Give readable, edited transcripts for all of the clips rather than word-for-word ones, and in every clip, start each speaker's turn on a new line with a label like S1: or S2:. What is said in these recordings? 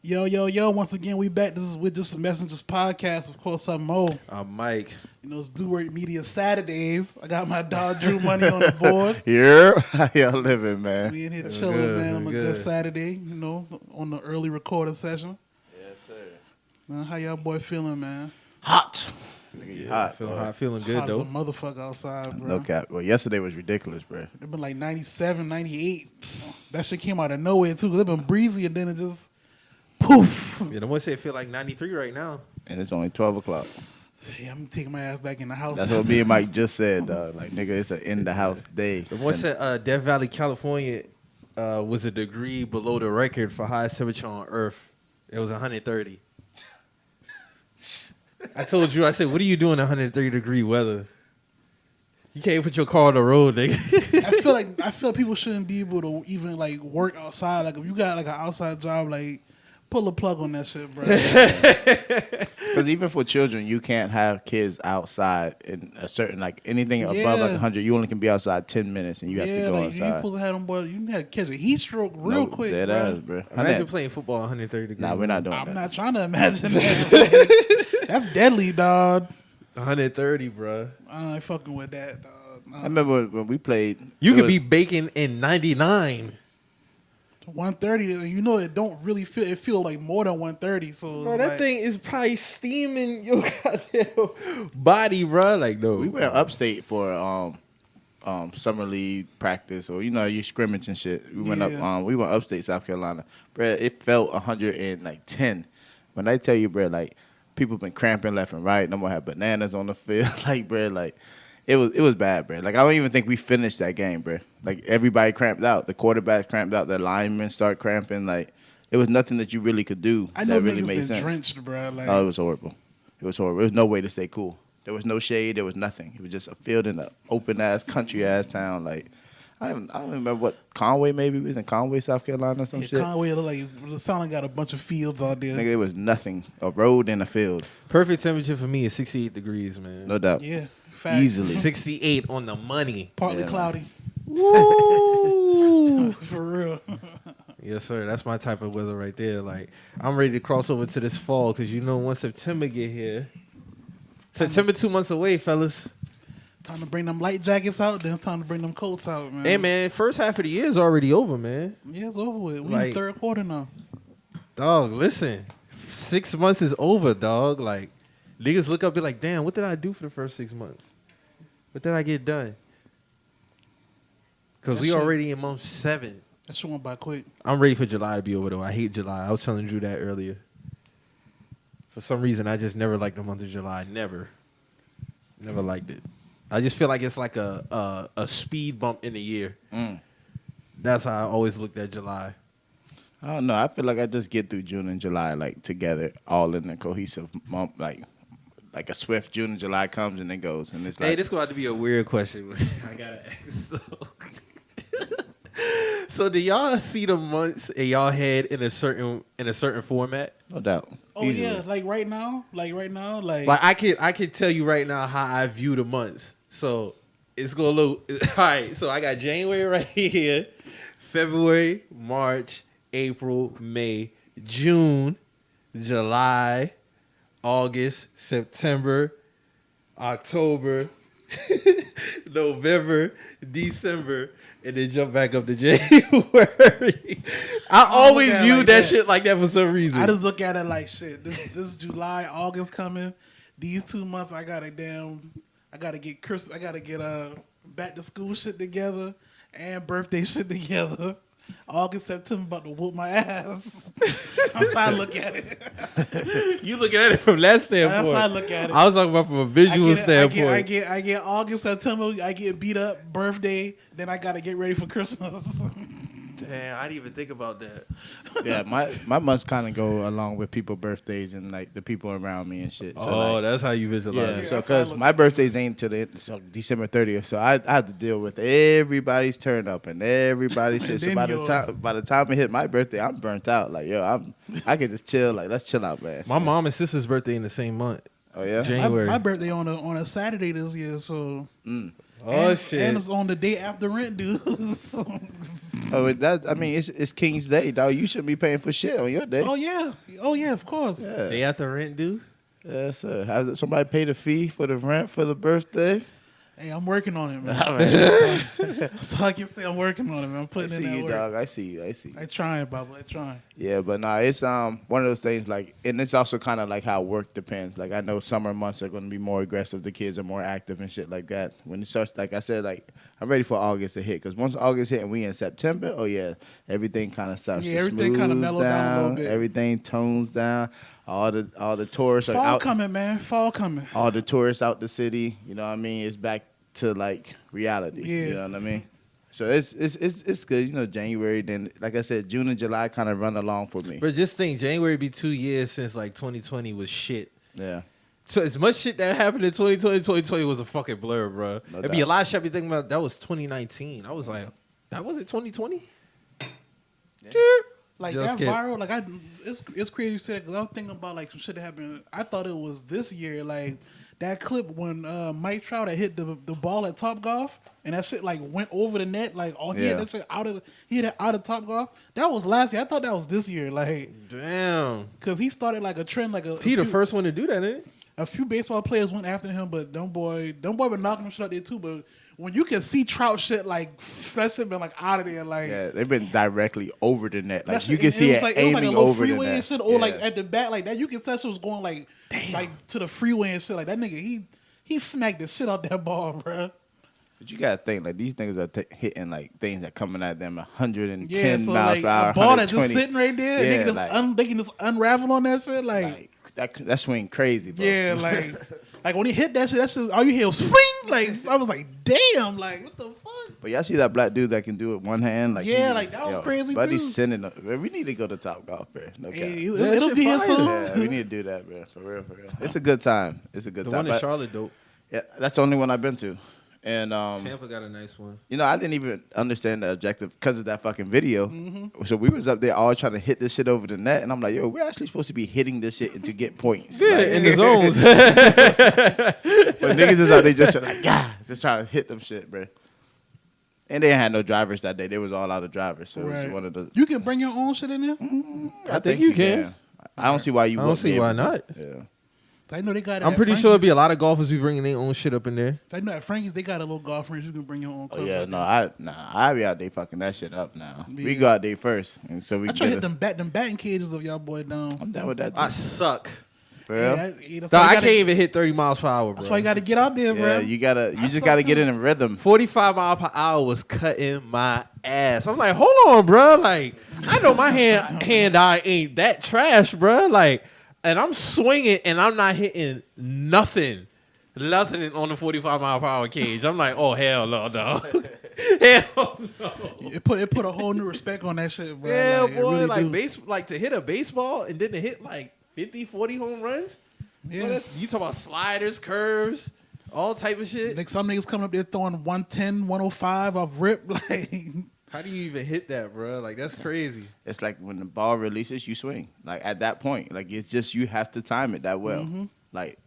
S1: Yo, yo, yo, once again, we back. This is With Just the Messengers podcast. Of course, I'm Mo.
S2: I'm Mike.
S1: You know, it's Do Work Media Saturdays. I got my dog Drew Money on the board.
S3: Yeah, how y'all living, man?
S1: We in here
S2: Feeling
S1: chilling,
S2: good,
S1: man, on a
S2: feeling
S1: good
S2: good.
S1: Saturday, you know, on the early recording session.
S2: Yes, sir.
S1: How y'all boy feeling, man?
S3: Hot.
S2: Hot, feeling good
S1: Hot as a
S2: though.
S1: motherfucker outside, bro.
S3: No cap. Well, yesterday was ridiculous, bro.
S1: It been like 97, 98. That shit came out of nowhere, too, because it been breezy, and then it just, poof.
S2: Yeah, the one say it feel like 93 right now.
S3: And it's only 12 o'clock.
S1: Yeah, I'm taking my ass back in the house.
S3: That's what me and Mike just said, dog. Like, nigga, it's an in-the-house day.
S2: The one said Death Valley, California was a degree below the record for highest temperature on Earth. It was 130. I told you, I said, what are you doing in 130 degree weather? You can't put your car on the road, nigga.
S1: I feel like people shouldn't be able to even like work outside. Like if you got like an outside job, like pull a plug on that shit, bro.
S3: Because even for children, you can't have kids outside in a certain, like, anything above, like, 100. You only can be outside 10 minutes, and you have to go
S1: like, you
S3: outside.
S1: supposed to have them boy. You had to catch a heat stroke real quick,
S3: Dead
S1: bro.
S3: ass, bro.
S2: Imagine playing football 130 degrees.
S3: Nah, we're not doing
S1: I'm
S3: that.
S1: not trying to imagine that. That's deadly, dog.
S2: 130, bro.
S1: I ain't fucking with that, dog.
S3: I remember when we played.
S2: You
S3: it
S2: could
S3: was-
S2: be baking in 99.
S1: 130. You know, it don't really feel. It feel like more than 130. So
S2: Bro,
S1: it's
S2: that
S1: like,
S2: thing is probably steaming your goddamn body, bro. Like, no.
S3: We went upstate for summer league practice, or you scrimmage and shit. We went we went upstate South Carolina, bro. It felt 110. When I tell you, bro, like people been cramping left and right. No more have bananas on the field, like, bro, like it was bad, bro. Like I don't even think we finished that game, bro. Like everybody cramped out. The quarterback cramped out. The linemen start cramping. Like it was nothing that you really could do
S1: I know
S3: that really
S1: niggas
S3: made
S1: been
S3: sense.
S1: drenched, bro. Like,
S3: Oh, it was horrible. It was horrible. There was no way to stay cool. There was no shade. There was nothing. It was just a field in an open-ass, country-ass town. Like, I don't remember what, Conway maybe? We was in Conway, South Carolina or some shit.
S1: Conway look like it sound like got a bunch of fields out there.
S3: Nigga, it was nothing. A road and a field.
S2: Perfect temperature for me is 68 degrees, man.
S3: No doubt.
S1: Yeah, facts.
S3: Easily.
S2: 68 on the money.
S1: Partly
S3: Yeah,
S1: cloudy.
S2: Woo!
S1: For real.
S2: Yes, sir. That's my type of weather right there. Like, I'm ready to cross over to this fall because once September get here, September 2 months away, fellas.
S1: Time to bring them light jackets out. Then it's time to bring them coats out, man.
S2: Hey, man, first half of the year is already over, man.
S1: Yeah, it's over with. We in
S2: Like-
S1: the third quarter now.
S2: Dog, listen. 6 months is over, dog. Like, niggas look up and be like, damn, what did I do for the first 6 months? What did I get done? Because
S1: That
S2: we
S1: shit-
S2: already in month 7.
S1: That shit went by quick.
S2: I'm ready for July to be over, though. I hate July. I was telling Drew that earlier. For some reason, I just never liked the month of July. Never liked it. I just feel like it's like a speed bump in the year. That's how I always looked at July.
S3: I don't know. I feel like I just get through June and July, like, together, all in a cohesive month, like a swift June and July comes and then goes. And it's like,
S2: Hey, this going to be a weird question. I gotta ask though. So, do y'all see the months in y'all head in a certain format?
S3: no doubt.
S1: Oh
S3: Easily.
S1: yeah, like right now.
S2: Like I could tell you right now how I view the months. So it's gonna look all right. So I got January right here, February, March, April, May, June, July, August, September, October, November, December, and then jump back up to January. I always
S1: look at it
S2: viewed
S1: like
S2: that
S1: that.
S2: shit like that for some reason.
S1: I just look at it like shit. This July, August coming. These 2 months, I gotta get back to school shit together and birthday shit together. August, September, about to whoop my ass. That's how I look at it.
S2: You looking at it from that standpoint.
S1: That's how I look at it.
S2: I was talking about from a visual standpoint.
S1: I get August, September. I get beat up. Birthday. Then I gotta get ready for Christmas.
S2: Damn, I didn't even think about that.
S3: Yeah, my months kind of go along with people's birthdays and, like, the people around me and shit. So,
S2: That's how you visualize
S3: yeah,
S2: it.
S1: Yeah,
S3: so
S1: that's how I
S3: because
S1: look
S3: my birthdays ain't till December 30th, so I have to deal with everybody's turn up and everybody's shit. So
S1: then
S3: by the time it hit my birthday, I'm burnt out. Like, yo, I can just chill. Like, let's chill out, man.
S2: My mom and sister's birthday in the same month.
S3: Oh yeah,
S2: January.
S1: My birthday on a Saturday this year, so
S2: Oh
S1: and,
S2: shit!
S1: And it's on the day after rent due.
S3: Oh, I mean, it's King's Day, dog. You shouldn't be paying for shit on your day.
S1: Oh yeah, of course.
S3: Yeah.
S2: Day after rent due.
S3: Yes, sir. Has somebody paid a fee for the rent for the birthday?
S1: Hey, I'm working on it, man.
S3: All right.
S1: That's all I can say. I'm working on it, man. I'm
S3: I
S1: putting in
S3: see
S1: that
S3: you,
S1: work.
S3: dog. I see you.
S1: I trying, Bubba. I trying.
S3: Yeah, but nah, it's one of those things like, and it's also kind of like how work depends. Like I know summer months are going to be more aggressive. The kids are more active and shit like that. When it starts, like I said, like I'm ready for August to hit because once August hit and we in September, oh yeah, everything kind of starts.
S1: Yeah,
S3: to
S1: everything
S3: kind of
S1: mellow down a little bit.
S3: Everything tones down. All the tourists
S1: Fall
S3: are out.
S1: coming, man. Fall coming.
S3: All the tourists out the city. You know what I mean? It's back to like reality.
S1: Yeah.
S3: You know what I mean? So it's good. You know, January. Then, like I said, June and July kind of run along for me.
S2: But just think, January be 2 years since like 2020 was shit.
S3: Yeah.
S2: So as much shit that happened in 2020, 2020 was a fucking blur, bro.
S3: No
S2: It'd be a
S3: doubt.
S2: lot of shit I be thinking about. That was 2019. I was like, that wasn't 2020.
S1: Like
S2: Just
S1: that
S2: kidding.
S1: viral, like it's crazy you said because I was thinking about like some shit that happened. I thought it was this year, like that clip when Mike Trout had hit the ball at Top Golf and that shit like went over the net, like he
S3: Yeah.
S1: had that shit he had it out of Top Golf. That was last year. I thought that was this year, like
S2: Damn.
S1: because he started like a trend, like
S2: He the first one to do that, ain't it?
S1: a few baseball players went after him, but don't boy been knocking him shit out there too. But when you can see Trout shit, like that shit been like out of there, like.
S3: Yeah, they've been directly over the net. Like
S1: That
S3: you
S1: shit-
S3: can see it
S1: was like,
S3: aiming
S1: it was like a little
S3: over the
S1: freeway
S3: net.
S1: and shit, or
S3: Yeah.
S1: like at the back like that. You can tell that shit was going like to the freeway and shit. Like that nigga, he smacked the shit out that ball, bro.
S3: But you gotta think like these niggas are hitting like things that coming at them 110
S1: Yeah, so
S3: miles
S1: like
S3: per hour,
S1: a ball that's just
S3: 120.
S1: sitting right there,
S3: Yeah,
S1: they can just unravel on that shit, like
S3: that swing crazy, bro.
S1: yeah, like when he hit that shit, all you hear was swing. Like I was like, damn, like what the fuck.
S3: But y'all see that black dude that can do it one hand? Like
S1: Yeah, like, that was crazy,
S3: but
S1: too.
S3: he's sending. We need to go to Top Golf, bro. No cap.
S1: Hey,
S2: That
S1: it'll
S2: shit
S1: be here
S2: fire.
S1: soon.
S3: Yeah, we need to do that, bro. For real. It's a good time. It's a good
S2: The
S3: time.
S2: one in
S3: But,
S2: Charlotte, dope.
S3: yeah, that's the only one I've been to. And
S2: Tampa got a nice one.
S3: you know, I didn't even understand the objective because of that fucking video. So we was up there all trying to hit this shit over the net, and I'm like, yo, we're actually supposed to be hitting this shit to get points.
S2: Yeah,
S3: Like,
S2: in the zones.
S3: but niggas is out there just like, just trying to hit them shit, bro. And they had no drivers that day. They was all out of drivers. So it
S1: Right.
S3: was one of those.
S1: You can bring your own shit in there.
S2: I think you can.
S3: I don't see why you
S2: I don't
S3: wouldn't
S2: see
S3: be
S2: why
S3: able to.
S2: not.
S3: Yeah.
S1: I know they got. it
S2: I'm
S1: at
S2: pretty sure it'll be a
S1: Frankie's.
S2: lot of golfers be bringing their own shit up in there.
S1: I know at Frankie's they got a little golf range. You can bring your own.
S3: Oh
S1: clubs
S3: yeah,
S1: out
S3: no,
S1: there.
S3: I be out there fucking that shit up now. We
S1: Yeah.
S3: go out there first, and so we
S1: I try to
S3: get
S1: hit them batting cages of y'all boy down.
S3: I'm down with that too.
S2: I suck.
S3: For real?
S1: That's
S2: Dog,
S1: why you
S2: I
S1: gotta-
S2: can't even hit 30 miles per hour, bro.
S1: That's why you got to get out there,
S3: Yeah,
S1: bro.
S3: you just
S1: suck
S3: gotta get
S1: too.
S3: in a rhythm.
S2: 45 mile per hour was cutting my ass. I'm like, hold on, bro. Like, I know my hand eye ain't that trash, bro. Like, and I'm swinging and I'm not hitting nothing on the 45 mile per hour cage. I'm like, oh hell no, dog. Hell no.
S1: It put a whole new respect on that shit, bro.
S2: Yeah,
S1: like, it
S2: boy.
S1: really
S2: Like
S1: do.
S2: like to hit a baseball and then to hit like 50, 40 home runs.
S1: Yeah.
S2: You talk about sliders, curves, all type of shit.
S1: Like some niggas coming up there throwing 110, 105 off rip. Like
S2: How do you even hit that, bro? Like that's crazy.
S3: It's like when the ball releases, you swing. Like at that point, like it's just you have to time it that well. Like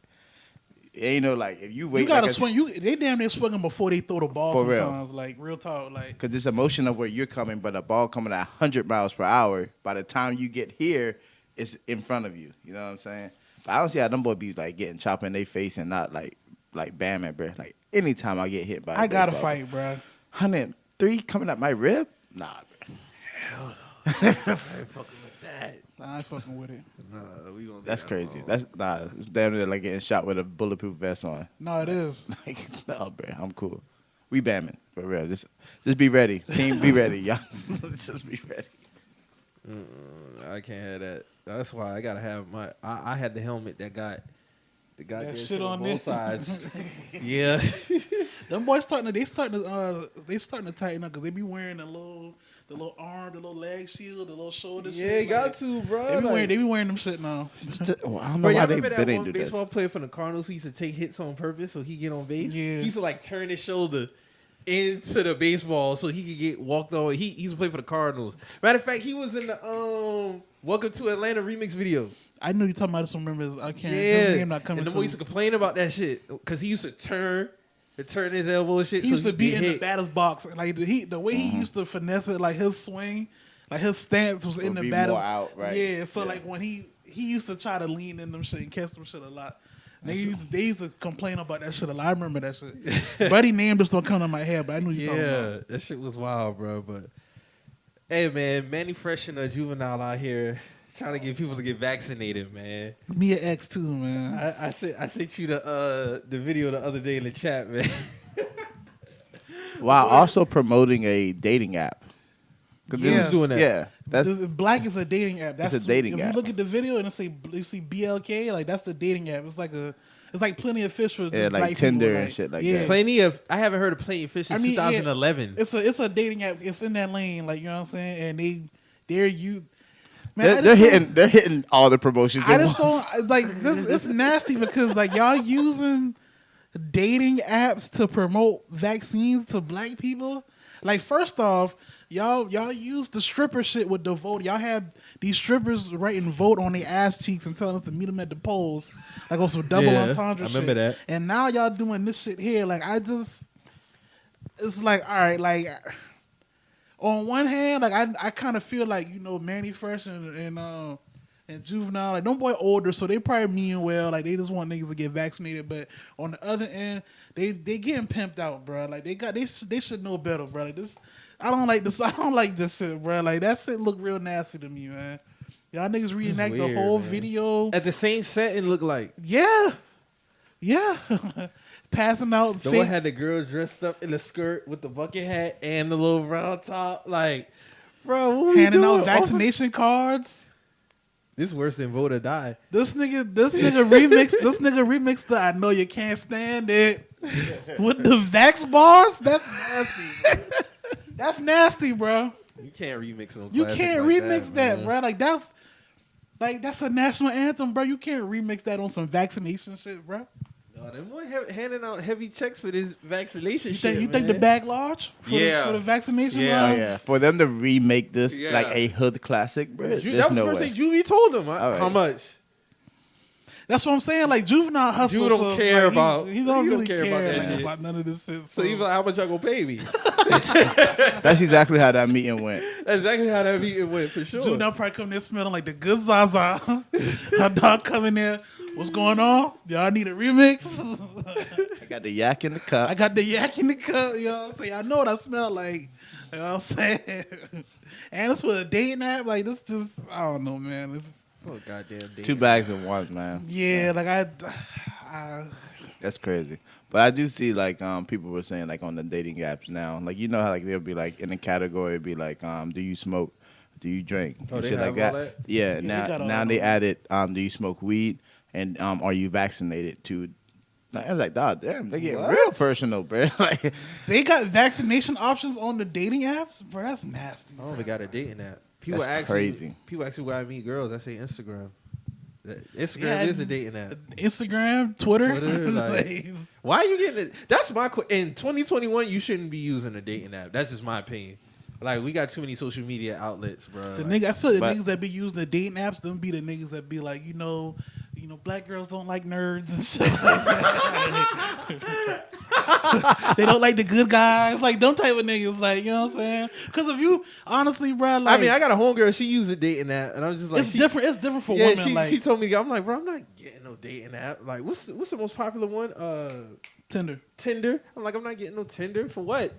S3: it ain't no like if you wait,
S1: you gotta
S3: like
S1: swing. They damn near swinging before they throw the ball.
S3: For real.
S1: Sometimes, like real talk, like
S3: because this emotion of where you're coming, but a ball coming at 100 miles per hour. By the time you get here, it's in front of you. You know what I'm saying? But I don't see how them boys be like getting chopped in their face and not like bamming, bro. Like anytime I get hit by,
S1: I gotta
S3: baseball,
S1: fight, bro.
S3: 103 coming at my rib. Nah, bro.
S2: I ain't fucking with that.
S1: I ain't fucking with it.
S2: We gonna
S3: That's crazy. That's it's damn near like getting shot with a bulletproof vest on.
S1: No, it is.
S3: Like, no, bro, I'm cool. We bamming for real. Just be ready. Team, be ready, y'all. Just be ready.
S2: I can't have that. That's why I gotta have my. I had the helmet that got the goddamn
S1: shit on
S2: both
S1: there.
S2: sides. Yeah.
S1: Them boys starting to tighten up because they be wearing the little arm, the little leg shield, the little shoulder.
S2: Yeah,
S1: shit.
S2: you got to, bro.
S1: They be wearing them shit now.
S3: I don't know
S2: Bro,
S3: why
S2: y'all
S3: they
S2: remember that
S3: didn't
S2: one
S3: do that.
S2: baseball player from the Cardinals who used to take hits on purpose so he get on base?
S1: Yeah.
S2: He used to like turn his shoulder into the baseball so he could get walked over. He used to play for the Cardinals. Matter of fact, he was in the Welcome to Atlanta remix video.
S1: I know you talking about some members. I can't.
S2: Yeah.
S1: His name not coming.
S2: And the
S1: to
S2: boy used to complain about that shit because he used to turn to turn his elbow and shit.
S1: He used to be in the
S2: hit.
S1: batter's box. Like the way he used to finesse it, like his swing, like his stance was in the
S3: be
S1: batter's
S3: more out, right?
S1: Yeah, so like when he used to try to lean in them shit and catch them shit a lot. They used to complain about that shit a lot. I remember that shit. Buddy name just don't come to my head, but I knew you talking about.
S2: Yeah, that shit was wild, bro. But hey, man, Manny Fresh and Juvenile out here trying to get people to get vaccinated, man.
S1: Me and X too, man.
S2: I sent you the video the other day in the chat, man.
S3: While also promoting a dating app.
S1: Yeah.
S2: Who's doing that?
S3: Yeah, that's
S1: Black is a dating app. That's
S3: a dating
S1: if
S3: app.
S1: you look at the video and you see BLK, like that's the dating app. It's like Plenty of Fish for just
S3: like
S1: black
S3: Tinder
S1: people,
S3: and shit like
S1: yeah.
S3: that.
S2: I haven't heard of Plenty of Fish since
S1: I mean,
S2: 2011.
S1: It's a dating app. It's in that lane, like you know what I'm saying. And they're you. Man,
S3: They're hitting all the promotions.
S1: I
S3: at
S1: just
S3: once.
S1: don't like this. It's nasty because like y'all using dating apps to promote vaccines to black people. Like first off, y'all use the stripper shit with the vote. Y'all have these strippers writing vote on their ass cheeks and telling us to meet them at the polls, like on some double entendre.
S2: I remember that.
S1: And now y'all doing this shit here. Like it's like all right, like. On one hand, like I kind of feel like Manny Fresh and Juvenile, like them boy older, so they probably mean well, like they just want niggas to get vaccinated. But on the other end, they getting pimped out, bro. Like they should know better, bro. Like this, I don't like this shit, bro. Like that shit look real nasty to me, man. Y'all niggas reenact the whole video
S2: at the same setting. Look like
S1: yeah. Passing out.
S2: The one had the girl dressed up in a skirt with the bucket hat and the little round top. Like, bro, what we
S1: handing
S2: doing?
S1: out vaccination cards.
S2: This is worse than vote or die.
S1: This nigga remixed the I Know You Can't Stand It with the Vax bars. That's nasty. That's nasty, bro.
S2: You can't remix them.
S1: You can't remix that, bro. Like that's a national anthem, bro. You can't remix that on some vaccination shit, bro.
S2: No, them boy handing out heavy checks for this vaccination
S1: You think the bag large for the vaccination?
S2: Yeah.
S3: Oh, yeah. For them to remake this
S2: Yeah.
S3: like a hood classic, bro.
S2: That was
S3: There's
S2: the
S3: no
S2: first
S3: way.
S2: thing Juvie told him.
S3: All right.
S2: How much?
S1: That's what I'm saying. Like Juvenile hustle.
S2: You don't care about.
S1: He don't really
S2: care about that shit.
S1: about none of this shit.
S2: So he's like, how much y'all gonna pay me?
S3: That's exactly how that meeting went.
S2: That's exactly how that meeting went for sure.
S1: Juvenile probably come there smelling like the good Zaza. Her dog coming there. What's going on? Y'all need a remix?
S3: I got the yak in the cup.
S1: I got the yak in the cup. You know what I'm saying? I know what I smell like. You know what I'm saying? And it's with a dating app. Like, this just, I don't know, man. It's,
S2: Oh goddamn! Damn.
S3: 2 bags at once, man.
S1: yeah, like
S3: That's crazy. But I do see like people were saying like on the dating apps now, like how like they'll be like in a category, it'd be like do you smoke, do you drink,
S2: Oh,
S3: and
S2: they
S3: shit
S2: have
S3: like
S2: all
S3: that.
S2: that?
S3: Yeah,
S1: they got all
S3: now
S1: that.
S3: they added do you smoke weed and are you vaccinated to? Like, I was like, dog, damn, they get
S2: What?
S3: real personal, bro. Like,
S1: they got vaccination options on the dating apps? Bro, that's nasty.
S2: I don't even got a dating app.
S3: That's crazy.
S2: People ask me where I meet girls. I say Instagram. Instagram
S1: Yeah,
S2: is a dating app.
S1: Instagram, Twitter.
S2: Like, why are you getting it? That's my in 2021. You shouldn't be using a dating app. That's just my opinion. Like we got too many social media outlets, bro.
S1: The
S2: Like,
S1: nigga, I feel the
S3: But-
S1: niggas that be using the dating apps, them be the niggas that be like, black girls don't like nerds and shit. They don't like the good guys, like them type of niggas, like you know what I'm saying? Because if you honestly, bro, like
S2: I mean, I got a homegirl. She used a dating app, and I'm just like,
S1: it's different. It's different for
S2: Yeah,
S1: women.
S2: she told me, I'm like, bro, I'm not getting no dating app. Like, what's the most popular one?
S1: Tinder.
S2: Tinder. I'm like, I'm not getting no Tinder for what?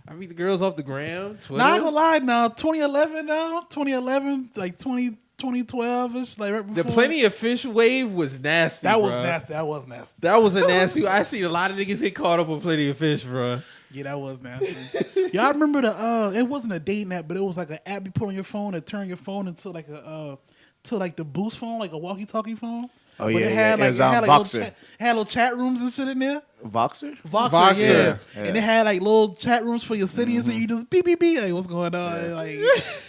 S2: I meet the girls off the gram. Twitter.
S1: Not gonna lie, now 2011, like 2012ish, like right before.
S2: The Plenty of Fish wave was nasty.
S1: That was
S2: bruh.
S1: nasty. That was nasty.
S2: That was a nasty. I seen a lot of niggas get caught up on Plenty of Fish, bro.
S1: Yeah, that was nasty. Y'all remember it wasn't a dating app, but it was like an app you put on your phone to turn your phone into like the boost phone, like a walkie-talkie phone.
S3: Oh,
S1: But
S3: yeah,
S1: it had
S3: yeah.
S1: like,
S3: It was
S1: it had
S3: on
S1: like
S3: Voxer.
S1: little chat rooms and shit in there.
S3: Voxer?
S1: Voxer, yeah.
S3: Yeah.
S1: And it had like little chat rooms for your city and so you just beep beep beep. Like, what's going on? Like,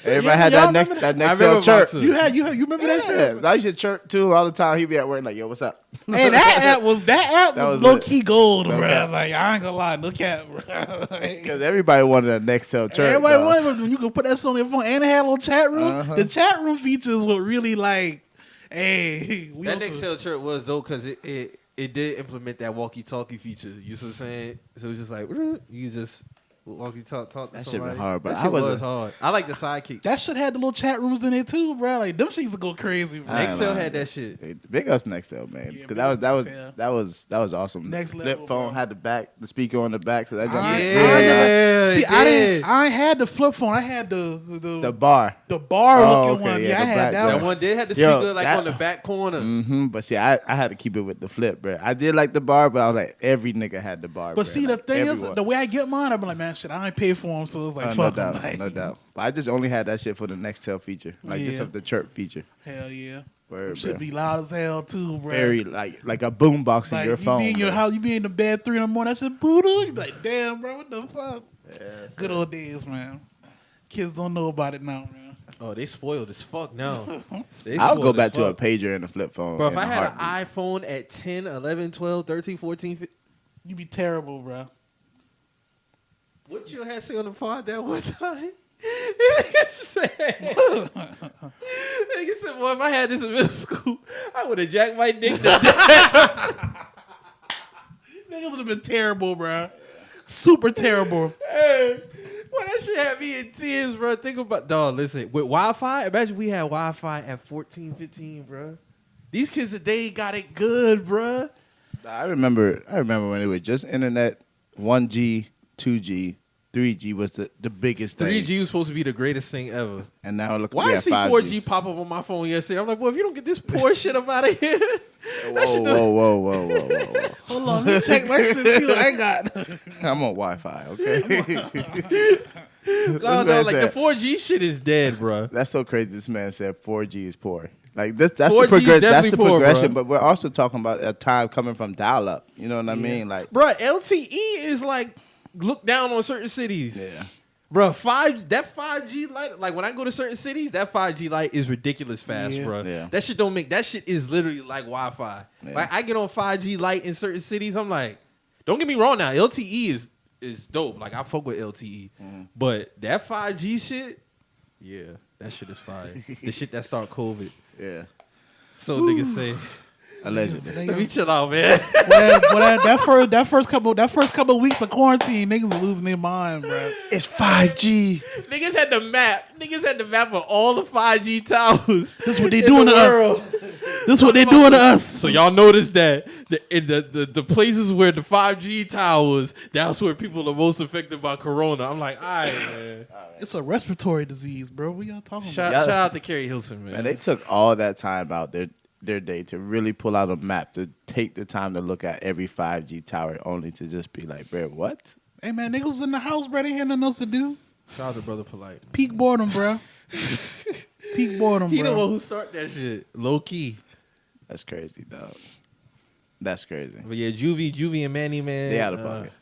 S3: Everybody had
S1: y'all
S3: that
S1: remember
S3: next
S2: I remember
S3: chirp.
S2: Voxer.
S1: you remember that shit?
S3: Yeah, I used to chirp too all the time. He'd be at work like, yo, what's up?
S1: Hey, that app was
S3: That
S1: was
S3: was
S1: low
S3: lit.
S1: key gold,
S3: No
S1: bro.
S3: cap.
S1: Like I ain't gonna lie, no cap, bro. Like,
S3: Because everybody wanted that Nextel chirp.
S1: everybody
S3: dog.
S1: wanted when you could put that shit on your phone and it had little chat rooms.
S3: Uh-huh.
S1: The chat room features were really like, hey, we
S2: That
S1: also-
S2: Nextel chirp was dope because it did implement that walkie-talkie feature. You see what I'm saying? So it was just like you just walkie-talk to
S3: That shit
S2: somebody.
S3: been hard, but
S2: that
S3: I
S2: shit was
S3: wasn't-
S2: hard. I like the sidekick.
S1: That shit had the little chat rooms in it too, bro. Like them shit used to go crazy, bro.
S3: I ain't
S2: Excel
S3: lying,
S2: had
S3: bro.
S2: that shit.
S3: Hey, big ups Nextel, man.
S1: Yeah,
S3: Because
S1: big
S3: that
S1: ups
S3: was
S1: Nextel.
S3: that was awesome.
S1: Next
S3: Flip
S1: level,
S3: phone
S1: bro.
S3: had the speaker on the back, so that jump
S1: I-
S2: Yeah.
S1: See,
S2: it
S1: I
S2: did.
S1: ain't had the flip phone. I had
S3: the
S1: the
S3: bar.
S1: bar
S3: Oh,
S1: looking
S3: okay,
S1: one.
S3: yeah,
S1: Yeah, I
S3: the
S1: had
S3: black
S1: that
S3: joint.
S2: That
S1: one.
S2: one did have the
S3: Yo,
S2: speaker like
S3: that-
S2: on the back corner.
S3: But see, I had to keep it with the flip, bro. I did like the bar, but I was like, every nigga had the bar.
S1: But
S3: bruh.
S1: see, the
S3: Like,
S1: thing
S3: everyone.
S1: is, the way I get mine, I'm like, man, shit, I ain't pay for them, so it's like,
S3: No
S1: fuck 'em,
S3: doubt,
S1: like,
S3: no doubt. But I just only had that shit for the Nextel feature, like just
S1: Yeah.
S3: of the chirp feature.
S1: Hell yeah.
S3: Word,
S1: Should
S3: bruh.
S1: be loud as hell too, bro.
S3: Very like a boom box in
S1: like
S3: your
S1: you
S3: phone.
S1: be in your
S3: bruh.
S1: house, you be in the bed 3 in the morning. That shit boo doo. You be like, damn, bro, what the fuck?
S3: Yeah,
S1: Good old days, man. Kids don't know about it now, man.
S2: Oh, they spoiled as fuck now. They
S3: I'll go
S2: spoiled
S3: back
S2: as
S3: to a
S2: fuck.
S3: pager and a flip phone.
S2: Bro, if
S3: in
S2: I
S3: a
S2: had an
S3: heartbeat.
S2: iPhone at 10, 11, 12, 13, 14, 15,
S1: You be terrible, bro.
S2: what you had to say on the pod that one time? Nigga said, boy, if I had this in middle school, I would have jacked my dick to death.
S1: Niggas would have been terrible, bro. Super terrible.
S2: Hey, boy, that shit had me in tears, bro. Think about, dog, listen, with Wi-Fi, imagine we had Wi-Fi at 14, 15, bro. These kids today got it good, bro.
S3: I remember when it was just internet, 1G, 2G, 3G was the biggest thing.
S2: 3G was supposed to be the greatest thing ever.
S3: And now look,
S2: Why
S3: we
S2: I
S3: have
S2: see
S3: 5G.
S2: 4G pop up on my phone yesterday? I'm like, boy, if you don't get this poor shit up out of here.
S3: Whoa.
S1: Hold on, let me check my shit, see what I got.
S3: I'm on Wi-Fi, okay?
S2: No,
S3: man
S2: like
S3: said-
S2: the 4G shit is dead, bro.
S3: That's so crazy. This man said 4G is poor. Like that's
S2: 4G
S3: the
S2: is
S3: progression. That's
S2: definitely
S3: the
S2: poor,
S3: progression.
S2: bruh.
S3: But we're also talking about a time coming from dial-up. You know what I mean? Like,
S2: Bro, LTE is like look down on certain cities.
S3: yeah.
S2: Bro, 5G light, like when I go to certain cities, that 5G light is ridiculous fast,
S1: Yeah.
S2: bro.
S3: Yeah.
S2: That shit don't make, that shit is literally like Wi-Fi.
S3: Yeah.
S2: Like I get on 5G light in certain cities, I'm like, don't get me wrong now, LTE is dope. Like I fuck with LTE. But that 5G shit, yeah, that shit is fire. The shit that start COVID.
S3: Yeah.
S2: So niggas say,
S3: Allegedly.
S2: let me chill out, man.
S1: that first couple of weeks of quarantine, niggas are losing their mind, bro.
S3: It's 5G.
S2: Niggas had the map. Niggas had the map of all the 5G towers.
S1: This is what they
S2: in
S1: doing
S2: the
S1: to
S2: world.
S1: us. This is what they doing to us.
S2: So y'all notice that in the places where the 5G towers, that's where people are most affected by corona. I'm like, all right, man.
S1: It's a respiratory disease, bro. What y'all talking
S2: Shout
S1: about?
S2: out to Kerry Hilson, man.
S3: And they took all that time out their day to really pull out a map, to take the time to look at every 5G tower, only to just be like, bro, what?
S1: Hey, man, niggas was in the house, bro. They had nothing else to do.
S2: Shout out to Brother Polite.
S1: Peak boredom, bro. Peak boredom,
S2: He the one
S1: bro.
S2: who started that shit. Low key.
S3: That's crazy, dog. That's crazy.
S2: But yeah, Juvie and Manny, man.
S3: They out of pocket.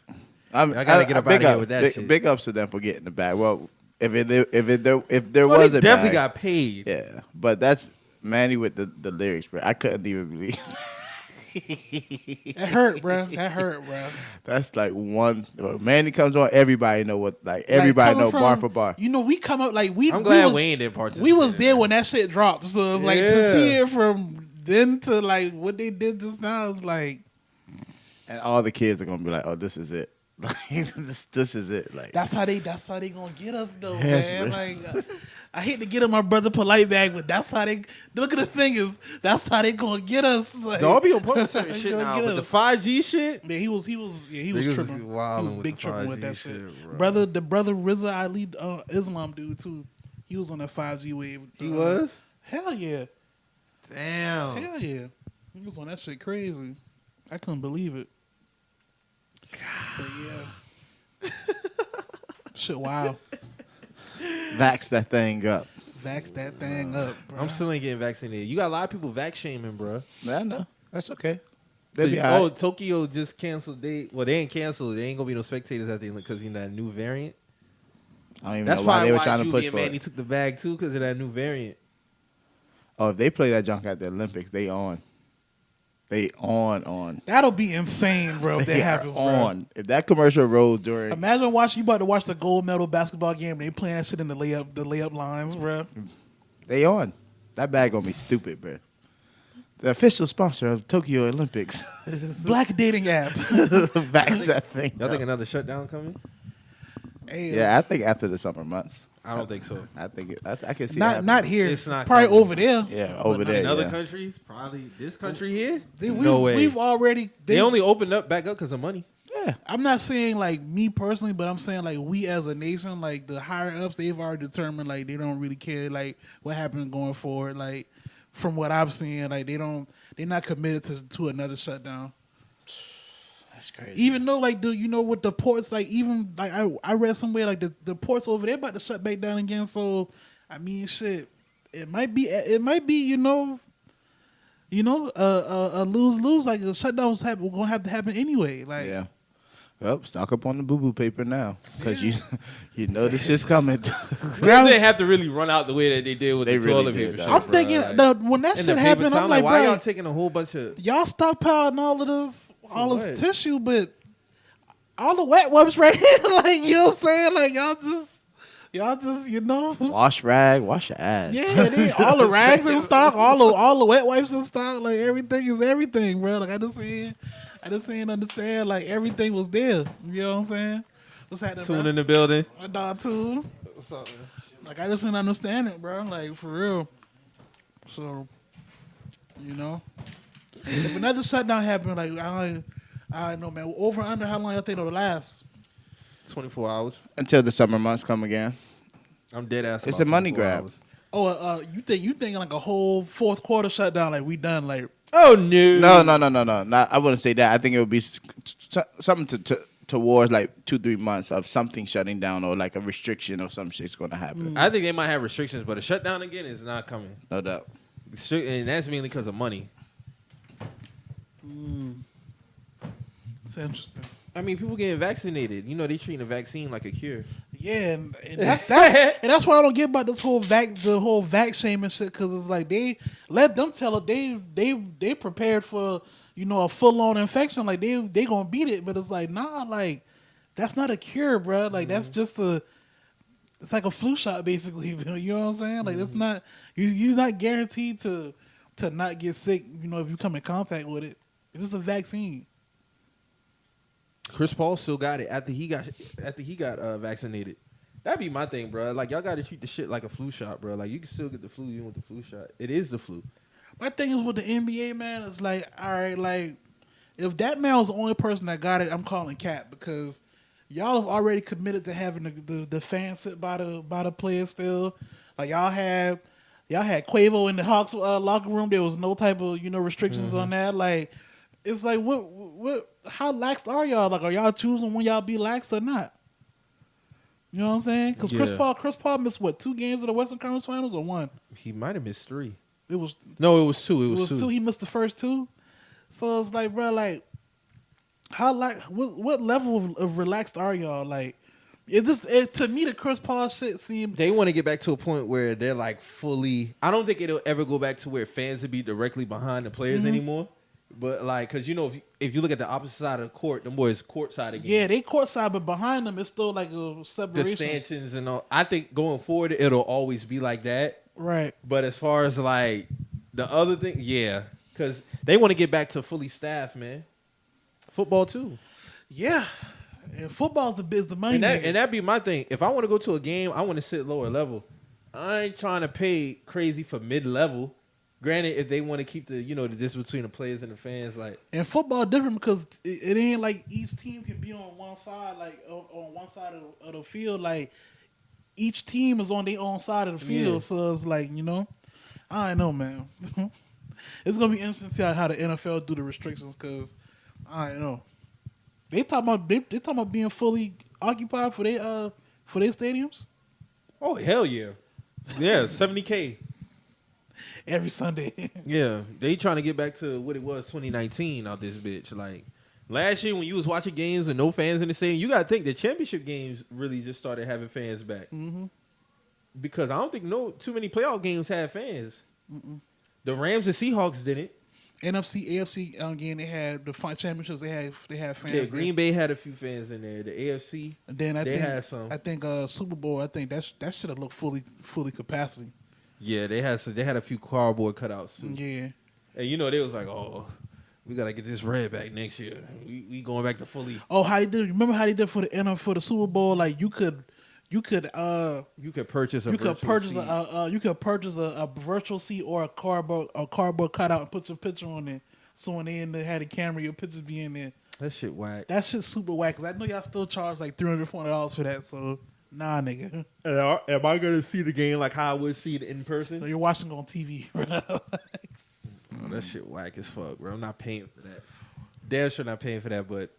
S2: I gotta get up
S3: big
S2: outta here
S3: up-
S2: with that
S3: big,
S2: shit.
S3: Big ups to them for getting the bag. Well, if there
S2: Well,
S3: was
S2: they
S3: a
S2: definitely
S3: bag,
S2: got paid.
S3: yeah, but that's Manny with the lyrics, bro. I couldn't even believe.
S1: That hurt, bro. That hurt, bro.
S3: That's like one. When Manny comes on, everybody know what. Like everybody
S1: coming
S3: know bar
S1: from-
S3: for bar.
S1: You know, we come up like we.
S2: I'm
S1: we
S2: glad
S1: was,
S2: Wayne didn't participate.
S1: We was
S2: in
S1: there
S2: that.
S1: when that shit dropped, so it's like to
S2: Yeah.
S1: see it from then to like what they did just now is like
S3: And all the kids are gonna be like, "Oh, this is it. Like this is it." Like
S1: that's how they gonna get us though,
S3: Yes,
S1: man.
S3: bro.
S1: Like I hate to get in my brother polite bag, but that's how they look at the thing is that's how they gonna get us. Like,
S2: No, I'll be on point with certain
S1: They
S2: shit
S1: gonna
S2: now,
S1: get
S2: but the
S1: us.
S2: 5G shit,
S1: Yeah, he was
S2: Niggas
S1: tripping.
S2: is wildin'
S1: He was
S2: with
S1: big
S2: the
S1: tripping with
S2: 5G
S1: that shit.
S2: shit,
S1: The brother Rizza Ali Islam dude too. He was on that 5G wave.
S2: he was.
S1: Hell yeah.
S2: Damn.
S1: Hell yeah. He was on that shit crazy. I couldn't believe it. But yeah. Shit wow.
S3: vax that thing up.
S1: Vax that thing up, bro.
S2: I'm still ain't getting vaccinated. You got a lot of people vax shaming, bro.
S3: I know. That's okay. They'll be all
S2: Oh,
S3: right.
S2: Tokyo just canceled. They ain't canceled. They ain't gonna be no spectators at the end because that new variant.
S3: I don't even
S2: That's
S3: know why
S2: probably
S3: they were
S2: why
S3: trying to
S2: Juvie
S3: push
S2: and
S3: for
S2: Manny
S3: it.
S2: took the bag too because of that new variant.
S3: Oh, if they play that junk at the Olympics, they on. They on.
S1: That'll be insane, bro, if that
S3: They are
S1: happens, bro.
S3: on. If that commercial rolls during,
S1: Imagine you about to watch the gold medal basketball game. They playing that shit in the layup lines, bro.
S3: they on. That bag gonna be stupid, bro. The official sponsor of Tokyo Olympics.
S1: Black dating app.
S3: Backs that thing.
S2: Y'all
S3: up.
S2: think another shutdown coming?
S1: Hey,
S3: Yeah, I think after the summer months.
S2: I don't think so.
S3: I think I can see. it
S1: not
S3: happening.
S1: not here.
S2: It's not
S1: probably
S2: coming.
S1: over there.
S3: Yeah, over there.
S2: In other
S3: yeah.
S2: countries, probably this country here.
S1: No
S2: way.
S1: We've already.
S2: They only opened up back up because of money.
S3: Yeah.
S1: I'm not saying like me personally, but I'm saying like we as a nation, like the higher ups, they've already determined like they don't really care like what happens going forward. Like from what I've seen, like they're not committed to another shutdown.
S3: That's crazy.
S1: Even though like with the ports, like even like I read somewhere like the ports over there about to shut back down again. So I mean, shit, it might be a lose like the shutdowns gonna have to happen anyway. Like
S3: Yeah. Well, stock up on the boo-boo paper now, because you know this shit's coming.
S2: They didn't have to really run out the way that they did with
S3: They
S2: the
S3: really
S2: toilet
S3: did,
S2: paper.
S3: though.
S2: shit,
S1: I'm
S2: bro.
S1: thinking
S2: Like,
S1: when that
S2: and the
S1: shit
S2: paper
S1: happened,
S2: towel,
S1: I'm like,
S2: why
S1: bro,
S2: y'all taking a whole bunch of?
S1: y'all stockpiling all of this
S2: what?
S1: tissue, but all the wet wipes right here, like you know what I'm saying, like y'all just
S3: Wash your ass.
S1: yeah, all the rags in stock, all the wet wipes in stock, like everything is everything, bro. Like I just didn't understand, like everything was there. You know what I'm saying? What's happening,
S2: Tune
S1: bro?
S2: in the building.
S1: My dog Tune.
S2: What's up, man?
S1: Like I just didn't understand it, bro. Like for real. So, if another shutdown happened, like I don't know, man. Over under, how long y'all think it'll last?
S2: 24 hours.
S3: Until the summer months come again.
S2: I'm dead ass.
S3: It's
S2: about
S3: a money
S2: 24
S3: grab.
S2: hours.
S1: Oh, you thinking like a whole fourth quarter shutdown? Like we done? Like
S2: Oh no.
S3: No. Not, I wouldn't say that. I think it would be something towards like 2-3 months of something shutting down or like a restriction or some shit's going to happen.
S2: I think they might have restrictions, but a shutdown again is not coming.
S3: No doubt.
S2: And that's mainly because of money.
S1: it's interesting.
S2: I mean, people getting vaccinated. You know, they treating a vaccine like a cure.
S1: Yeah, and that's that, and that's why I don't get about this whole vac shaming shit, because it's like they let them tell it they prepared for a full on infection, like they gonna beat it, but it's like nah, like that's not a cure, bro. Like that's just it's like a flu shot basically. You know what I'm saying? Like it's not you're not guaranteed to not get sick. If you come in contact with it, it's just a vaccine.
S2: Chris Paul still got it after he got vaccinated. That'd be my thing, bro. Like y'all got to treat the shit like a flu shot, bro. Like you can still get the flu even with the flu shot. It is the flu.
S1: My thing is with the NBA, man, it's like, all right, like if that man was the only person that got it, I'm calling cap, because y'all have already committed to having the fans sit by the players still. Like y'all had Quavo in the Hawks locker room. There was no type of restrictions on that. Like it's like what how laxed are y'all? Like are y'all choosing when y'all be laxed or not? You know what I'm saying? Because Chris Paul missed what, 2 games of the Western Conference Finals or 1?
S2: He might have missed 3.
S1: It was
S2: 2. It was 2.
S1: He missed the first 2. So it's like, bro, like how what level of relaxed are y'all? Like to me the Chris Paul shit seemed
S2: They want to get back to a point where they're like fully. I don't think it'll ever go back to where fans would be directly behind the players anymore. But like, cause if you look at the opposite side of the court, them boys court side again.
S1: yeah, they courtside, but behind them it's still like a
S2: The
S1: separation.
S2: stanchions and all. I think going forward it'll always be like that.
S1: Right.
S2: But as far as like the other thing, yeah, because they want to get back to fully staffed, man. Football too.
S1: Yeah. And football's the money
S2: And
S1: maker.
S2: that'd be my thing. If I want to go to a game, I want to sit lower level. I ain't trying to pay crazy for mid level. Granted, if they want to keep the distance between the players and the fans, like
S1: And football different because it ain't like each team can be on one side, like on one side of the field. Like each team is on their own side of the field,
S2: Yeah.
S1: so it's like I don't know, man. It's gonna be interesting to see how the NFL do the restrictions, because I don't know. They talking about being fully occupied for their stadiums
S2: oh hell yeah, yeah, $70K.
S1: every Sunday.
S2: Yeah, they trying to get back to what it was 2019 out this bitch. Like last year when you was watching games with no fans in the stadium, you gotta think the championship games really just started having fans back.
S1: Mm-hmm.
S2: Because I don't think too many playoff games had fans. The Rams and Seahawks didn't.
S1: NFC, AFC game, they had the championships. They had fans.
S2: Yeah, Green Bay had a few fans in there. The AFC,
S1: And then
S2: they had some.
S1: I think Super Bowl. I think that should have looked fully capacity.
S2: Yeah, they had a few cardboard cutouts too.
S1: Yeah,
S2: And you know they was like, oh, we gotta get this red back next year. We going back to fully.
S1: Oh, how they did? Remember how they did for the Super Bowl? Like you could
S2: purchase a
S1: you could purchase
S2: seat.
S1: you could purchase a virtual seat or a cardboard cutout and put your picture on it. So when they in there had a camera, your pictures be in there.
S2: That shit whack.
S1: That shit's super whack. Cause I know y'all still charge like $300-$400 for that. So nah, nigga.
S2: Am I gonna see the game like how I would see it in
S1: So
S2: person?
S1: you're watching on TV, bro.
S2: Oh, that shit whack as fuck, bro. I'm not paying for that. Damn sure not paying for that, but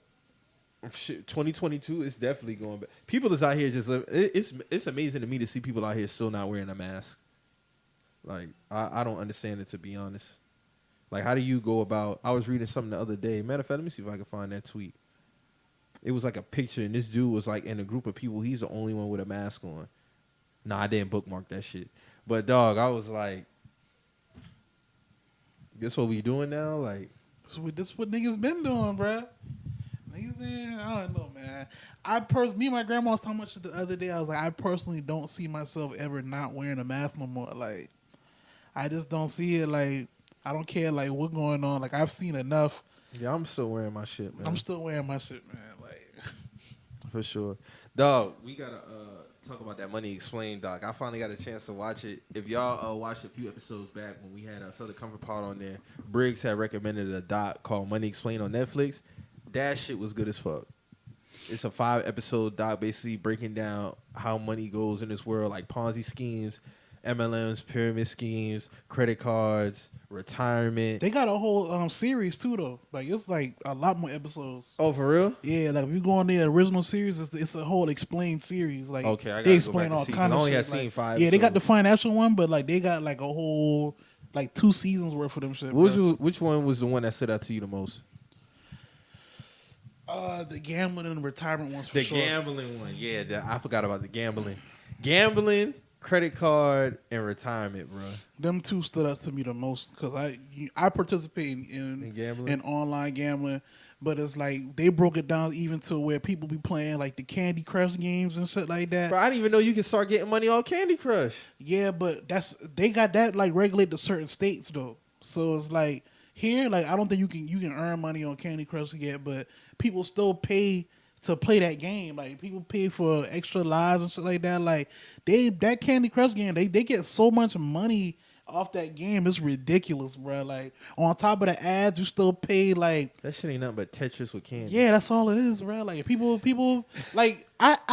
S2: shit, 2022 is definitely going back. People is out here just it's amazing to me to see people out here still not wearing a mask. Like I don't understand it, to be honest. Like, how do you go about? I was reading something the other day. Matter of fact, let me see if I can find that tweet. It was like a picture, and this dude was like in a group of people. He's the only one with a mask on. Nah, I didn't bookmark that shit. But dog, I was like, guess what we doing now? Like,
S1: this what niggas been doing, bro. Niggas, I don't know, man. Me and my grandma was talking about shit the other day. I was like, I personally don't see myself ever not wearing a mask no more. Like, I just don't see it. Like, I don't care, like, what's going on. Like, I've seen enough.
S2: yeah, I'm still wearing my shit, man.
S1: I'm still wearing my shit, man. Like,
S2: For sure. Dog, we got to talk about that Money Explained, dog. I finally got a chance to watch it. If y'all watched a few episodes back when we had Southern Comfort Pod on there, Briggs had recommended a doc called Money Explained on Netflix. That shit was good as fuck. It's a 5-episode doc basically breaking down how money goes in this world, like Ponzi schemes, MLMs, pyramid schemes, credit cards, retirement.
S1: they got a whole series, too, though. Like, it's, like, a lot more episodes.
S2: Oh, for real?
S1: Yeah, like, if you go on the original series, it's a whole explained series. Like,
S2: Okay, I gotta
S1: they
S2: go
S1: explain
S2: back and
S1: all
S2: see,
S1: kind
S2: 'cause I
S1: of
S2: only
S1: shit.
S2: had seen
S1: Like,
S2: 5.
S1: yeah, they got the
S2: so-
S1: financial one, but, like, they got, like, a whole, like, 2 seasons worth of them shit.
S2: Which one was the one that stood out to you the most?
S1: The gambling and the retirement ones for
S2: The
S1: sure.
S2: gambling one, yeah. I forgot about the gambling, credit card, and retirement, bro.
S1: Them two stood out to me the most because I participate
S2: In
S1: in
S2: gambling?
S1: online gambling, but it's like they broke it down even to where people be playing like the Candy Crush games and shit like that.
S2: Bro, I didn't even know you could start getting money on Candy Crush.
S1: Yeah, but they got that like regulated to certain states though. So it's like here, like I don't think you can earn money on Candy Crush yet, but people still pay to play that game. Like people pay for extra lives and shit like that. Like that Candy Crush game, they get so much money off that game. It's ridiculous, bro. Like on top of the ads, you still pay like
S2: That shit ain't nothing but Tetris with candy.
S1: yeah, that's all it is, bro. Like people like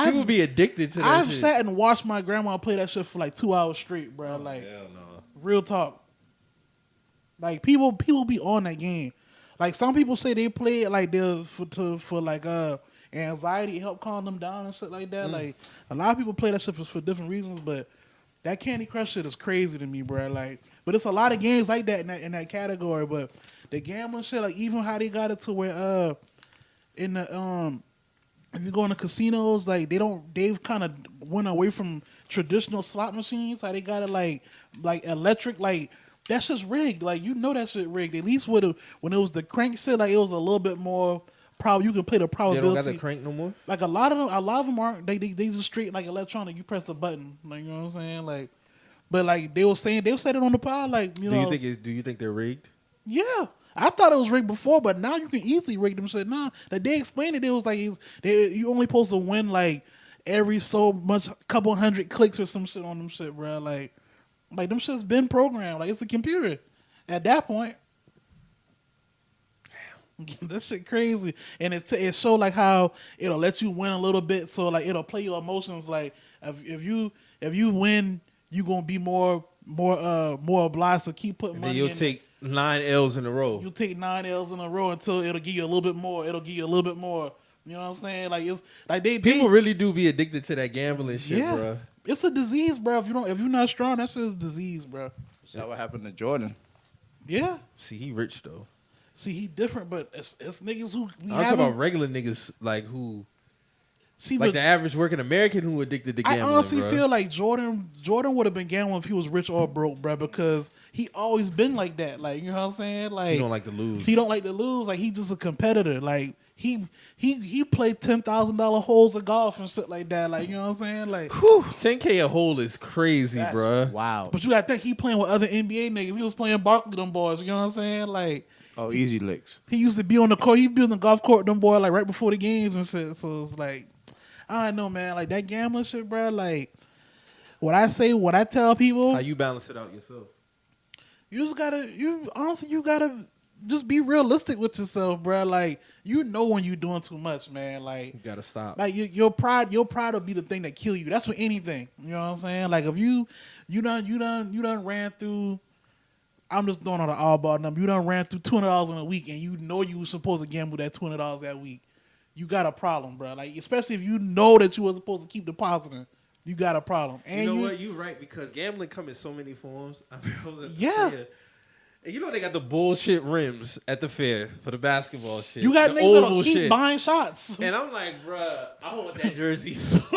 S2: People be addicted to that
S1: I've
S2: shit.
S1: sat and watched my grandma play that shit for like 2 hours straight, bro. Like
S2: Hell no.
S1: real talk. Like people be on that game. Like some people say they play it like they're for like anxiety, help calm them down and shit like that. Like a lot of people play that shit for different reasons, but that Candy Crush shit is crazy to me, bro. Like, but it's a lot of games like that in that category. But the gambling shit, like even how they got it to where in the if you go in the casinos, like they've kind of went away from traditional slot machines. How they got it like electric, like that's just rigged. Like you know that shit rigged. At least when it was the crank shit, like it was a little bit more probably you can play the
S2: They
S1: probability.
S2: don't got the crank no more?
S1: Like a lot of them aren't. They just straight like electronic. You press the button. Like you know what I'm saying. Like, but like they said it on the pod. Like you know.
S2: Do you think they're rigged?
S1: Yeah. I thought it was rigged before, but now you can easily rig them shit. Nah, like they explained it. It was like you only supposed to win like every so much, couple hundred clicks or some shit on them shit, bro. Like them shit's been programmed. Like it's a computer at that point. That shit crazy, and it show like how it'll let you win a little bit. So like it'll play your emotions. Like if you win, you gonna be more obliged to keep putting
S2: And
S1: money.
S2: then you'll take 9 L's in a row.
S1: You'll take 9 L's in a row until it'll give you a little bit more. It'll give you a little bit more. You know what I'm saying? Like it's like
S2: People really do be addicted to that gambling shit,
S1: yeah,
S2: bro.
S1: it's a disease, bro. If you're not strong, that's just a disease, bro.
S3: Is that what happened to Jordan?
S1: Yeah.
S2: See, he rich though.
S1: See, he different, but it's niggas who we
S2: I'm talking
S1: have.
S2: about regular niggas like who,
S1: See,
S2: like
S1: but
S2: the average working American who addicted to gambling.
S1: I honestly
S2: bro.
S1: feel like Jordan would have been gambling if he was rich or broke, bro, because he always been like that. Like you know what I'm saying? Like
S2: he don't like to lose.
S1: He don't like to lose. Like he's just a competitor. Like he played $10,000 holes of golf and shit like that. Like, you know what I'm saying? Like,
S2: 10K a hole is crazy, bruh.
S3: Wow.
S1: but you gotta think he playing with other NBA niggas. He was playing Barkley them boys. You know what I'm saying? Like,
S3: Oh, easy licks.
S1: he used to be on the court. He'd be on the golf court with them boys like right before the games and shit. So it's like, I don't know, man. Like that gambling shit, bro. Like, what I tell people,
S2: How you balance it out yourself?
S1: you gotta just be realistic with yourself, bro. Like, you know when you're doing too much, man. Like,
S2: You gotta stop.
S1: like your pride will be the thing that kill you. That's for anything. You know what I'm saying? Like if you done ran through. I'm just throwing on an all ball number. You done ran through $200 in a week, and you know you were supposed to gamble that $200 that week. You got a problem, bro. Like especially if you know that you were supposed to keep depositing, you got a problem. And
S2: you know what? You're right because gambling come in so many forms.
S1: Yeah.
S2: And you know they got the bullshit rims at the fair for the basketball shit.
S1: you got
S2: the
S1: niggas that'll
S2: oval
S1: keep
S2: shit.
S1: buying shots.
S2: And I'm like, bruh, I want that jersey so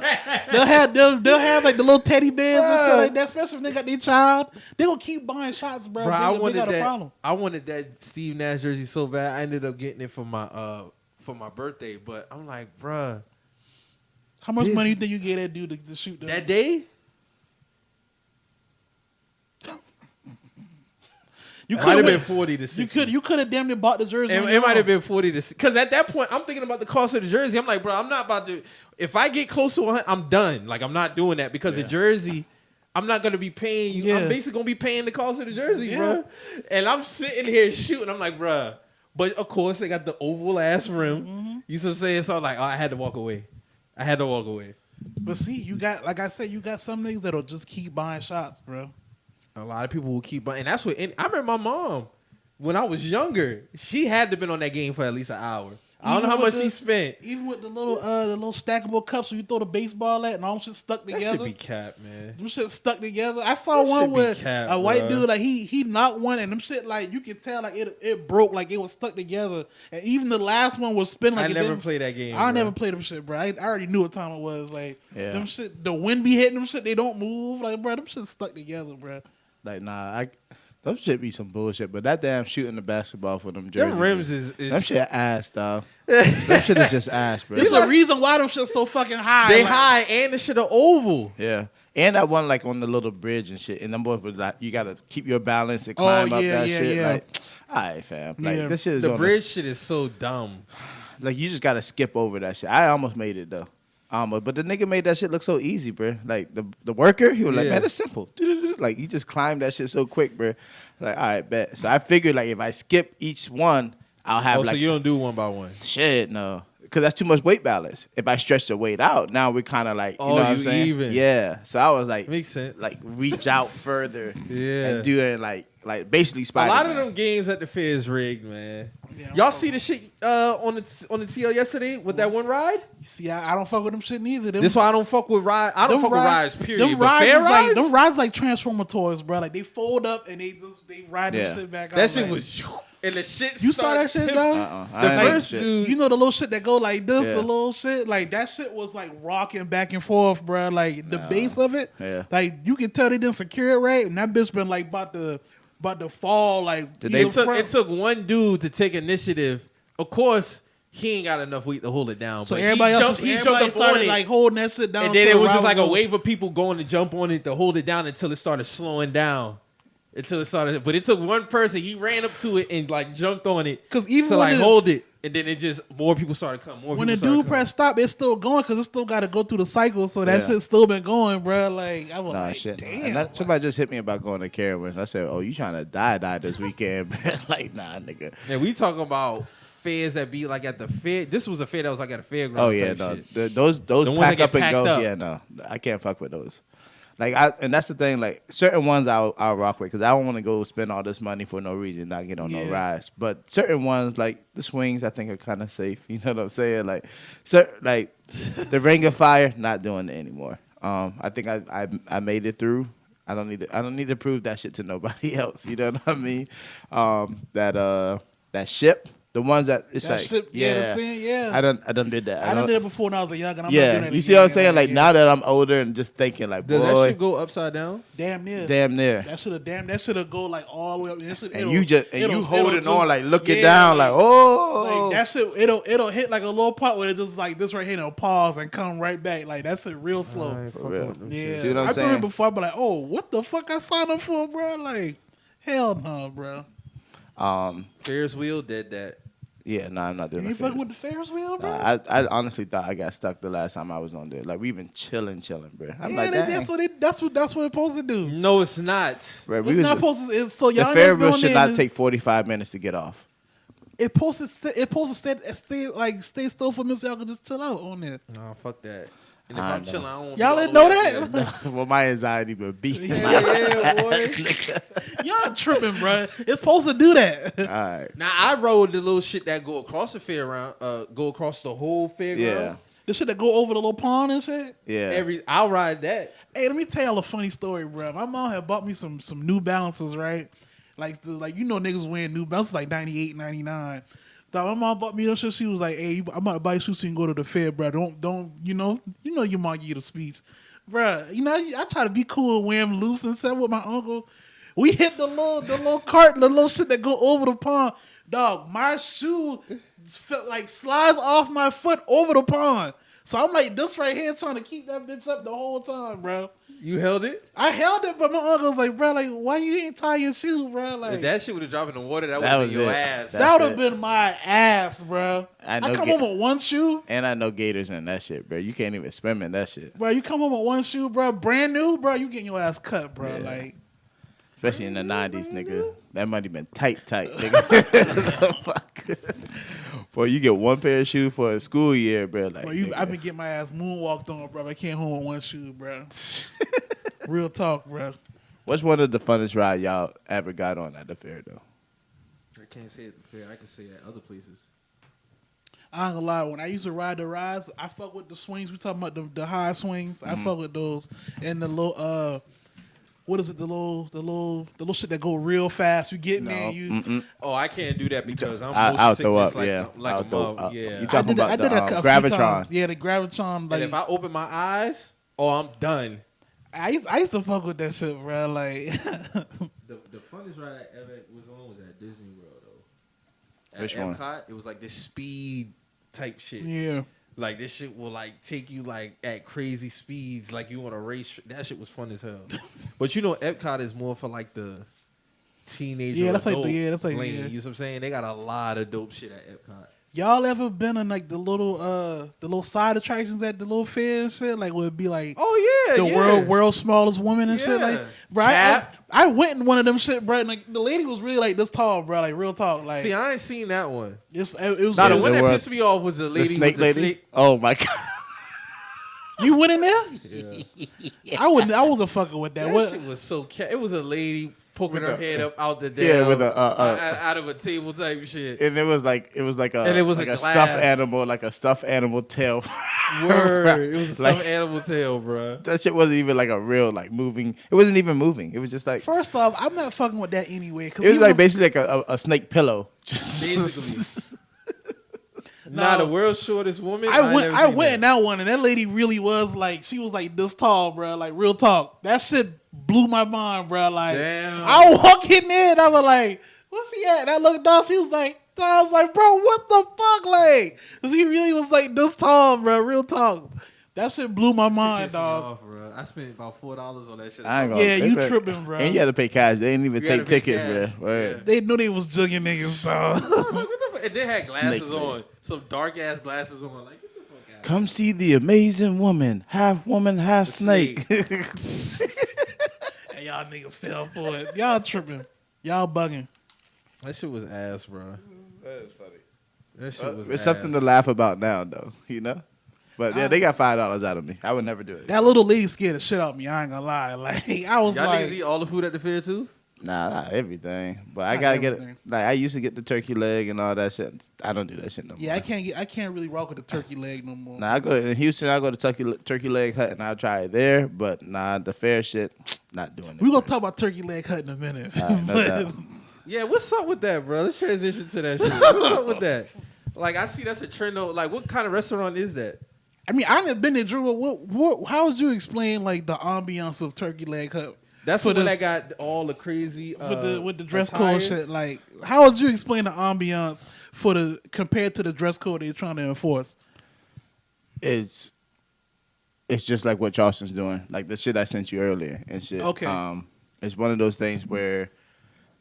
S2: bad.
S1: They'll have like the little teddy bears and shit like that. Especially if they got their child, they gonna keep buying shots, bro.
S2: Bruh,
S1: They got a problem.
S2: I wanted that Steve Nash jersey so bad. I ended up getting it for my birthday. But I'm like, bruh,
S1: How much money you think you gave that dude to shoot them?
S2: that day?
S1: You
S2: Might have
S1: could
S2: been 40 to 60.
S1: You could have damn near bought the jersey.
S2: It might have been 40 to 60. Because at that point, I'm thinking about the cost of the jersey. I'm like, bro, I'm not about to. If I get close to 100, I'm done. Like, I'm not doing that because the jersey, I'm not going to be paying you.
S1: Yeah.
S2: I'm basically going to be paying the cost of the jersey,
S1: Yeah.
S2: bro. And I'm sitting here shooting. I'm like, bro. But of course, they got the oval ass rim.
S1: Mm-hmm.
S2: You know what I'm saying? So I'm like, oh, I had to walk away.
S1: But see, you got, like I said, you got some niggas that'll just keep buying shots, bro.
S2: A lot of people will keep buying. And that's what. And I remember my mom, when I was younger, she had to been on that game for at least an hour. I don't know how much she spent.
S1: Even with the little stackable cups where you throw the baseball at and all them shit stuck
S2: That
S1: together.
S2: should be cap, man.
S1: Them shit stuck together. I saw
S2: That
S1: one
S2: should be
S1: where
S2: cap,
S1: a white
S2: bruh.
S1: dude, like he knocked one and them shit, like you could tell like it broke, like it was stuck together. And even the last one was spinning like
S2: I
S1: it
S2: never
S1: didn't-
S2: played that game.
S1: I
S2: bro.
S1: never played them shit, bro. I already knew what time it was. Like
S3: Yeah.
S1: them shit, the wind be hitting them shit, they don't move. Like, bro, them shit stuck together, bro.
S3: Like, nah, those shit be some bullshit. But that damn shooting the basketball for them jerseys.
S2: Them rims is
S3: That shit ass, dog. That shit is just ass, bro.
S1: There's a reason why them shit so fucking high.
S2: they
S1: like,
S2: high and the shit are oval.
S3: Yeah. And that one, like, on the little bridge and shit. And them boys was like, you got to keep your balance and climb up that shit.
S1: yeah.
S3: Like, all right, fam. Like,
S1: Yeah.
S3: this shit is
S2: The
S3: on
S2: bridge shit is so dumb.
S3: like, you just got to skip over that shit. I almost made it, though. But the nigga made that shit look so easy, bro. Like, the worker, he was like,
S2: Yeah.
S3: man, it's simple. Like, he just climbed that shit so quick, bro. Like, all right, bet. So I figured, like, if I skip each one, I'll have,
S2: Oh,
S3: like,
S2: so you don't do one by one.
S3: shit, no. Because that's too much weight balance. If I stretch the weight out, now we're kind of like, you
S2: Oh,
S3: know what I'm
S2: you
S3: saying?
S2: even.
S3: Yeah. So I was like,
S2: Makes sense.
S3: like reach out further
S2: Yeah.
S3: and do it like basically
S2: A
S3: Spider-Man.
S2: lot of them games at the fair is rigged, man.
S1: Yeah,
S2: Y'all see the shit on the TL yesterday with that one ride?
S1: See, I don't fuck with them shit neither. Them,
S2: This why I don't fuck with ride. I don't
S1: them
S2: fuck with rides. Period.
S1: Them
S2: But
S1: rides
S2: fair
S1: is
S2: rides,
S1: like them rides like Transformer toys, bro. Like they fold up and they ride
S3: Yeah.
S1: them shit back.
S2: that
S1: out,
S2: shit
S1: like,
S2: was and the shit.
S1: You saw that
S2: started
S1: shit,
S2: to-
S1: though?
S3: I
S2: The
S3: ain't
S2: first
S3: shit.
S2: dude.
S1: You know the little shit that go like this,
S3: Yeah.
S1: the little shit, like that shit was like rocking back and forth, bro. Like the base of it,
S3: Yeah.
S1: like you can tell they didn't secure it right, and that bitch been like about to fall. Like
S3: Did
S1: heel
S3: they-
S1: front.
S2: It took one dude to take initiative. Of course, he ain't got enough weight to hold it down.
S1: so
S2: but
S1: everybody else,
S2: he jumped
S1: everybody
S2: up
S1: started
S2: on it.
S1: like holding that shit down.
S2: And then
S1: until
S2: it was
S1: the
S2: just
S1: ride
S2: like a
S1: over.
S2: wave of people going to jump on it to hold it down until it started slowing down. Until it started, but it took one person. He ran up to it and like jumped on it
S1: 'Cause even
S2: to
S1: when
S2: like
S1: the-
S2: hold it, and then it just more people started coming.
S1: When the dude pressed stop, it's still going because it still got to go through the cycle. So that
S3: Yeah.
S1: shit's still been going, bro. Like I was
S3: Nah,
S1: like,
S3: shit.
S1: damn.
S3: And somebody just hit me about going to Carowinds. I said, oh, you trying to die this weekend, man. Like, nah, nigga.
S2: And we talking about fairs that be like at the fair. This was a fair that was like at a fairground.
S3: Oh, yeah,
S2: type
S3: no.
S2: shit.
S3: Those
S2: ones that
S3: pack
S2: get
S3: up and
S2: packed
S3: go.
S2: up.
S3: Yeah, no. I can't fuck with those. Like, and that's the thing. Like, certain ones I'll rock with because I don't want to go spend all this money for no reason, not get on no
S1: Yeah.
S3: rides. But certain ones, like the swings, I think are kind of safe. You know what I'm saying? Like, like the Ring of Fire, not doing it anymore. I think I made it through. I don't need to prove that shit to nobody else. You know what I mean? That ship. The ones that it's
S1: That
S3: like,
S1: shit, the scene, yeah.
S3: I done did that.
S1: I done did it before when I was a young, and I'm not doing
S3: Yeah,
S1: that
S3: you see
S1: again,
S3: what I'm saying? Like
S1: yeah.
S3: now that I'm older and just thinking like,
S2: Does that
S3: boy,
S2: shit go upside down?
S1: Damn near.
S3: That
S1: should have go like all the way up.
S3: and you holding on like looking
S1: yeah,
S3: down like, oh,
S1: like that shit. It'll hit like a little part where it's just like this right here, and it'll pause and come right back. Like that shit real slow.
S3: For real.
S1: Yeah,
S3: See what I'm
S1: I've done
S3: saying?
S1: it before. But like, oh, what the fuck I signed up for, bro? Like, hell no, bro.
S2: Ferris Wheel did that.
S3: Yeah, no, I'm not doing
S1: You
S3: that.
S1: fucking with the Ferris wheel, bro?
S3: I honestly thought I got stuck the last time I was on there. Like we been chilling, bro. I'm
S1: Yeah,
S3: like, dang.
S1: that's what it's supposed to do.
S2: No, it's not.
S3: Bro,
S1: It's not supposed to. So
S3: the
S1: y'all
S3: Ferris
S1: never
S3: wheel should
S1: there
S3: not
S1: and
S3: take 45 minutes to get off.
S1: It supposed to stay still for me so y'all can just chill out on there.
S2: No, fuck that. And if
S3: I
S2: I'm
S3: know.
S2: chilling, I don't.
S1: Y'all
S2: be
S1: didn't
S2: all
S1: know
S2: the way up
S1: that?
S2: there.
S3: Well, my anxiety would beat.
S2: Yeah, boy.
S1: Y'all tripping, bro. It's supposed to do that.
S3: All right.
S2: Now I rode the little shit that go across the fairground, go across the whole fairground.
S3: Yeah.
S1: The shit that go over the little pond and shit.
S3: Yeah.
S2: I'll ride that.
S1: Hey, let me tell y'all a funny story, bro. My mom had bought me some New Balances, right? Like you know niggas wearing New Balances like 98, 99. So my mom bought me those shit. She was like, "Hey, I'm about to buy you shoes so you can go to the fair, bro. Don't you know your mom give you the speech, bro. You know I try to be cool, wear them loose and stuff with my uncle. We hit the little cart, the little shit that go over the pond. Dog, my shoe felt like slides off my foot over the pond. So I'm like this right here trying to keep that bitch up the whole time, bro.
S2: You held it?
S1: I held it, but my uncle was like, bro, like, why you ain't tie your shoe, bro? Like
S2: If that shit would have dropped in the water, that would
S3: That
S2: have
S3: was
S2: been your
S3: it.
S2: ass.
S3: That-
S1: that would have
S3: it.
S1: been my ass, bro.
S3: I
S1: I
S3: know
S1: come
S3: ga-
S1: home with one shoe.
S3: And I know gators in that shit, bro. You can't even swim in that shit.
S1: Bro, you come home with one shoe, bro, brand new, bro, you getting your ass cut, bro.
S3: Yeah.
S1: Like,
S3: Especially in the 90s, nigga. That money been tight, nigga. Fuck. Boy, you get one pair of shoes for a school year, bro. Like,
S1: bro,
S3: nigga.
S1: I've been getting my ass moonwalked on, bro. I came home with one shoe, bro. Real talk, bro.
S3: What's one of the funnest rides y'all ever got on at the fair, though?
S2: I can't say it fair. I can say it at other places.
S1: I ain't gonna lie. When I used to ride the rides, I fuck with the swings. We talking about the high swings. I fuck with those and the little what is it? The little shit that go real fast. You get in there, and you.
S2: Oh, I can't do that because I'm
S3: I'll
S2: motion
S3: throw
S2: sickness
S3: up, yeah.
S2: like
S3: I'll
S2: a
S3: throw
S2: mug.
S3: up.
S2: Yeah.
S3: You talking about
S1: I did that
S3: the
S1: a few
S3: Gravitron?
S1: times. Yeah, the Gravitron. Like,
S2: And if I open my eyes, oh, I'm done.
S1: I used to fuck with that shit, bro. Like,
S2: The funnest ride I ever was on was at Disney World, though. At
S3: Which one?
S2: Epcot, it was like this speed type shit.
S1: yeah.
S2: Like this shit will like take you like at crazy speeds, like you on a race. That shit was fun as hell. But you know, Epcot is more for like the teenager.
S1: Yeah, that's like
S2: adult
S1: that's like
S2: lane.
S1: yeah.
S2: You know what I'm saying? They got a lot of dope shit at Epcot.
S1: Y'all ever been in like the little side attractions at the little fair and shit? Like would it be like
S2: Oh yeah,
S1: the world's smallest woman and shit?
S2: Yeah.
S1: Like, bro, I went in one of them shit, bro. And like the lady was really like this tall, bro. Like real talk. Like
S2: See, I ain't seen that one.
S1: it was.
S3: Nah,
S2: The
S3: the
S2: one
S3: one
S2: that
S3: was-
S2: pissed me off was the lady
S3: The snake
S2: with the
S3: lady?
S2: snake.
S3: Oh, my God.
S1: You went in there?
S2: Yeah.
S1: I wasn't fucking with that.
S2: That
S1: What?
S2: shit was so. It was a lady poking
S3: With
S2: her
S3: a-
S2: head up out the
S3: Yeah,
S2: damn,
S3: with a,
S2: out of a table type shit.
S3: And it was like a
S2: And it was
S3: like
S2: a
S3: a
S2: glass.
S3: stuffed animal, like a stuffed animal tail.
S2: Word, it was a
S3: Like-
S2: stuffed animal tail, bro.
S3: That shit wasn't even like a real like moving. It wasn't even moving. It was just like
S1: First off, I'm not fucking with that anyway.
S3: it was like basically like a snake pillow.
S2: Basically.
S1: No.
S2: Nah, the world's shortest woman.
S1: I went
S2: never seen
S1: in that one, and that lady really was like, she was like this tall, bro. Like real talk. That shit blew my mind, bro. Like
S2: Damn.
S1: I walk in there, and I was like, "What's he at?" And I looked down. She was like, I was like, "Bro, what the fuck?" Like, 'cause he really was like this tall, bro. Real talk. That shit blew my mind,
S2: Pissed me
S1: dog.
S2: off, bro. I spent about $4 on that shit.
S3: I ain't gonna-
S1: Yeah,
S3: they
S1: you
S3: better-
S1: tripping, bro.
S3: And you had to pay cash. They didn't even
S2: You had
S3: take
S2: to pay
S3: tickets,
S2: cash.
S3: bro. Word.
S1: They knew they was jugging niggas, dog.
S2: What the fuck? And they had glasses
S3: Snake
S2: on, some dark ass glasses on. Like, get the fuck out.
S3: Come see the amazing woman, half woman, half snake.
S1: And y'all niggas fell for it. Y'all tripping. Y'all bugging.
S2: That shit was ass, bro.
S3: That is funny.
S2: That shit was
S3: It's
S2: ass.
S3: something to laugh about now, though. You know. But yeah, they got $5 out of me. I would never do it.
S1: That little lady scared the shit out of me. I ain't gonna lie. Like I was
S2: Y'all
S1: like,
S2: niggas eat all the food at the fair too?
S3: Nah, not everything. But I
S1: Not
S3: gotta get it.
S1: everything.
S3: Like I used to get the turkey leg and all that shit. I don't do that shit no more.
S1: yeah, I can't really rock with the turkey leg no more.
S3: Nah, I go in Houston. I go to turkey leg hut and I'll try it there. But nah, the fair shit, not doing it.
S1: We gonna talk about turkey leg hut in a minute.
S3: All right, no
S1: But-
S3: doubt.
S2: Yeah, what's up with that, bro? Let's transition to that shit. What's up with that? Like, I see that's a trend. Though. Like, what kind of restaurant is that?
S1: I mean, I haven't been there, Drew. How would you explain like the ambiance of Turkey Leg Hut?
S2: That's the one that got all the crazy
S1: with the dress
S2: attire.
S1: code shit. Like, how would you explain the ambiance compared to the dress code they're trying to enforce?
S3: It's just like what Charleston's doing, like the shit I sent you earlier and shit.
S1: Okay.
S3: It's one of those things where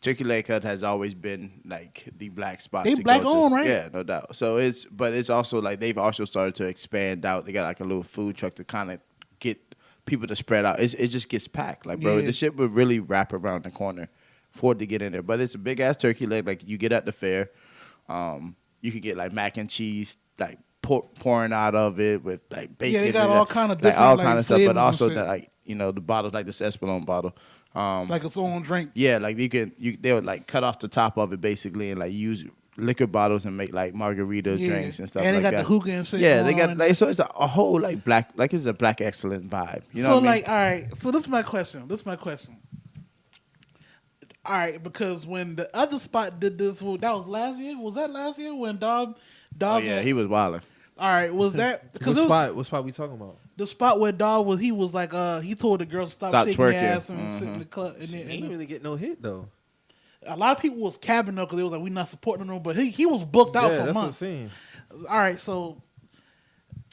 S3: Turkey Leg Hut has always been like the black spot.
S1: They
S3: to
S1: black
S3: go to.
S1: owned, right?
S3: Yeah, no doubt. So it's also like they've also started to expand out. They got like a little food truck to kind of get people to spread out. It just gets packed. Like, bro,
S1: Yeah.
S3: the shit would really wrap around the corner for it to get in there. But it's a big ass turkey leg. Like you get at the fair, you can get like mac and cheese, like pouring out of it with like bacon.
S1: Yeah, they got
S3: and
S1: all
S3: that,
S1: kind of
S3: like,
S1: different
S3: all
S1: like,
S3: kind of stuff. But
S1: flavors and
S3: also
S1: shit.
S3: that like the bottles like this Espolon bottle.
S1: Like its own drink.
S3: Yeah, like they would like cut off the top of it basically and like use liquor bottles and make like margaritas, drinks and stuff
S1: and
S3: like
S1: they
S3: that.
S1: got the hookah and shit.
S3: Yeah, they
S1: going
S3: got
S1: on.
S3: like so it's a whole like black like it's a black excellent vibe. You know
S1: So
S3: what I mean?
S1: like, all right. So this is my question. All right, because when the other spot did this, that was last year. Was that last year when Dog?
S3: Oh yeah, he was wilding.
S1: All right, was that because it was
S2: What spot we talking about?
S1: the spot where Dog was? He was like, he told the girls stop shaking
S3: twerking.
S1: their ass and sit in the club. And
S2: He
S1: then,
S2: ain't really get no hit though.
S1: a lot of people was cabbing up because they was like, we not supporting him, but he was booked out for
S2: that's
S1: months.
S2: what I'm saying.
S1: All right, so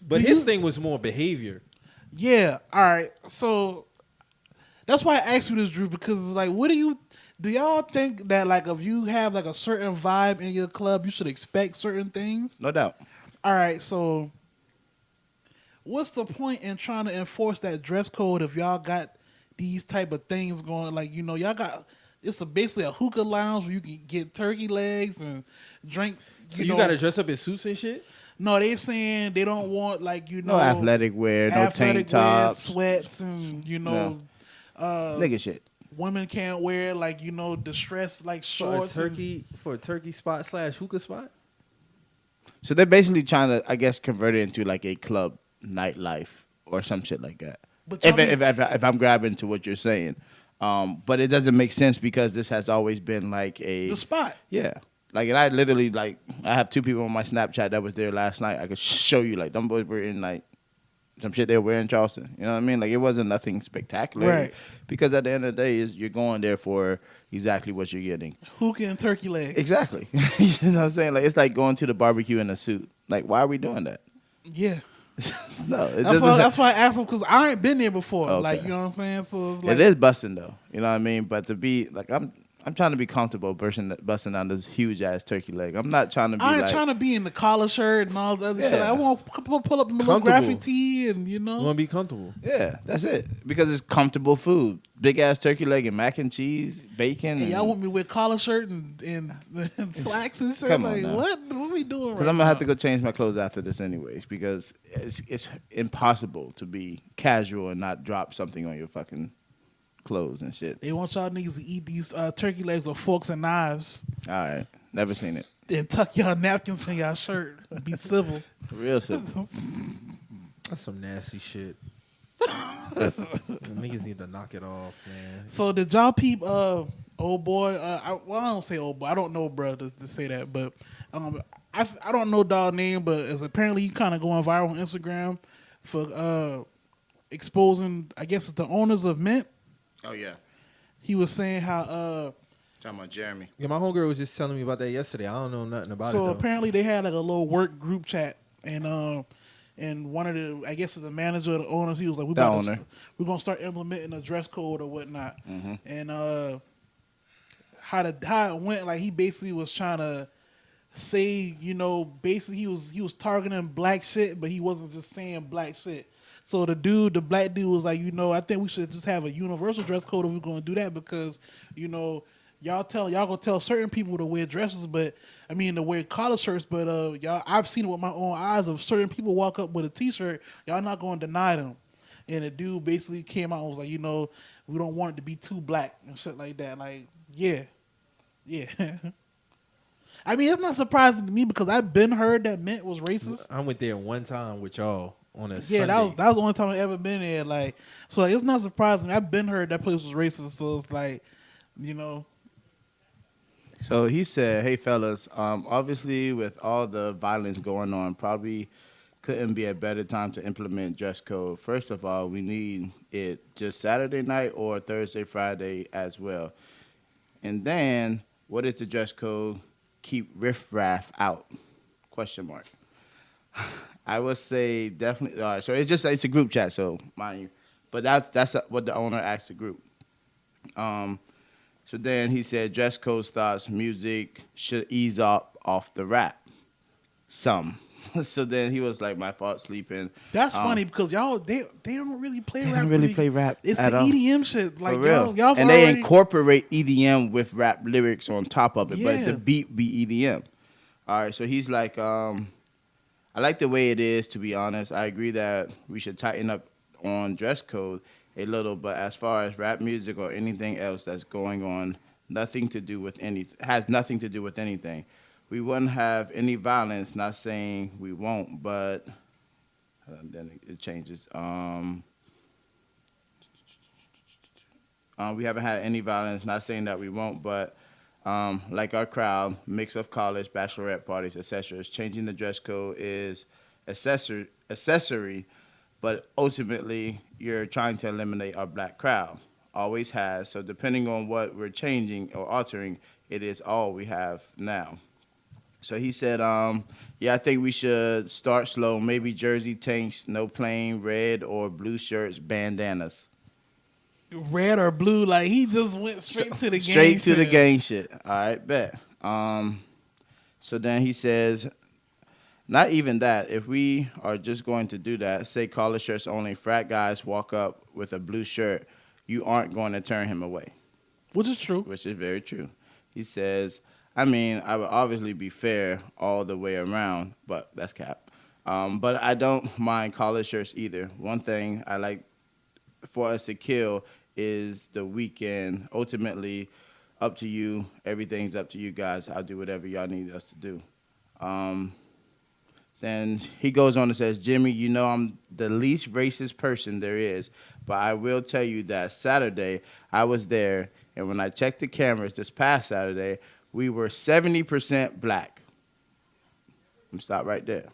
S2: But
S1: Do
S2: his
S1: you-
S2: thing was more behavior.
S1: yeah, all right, so that's why I asked you this, Drew, because it's like, do y'all think that like if you have like a certain vibe in your club, you should expect certain things?
S3: No doubt.
S1: All right, so what's the point in trying to enforce that dress code if y'all got these type of things going? Like, y'all got basically a hookah lounge where you can get turkey legs and drink.
S2: So you gotta dress up in suits and shit?
S1: No, they saying they don't want like
S3: No athletic wear, no tank tops,
S1: sweats, and
S3: nigga shit.
S1: women can't wear like distressed like
S2: For a
S1: shorts.
S2: turkey spot / hookah spot?
S3: So they're basically trying to, I guess, convert it into like a club nightlife or some shit like that.
S1: But
S3: If I'm grabbing to what you're saying, but it doesn't make sense because this has always been like
S1: the spot.
S3: yeah. Like, and I literally, like, I have two people on my Snapchat that was there last night. I could show you, like, them boys were in, like, some shit they were wearing in Charleston. You know what I mean? Like, it wasn't nothing spectacular.
S1: Right.
S3: Because at the end of the day, you're going there for exactly what you're getting.
S1: Hookah and turkey legs.
S3: Exactly. You know what I'm saying? Like, it's like going to the barbecue in a suit. Like, why are we doing that?
S1: Yeah.
S3: No. It
S1: That's
S3: doesn't
S1: why I asked him, because I ain't been there before.
S3: Okay.
S1: Like, you know what I'm saying? So it's like,
S3: It is busting, though. You know what I mean? But to be, like, I'm trying to be comfortable busting down this huge ass turkey leg. I'm not trying to be
S1: I ain't
S3: like,
S1: trying to be in the collar shirt and all this other shit.
S3: Yeah.
S1: I want to pull up my little
S2: Comfortable.
S1: graphic tee and
S2: You wanna be comfortable.
S3: yeah, that's it. Because it's comfortable food. Big ass turkey leg and mac and cheese, bacon.
S1: Hey, y'all want me to wear collar shirt and slacks and shit?
S3: Come on
S1: Like,
S3: now.
S1: what we doing right
S3: Because I'm
S1: now?
S3: gonna have to go change my clothes after this anyways. Because it's impossible to be casual and not drop something on your fucking clothes and shit.
S1: They want y'all niggas to eat these turkey legs with forks and knives
S3: All right, never seen it.
S1: and tuck y'all napkins in y'all shirt. Be civil.
S3: Real simple.
S2: That's some nasty shit. Niggas need to knock it off, man.
S1: So did y'all peep old boy? I don't say old boy. I don't know, bro, to say that, but I don't know dog name, but it's apparently he kind of going viral on Instagram for exposing. I guess it's the owners of Mynt.
S3: Oh yeah,
S1: He was saying how
S3: talking about Jeremy.
S2: Yeah, my homegirl was just telling me about that yesterday. I don't know nothing about it
S1: so
S2: though.
S1: apparently they had like a little work group chat and one of the, I guess, the manager of the owners, he was like, we're gonna start implementing a dress code or whatnot.
S3: Mm-hmm.
S1: And how it went, like he basically was trying to say, basically he was targeting black shit, but he wasn't just saying black shit. So the black dude was like, I think we should just have a universal dress code if we're gonna do that, because y'all gonna tell certain people to wear dresses, but I mean to wear collar shirts, but y'all, I've seen it with my own eyes of certain people walk up with a t-shirt, y'all not gonna deny them. And the dude basically came out and was like, we don't want it to be too black and shit like that. Like, yeah. I mean, it's not surprising to me because I've been heard that Mynt was racist.
S2: I went there one time with y'all on a
S1: Yeah,
S2: Sunday.
S1: that was the only time I ever been there. Like, so like, it's not surprising. I've been heard that place was racist, so it's like,
S3: So he said, "Hey fellas, obviously with all the violence going on, probably couldn't be a better time to implement dress code. First of all, we need it just Saturday night or Thursday, Friday as well. And then, what is the dress code? Keep riffraff out? Question mark. I would say definitely. All right, so it's a group chat, so mind you, but that's what the owner asked the group. So then he said dress code starts. Music should ease up off the rap. Some. So then he was like, "My fault, sleeping."
S1: That's funny because y'all they don't really play rap.
S3: They don't really play rap.
S1: It's
S3: at
S1: the
S3: all.
S1: EDM shit. Like
S3: For real.
S1: y'all
S3: and they
S1: already,
S3: incorporate EDM with rap lyrics on top of it, but
S1: Yeah.
S3: the beat be EDM. All right, so he's like, I like the way it is, to be honest. I agree that we should tighten up on dress code a little, but as far as rap music or anything else that's going on, has nothing to do with anything. We wouldn't have any violence, not saying we won't, but then it changes. We haven't had any violence, not saying that we won't, but like our crowd, mix of college, bachelorette parties, etc. Changing the dress code is accessory, but ultimately you're trying to eliminate our black crowd. Always has. So depending on what we're changing or altering, it is all we have now. So he said, yeah, I think we should start slow. Maybe jersey tanks, no plain red or blue shirts, bandanas.
S1: red or blue. Like he just went straight to the gang.
S3: Straight to the
S1: shit.
S3: gang shit. All right, bet. So then he says, not even that. If we are just going to do that, say collar shirts only, frat guys walk up with a blue shirt, you aren't going to turn him away.
S1: Which is true.
S3: Which is very true. He says, I mean, I would obviously be fair all the way around, but that's cap. But I don't mind collar shirts either. One thing I like for us to kill is the weekend. Ultimately, up to you. Everything's up to you guys. I'll do whatever y'all need us to do. Then he goes on and says, Jimmy, you know I'm the least racist person there is, but I will tell you that Saturday I was there, and when I checked the cameras this past Saturday, we were 70% black. Let me stop right there.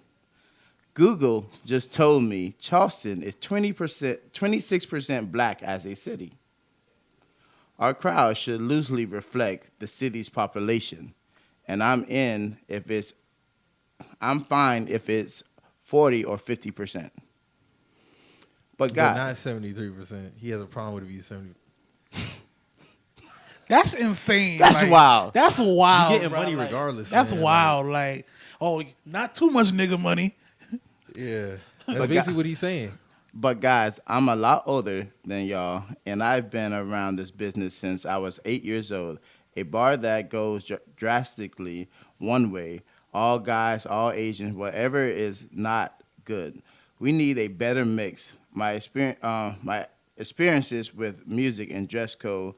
S3: Google just told me Charleston is 26% black as a city. Our crowd should loosely reflect the city's population, and I'm fine if it's 40 or 50%. But God,
S2: not 73%. He has a problem with it being 70.
S1: That's insane.
S3: That's
S1: like,
S3: wild.
S1: That's wild.
S2: You getting
S1: bro.
S2: money
S1: Like,
S2: regardless.
S1: That's
S2: man.
S1: wild. Like, oh, not too much nigga money.
S2: Yeah, that's
S3: But
S2: basically
S3: God-
S2: what he's saying.
S3: But guys, I'm a lot older than y'all, and I've been around this business since I was 8 years old. A bar that goes drastically one way, all guys, all Asians, whatever is not good. We need a better mix. My experiences with music and dress code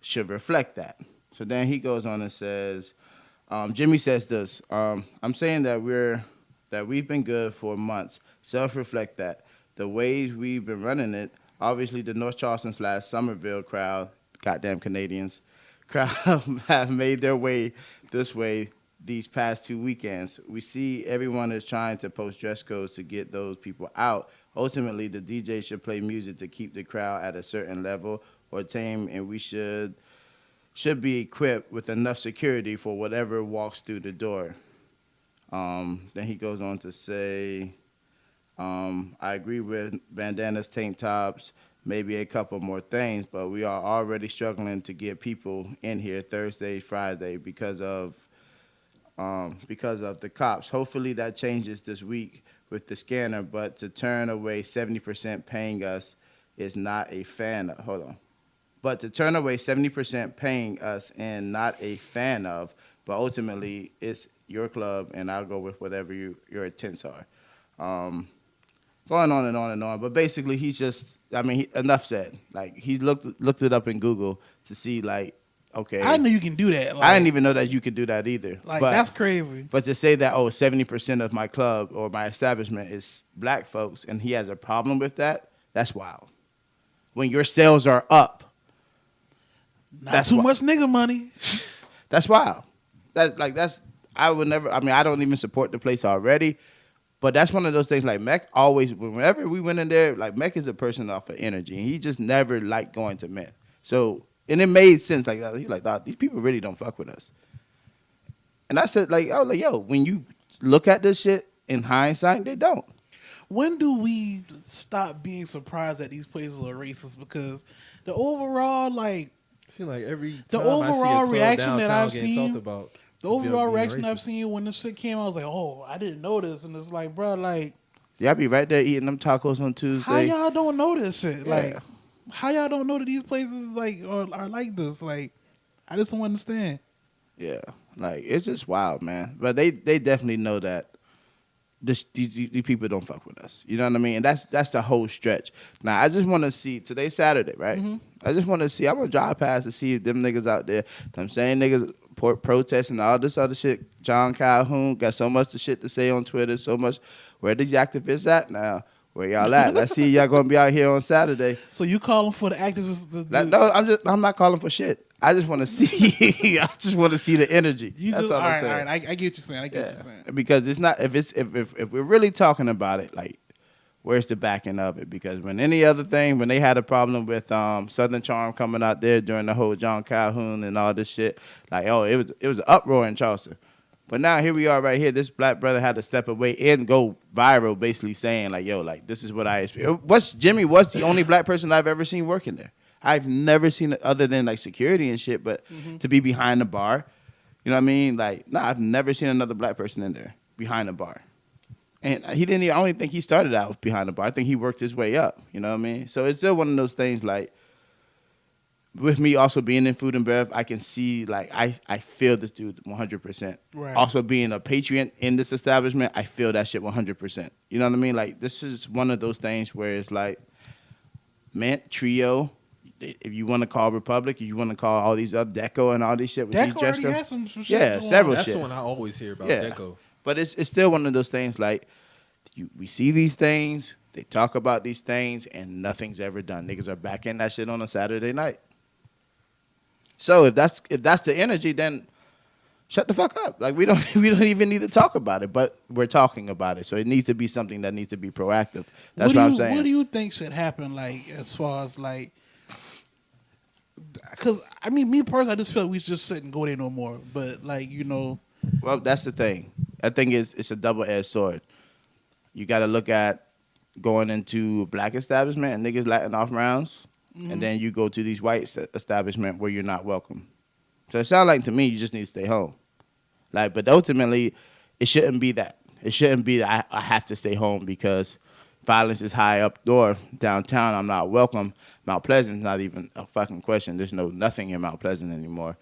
S3: should reflect that. So then he goes on and says, Jimmy says this, I'm saying that we've been good for months. Self-reflect that. The ways we've been running it, obviously the North Charleston / Somerville crowd, goddamn Canadians, crowd have made their way this way these past 2 weekends. We see everyone is trying to post dress codes to get those people out. Ultimately, the DJ should play music to keep the crowd at a certain level or tame, and we should be equipped with enough security for whatever walks through the door. Then he goes on to say, I agree with bandanas, tank tops, maybe a couple more things, but we are already struggling to get people in here Thursday, Friday because of the cops. Hopefully that changes this week with the scanner, but to turn away 70% paying us is not a fan of. Hold on. But to turn away 70% paying us and not a fan of, but ultimately it's your club and I'll go with whatever your intents are. Going on and on and on. But basically he's just, enough said. Like he looked it up in Google to see like, okay.
S1: I know you can do that. Like,
S3: I didn't even know that you could do that either.
S1: Like,
S3: but,
S1: that's crazy.
S3: But to say that, 70% of my club or my establishment is black folks and he has a problem with that, that's wild. When your sales are up,
S1: Not too much nigga money.
S3: that's wild. that's I would never. I mean, I don't even support the place already. But that's one of those things. Like Mech always, whenever we went in there, like Mech is a person off of energy, and he just never liked going to Mynt. So, and it made sense. Like he like, "Dawg, these people really don't fuck with us." And I said, like, I was like, yo, when you look at this shit in hindsight, they don't.
S1: When do we stop being surprised that these places are racist? Because the overall, like,
S2: I feel like every
S1: the
S2: time I see a
S1: overall
S2: club
S1: reaction that
S2: downtown
S1: I've
S2: getting
S1: seen,
S2: talked about,
S1: the overall
S2: being
S1: reaction I've
S2: racist.
S1: seen when this shit came, I was like, oh, I didn't know this, and it's like, bro, like,
S3: Y'all be right there eating them tacos on Tuesday.
S1: how y'all don't know this shit?
S3: Yeah.
S1: Like, how y'all don't know that these places like are like this? Like, I just don't understand.
S3: Yeah, like it's just wild, man. But they definitely know that these people don't fuck with us. You know what I mean? And that's the whole stretch. Now I just want to see today's Saturday, right?
S1: Mm-hmm.
S3: I just want to see. I'm gonna drive past to see if them niggas out there. Them same niggas protesting all this other shit. John Calhoun got so much shit to say on Twitter. So much. Where these activists at now? Where y'all at? Let's see y'all gonna be out here on Saturday.
S1: So you calling for the activists?
S3: No, I'm not calling for shit. I just want to see. I just want to see the energy. That's all I'm saying.
S1: All right. I get what you're saying. I get what you're saying.
S3: Because it's not if we're really talking about it, like where's the backing of it? Because when any other thing, when they had a problem with Southern Charm coming out there during the whole John Calhoun and all this shit, like it was an uproar in Charleston. But now here we are right here. This black brother had to step away and go viral, basically saying like, yo, like this is what I experienced. Jimmy was the only black person I've ever seen working there. I've never seen it other than like security and shit, but to be behind the bar, you know what I mean? Like, nah, I've never seen another black person in there behind the bar. And I don't even think he started out behind the bar. I think he worked his way up, you know what I mean? So it's still one of those things like, with me also being in food and bev, I can see, like, I feel this dude 100%.
S1: Right.
S3: Also being a patriot in this establishment, I feel that shit 100%. You know what I mean? Like, this is one of those things where it's like, Mynt, Trio, if you want to call Republic, if you want to call all these other Deco and all these shit with
S1: Deco
S3: these
S1: already
S3: Jessica.
S1: has some shit
S3: Yeah,
S1: going
S3: several
S1: on.
S2: That's
S3: shit.
S2: the one I always hear about,
S3: Yeah.
S2: Deco.
S3: But it's still one of those things like, we see these things, they talk about these things, and nothing's ever done. Niggas are back in that shit on a Saturday night. So if that's the energy, then shut the fuck up. Like we don't even need to talk about it, but we're talking about it. So it needs to be something that needs to be proactive. That's what I'm saying.
S1: What do you think should happen? Like as far as like, because I mean, me personally, I just feel like we should just sit and go there no more. But like
S3: Well, that's the thing. I think it's a double-edged sword. You got to look at going into black establishment and niggas letting off rounds. And then you go to these white establishment where you're not welcome. So it sounds like to me you just need to stay home. Like, but ultimately, it shouldn't be that. It shouldn't be that I have to stay home because violence is high up door downtown. I'm not welcome. Mount Pleasant's not even a fucking question. There's nothing in Mount Pleasant anymore.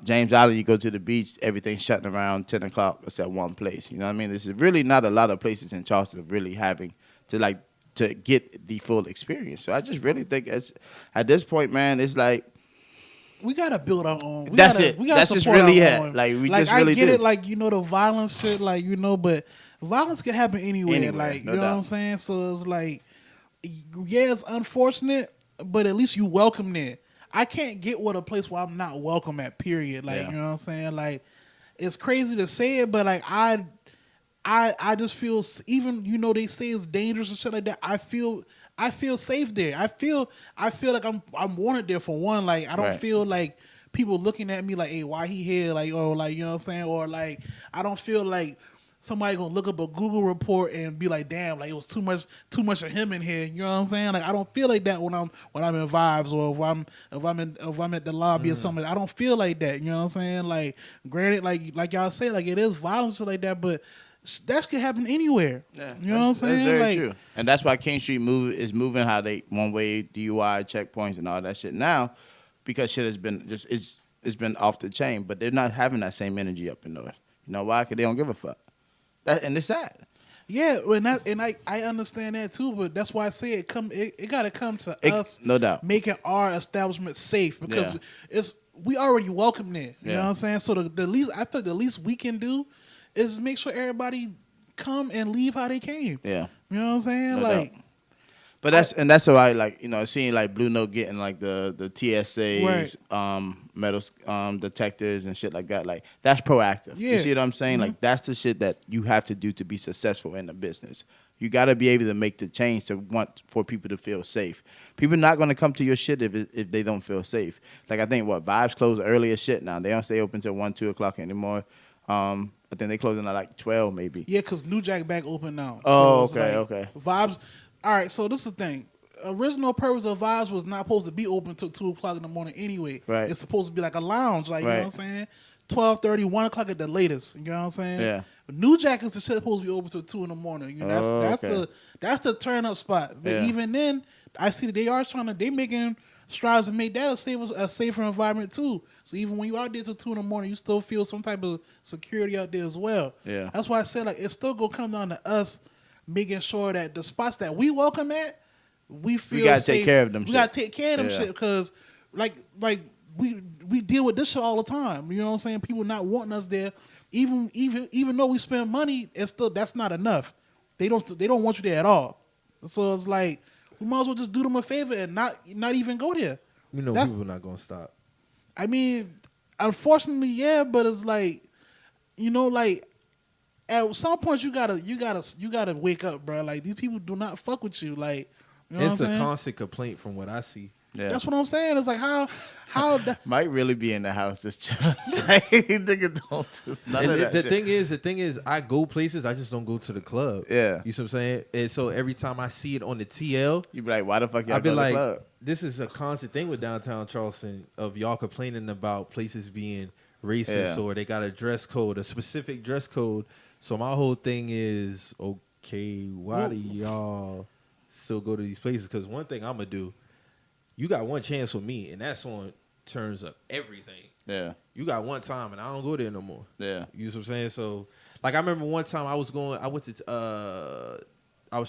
S3: James Island, you go to the beach, everything's shutting around 10 o'clock except one place. You know what I mean? There's really not a lot of places in Charleston really having to get the full experience. So I just really think at this point, man, it's like
S1: we gotta build our own.
S3: That's it.
S1: We gotta
S3: That's just
S1: support
S3: really
S1: our
S3: it.
S1: own.
S3: Like we
S1: like
S3: just really
S1: I get
S3: do.
S1: it. Like the violence shit. Like but violence can happen anywhere. Like
S3: no
S1: you know
S3: doubt.
S1: what I'm saying. So it's like, yeah, it's unfortunate, but at least you welcome there. I can't get with a place where I'm not welcome at. Period. Like
S3: Yeah.
S1: you know what I'm saying. Like it's crazy to say it, but like I just feel even they say it's dangerous and shit like that. I feel safe there. I feel like I'm wanted there for one. Like I don't
S3: Right.
S1: feel like people looking at me like, hey, why he here? Like like you know what I'm saying? Or like I don't feel like somebody gonna look up a Google report and be like, damn, like it was too much of him in here. You know what I'm saying? Like I don't feel like that when I'm in Vibes or if I'm at the lobby or something. I don't feel like that. You know what I'm saying? Like granted, like y'all say, like it is violence like that, but that could happen anywhere.
S3: Yeah,
S1: you know what I'm saying?
S3: That's very
S1: like,
S3: true. And that's why King Street is moving how they one-way DUI checkpoints and all that shit now, because shit has been it's been off the chain. But they're not having that same energy up in north. You know why? Because they don't give a fuck. And it's sad.
S1: Yeah, and I understand that too, but that's why I say it got to come to us,
S3: no doubt,
S1: making our establishment safe because we already welcome there. You know what I'm saying? So the least I think the least we can do is make sure everybody come and leave how they came.
S3: Yeah,
S1: you know what I'm saying?
S3: No
S1: like,
S3: doubt. But that's why, like, you know, seeing like Blue Note getting like the TSAs, metal detectors and shit like that, like that's proactive.
S1: Yeah.
S3: You see what I'm saying? Like that's the shit that you have to do to be successful in the business. You got to be able to make the change to want for people to feel safe. People not going to come to your shit if they don't feel safe. Like I think Vibes close early as shit now. They don't stay open till 1, 2 o'clock anymore. I think they closing at like 12 maybe.
S1: Yeah, because New Jack back open now.
S3: Oh,
S1: so
S3: okay.
S1: Vibes. All right, so this is the thing. Original purpose of Vibes was not supposed to be open until 2 o'clock in the morning anyway.
S3: Right.
S1: It's supposed to be like a lounge, like, you know what I'm saying? 12:30, 1 o'clock at the latest. You know what I'm saying?
S3: Yeah.
S1: But New Jack is the shit supposed to be open till 2 in the morning. You know, that's the turn up spot. But even then, I see that they making strides to make that a safer environment too. So even when you out there till 2 in the morning, you still feel some type of security out there as well.
S3: Yeah.
S1: That's why I said like it's still gonna come down to us making sure that the spots that we welcome at, we feel
S3: we gotta
S1: safe.
S3: take care of them.
S1: We gotta take care of them shit because like we deal with this shit all the time. You know what I'm saying? People not wanting us there, even though we spend money, it's still that's not enough. They don't want you there at all. So it's like we might as well just do them a favor and not even go there.
S2: You know, people are not gonna stop.
S1: I mean, unfortunately, yeah, but it's like, you know, like at some point you gotta wake up, bro. Like these people do not fuck with you. Like, you know
S2: It's
S1: what I'm
S2: a
S1: saying?
S2: constant complaint from what I see.
S3: Yeah.
S1: That's what I'm saying. It's like how
S3: might really be in the house just chilling. Nigga don't do none
S2: And
S3: of that
S2: the
S3: shit.
S2: thing is, I go places, I just don't go to the club.
S3: Yeah.
S2: You see what I'm saying? And so every time I see it on the TL,
S3: You be like, why the fuck y'all
S2: I be
S3: go to the
S2: like,
S3: club?
S2: this is a constant thing with downtown Charleston of y'all complaining about places being racist or they got a dress code, a specific dress code. So my whole thing is, okay, why do y'all still go to these places? Because one thing I'm going to do, you got one chance with me, and that's on terms of everything.
S3: Yeah.
S2: You got one time, and I don't go there no more.
S3: Yeah.
S2: You know what I'm saying? So, like, I remember one time I was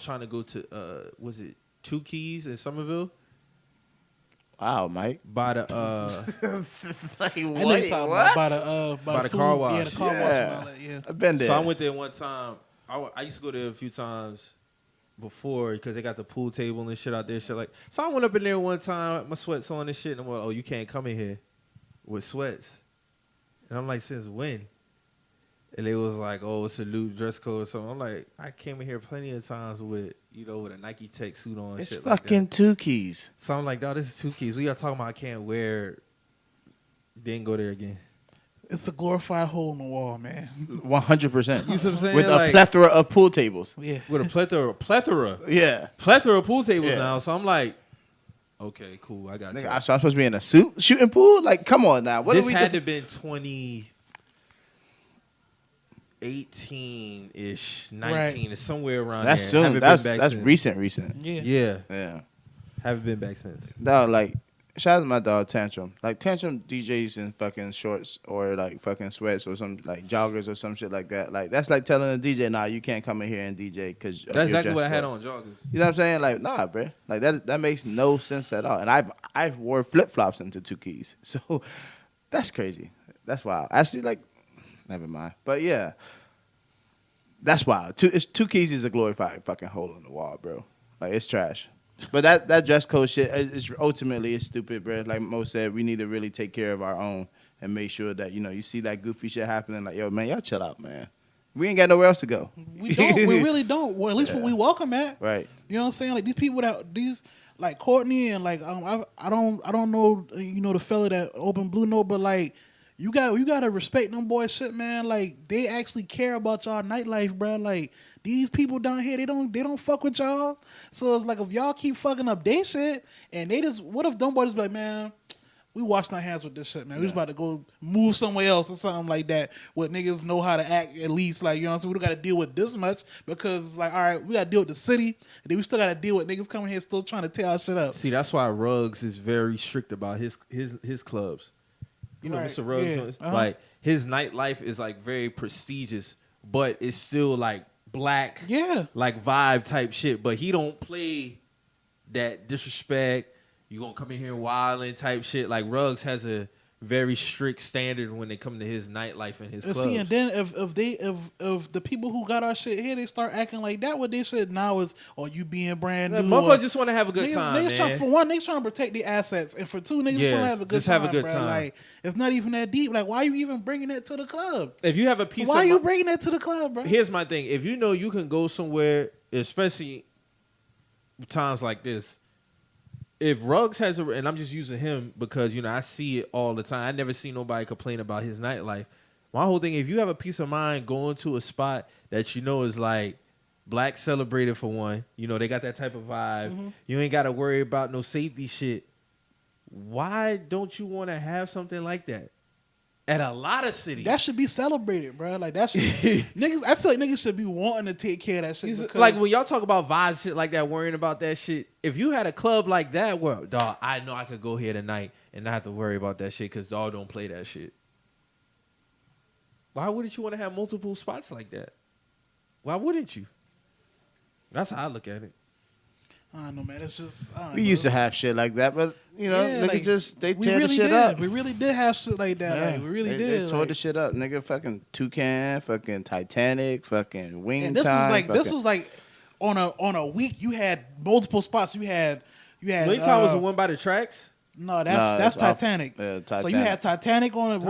S2: trying to go to, was it Two Keys in Somerville?
S3: Wow, Mike.
S2: By the,
S3: Like,
S1: I know you're talking about by
S2: the
S1: food.
S2: car wash.
S1: Yeah, the car wash and all that. Yeah.
S3: I've been there.
S2: so I went there one time. I used to go there a few times before because they got the pool table and shit out there. Shit like, so I went up in there one time with my sweats on and shit, and I'm like, oh, you can't come in here with sweats. And I'm like, since when? And they was like, oh, it's a new dress code or something. I'm like, I came in here plenty of times with a Nike Tech suit on and
S3: it's
S2: shit
S3: fucking
S2: like that.
S3: Two Keys.
S2: So I'm like, dog, this is Two Keys. We got talking about I can't wear, then go there again.
S1: It's a glorified hole in the wall, man.
S3: 100%.
S2: You see what I'm saying?
S3: With
S2: Like,
S3: a plethora of pool tables.
S1: Yeah.
S2: with a plethora
S3: Yeah.
S2: of pool tables now. So I'm like, okay, cool. I got
S3: Nigga,
S2: you.
S3: I'm supposed to be in a suit shooting pool? Like, come on now. What
S2: This
S3: are we
S2: had to
S3: doing?
S2: been 2018-ish, 19.
S1: Right.
S2: It's somewhere around
S3: That's
S2: there.
S3: soon.
S2: Haven't
S3: That's
S2: been back since.
S3: recent.
S1: Yeah.
S2: Yeah.
S3: Yeah.
S2: Haven't been back since.
S3: Dog, like, shout out to my dog Tantrum. Like, Tantrum DJs in fucking shorts or like fucking sweats or some like joggers or some shit like that. Like, that's like telling a DJ, nah, you can't come in here and DJ because
S2: That's exactly what I had on joggers.
S3: You know what I'm saying? Like, nah, bro. Like that makes no sense at all. And I wore flip flops into Two Keys, so that's crazy. That's wild. Actually, like, never mind. But yeah, that's wild. Two Keys is a glorified fucking hole in the wall, bro. Like, it's trash. But that dress code shit is ultimately it's stupid, bro. Like Mo said, we need to really take care of our own and make sure that you see that goofy shit happening. Like, yo, man, y'all chill out, man. We ain't got nowhere else to go.
S1: We don't. We really don't. Well, at least what we welcome at.
S3: Right.
S1: You know what I'm saying? Like these people like Courtney and like I don't know the fella that opened Blue Note, but like you gotta respect them boys shit, man. Like they actually care about y'all nightlife, bro. Like these people down here, they don't fuck with y'all. So it's like if y'all keep fucking up they shit and they just what if them boys be like, man, we washed our hands with this shit, man. We was about to go move somewhere else or something like that where niggas know how to act at least. Like, you know what I'm saying? We don't got to deal with this much because it's like, all right, we got to deal with the city. And then we still got to deal with niggas coming here still trying to tear our shit up.
S2: See, that's why Ruggs is very strict about his clubs. You know,
S1: Right.
S2: Mr. Ruggs,
S1: Yeah.
S2: like his nightlife is like very prestigious, but it's still like black, like vibe type shit. But he don't play that disrespect. You gonna come in here wilding type shit. Like Ruggs has a very strict standard when it come to his nightlife and his clubs.
S1: See, and then if the people who got our shit here, they start acting like that, what they said now is, you being brand new.
S2: Motherfuckers just want to have a good time, man.
S1: For one, they trying to protect their assets, and for two, niggas trying to have a good
S2: just
S1: time.
S2: Have a good
S1: bro.
S2: time.
S1: Like, it's not even that deep. Like, why are you even bringing that to the club?
S2: If you have a piece,
S1: why are you bringing that to the club, bro?
S2: Here's my thing: if you know you can go somewhere, especially times like this. If Ruggs has and I'm just using him because, I see it all the time. I never see nobody complain about his nightlife. My whole thing, if you have a peace of mind going to a spot that is like black celebrated for one, they got that type of vibe. Mm-hmm. You ain't got to worry about no safety shit. Why don't you want to have something like that? At a lot of cities.
S1: That should be celebrated, bro. Like, that should niggas. I feel like niggas should be wanting to take care of that shit.
S2: Like, when y'all talk about vibe shit like that, worrying about that shit, if you had a club like that where, dog, I know I could go here tonight and not have to worry about that shit because dog don't play that shit. Why wouldn't you want to have multiple spots like that? Why wouldn't you? That's how I look at it.
S1: I don't know, man. It's just
S3: we used to have shit like that, but niggas
S1: like,
S3: just they tear
S1: really
S3: the shit
S1: did.
S3: up.
S1: We really did have shit like that.
S3: Yeah.
S1: Like, we really
S3: they
S1: did.
S3: They tore the shit up, nigga. Fucking Toucan, fucking Titanic, fucking Wing
S1: and this
S3: Time.
S1: This was like on a week you had multiple spots. You had
S2: Wing Time was the one by the tracks.
S1: No, that's Titanic.
S3: Titanic.
S1: So you had Titanic on it.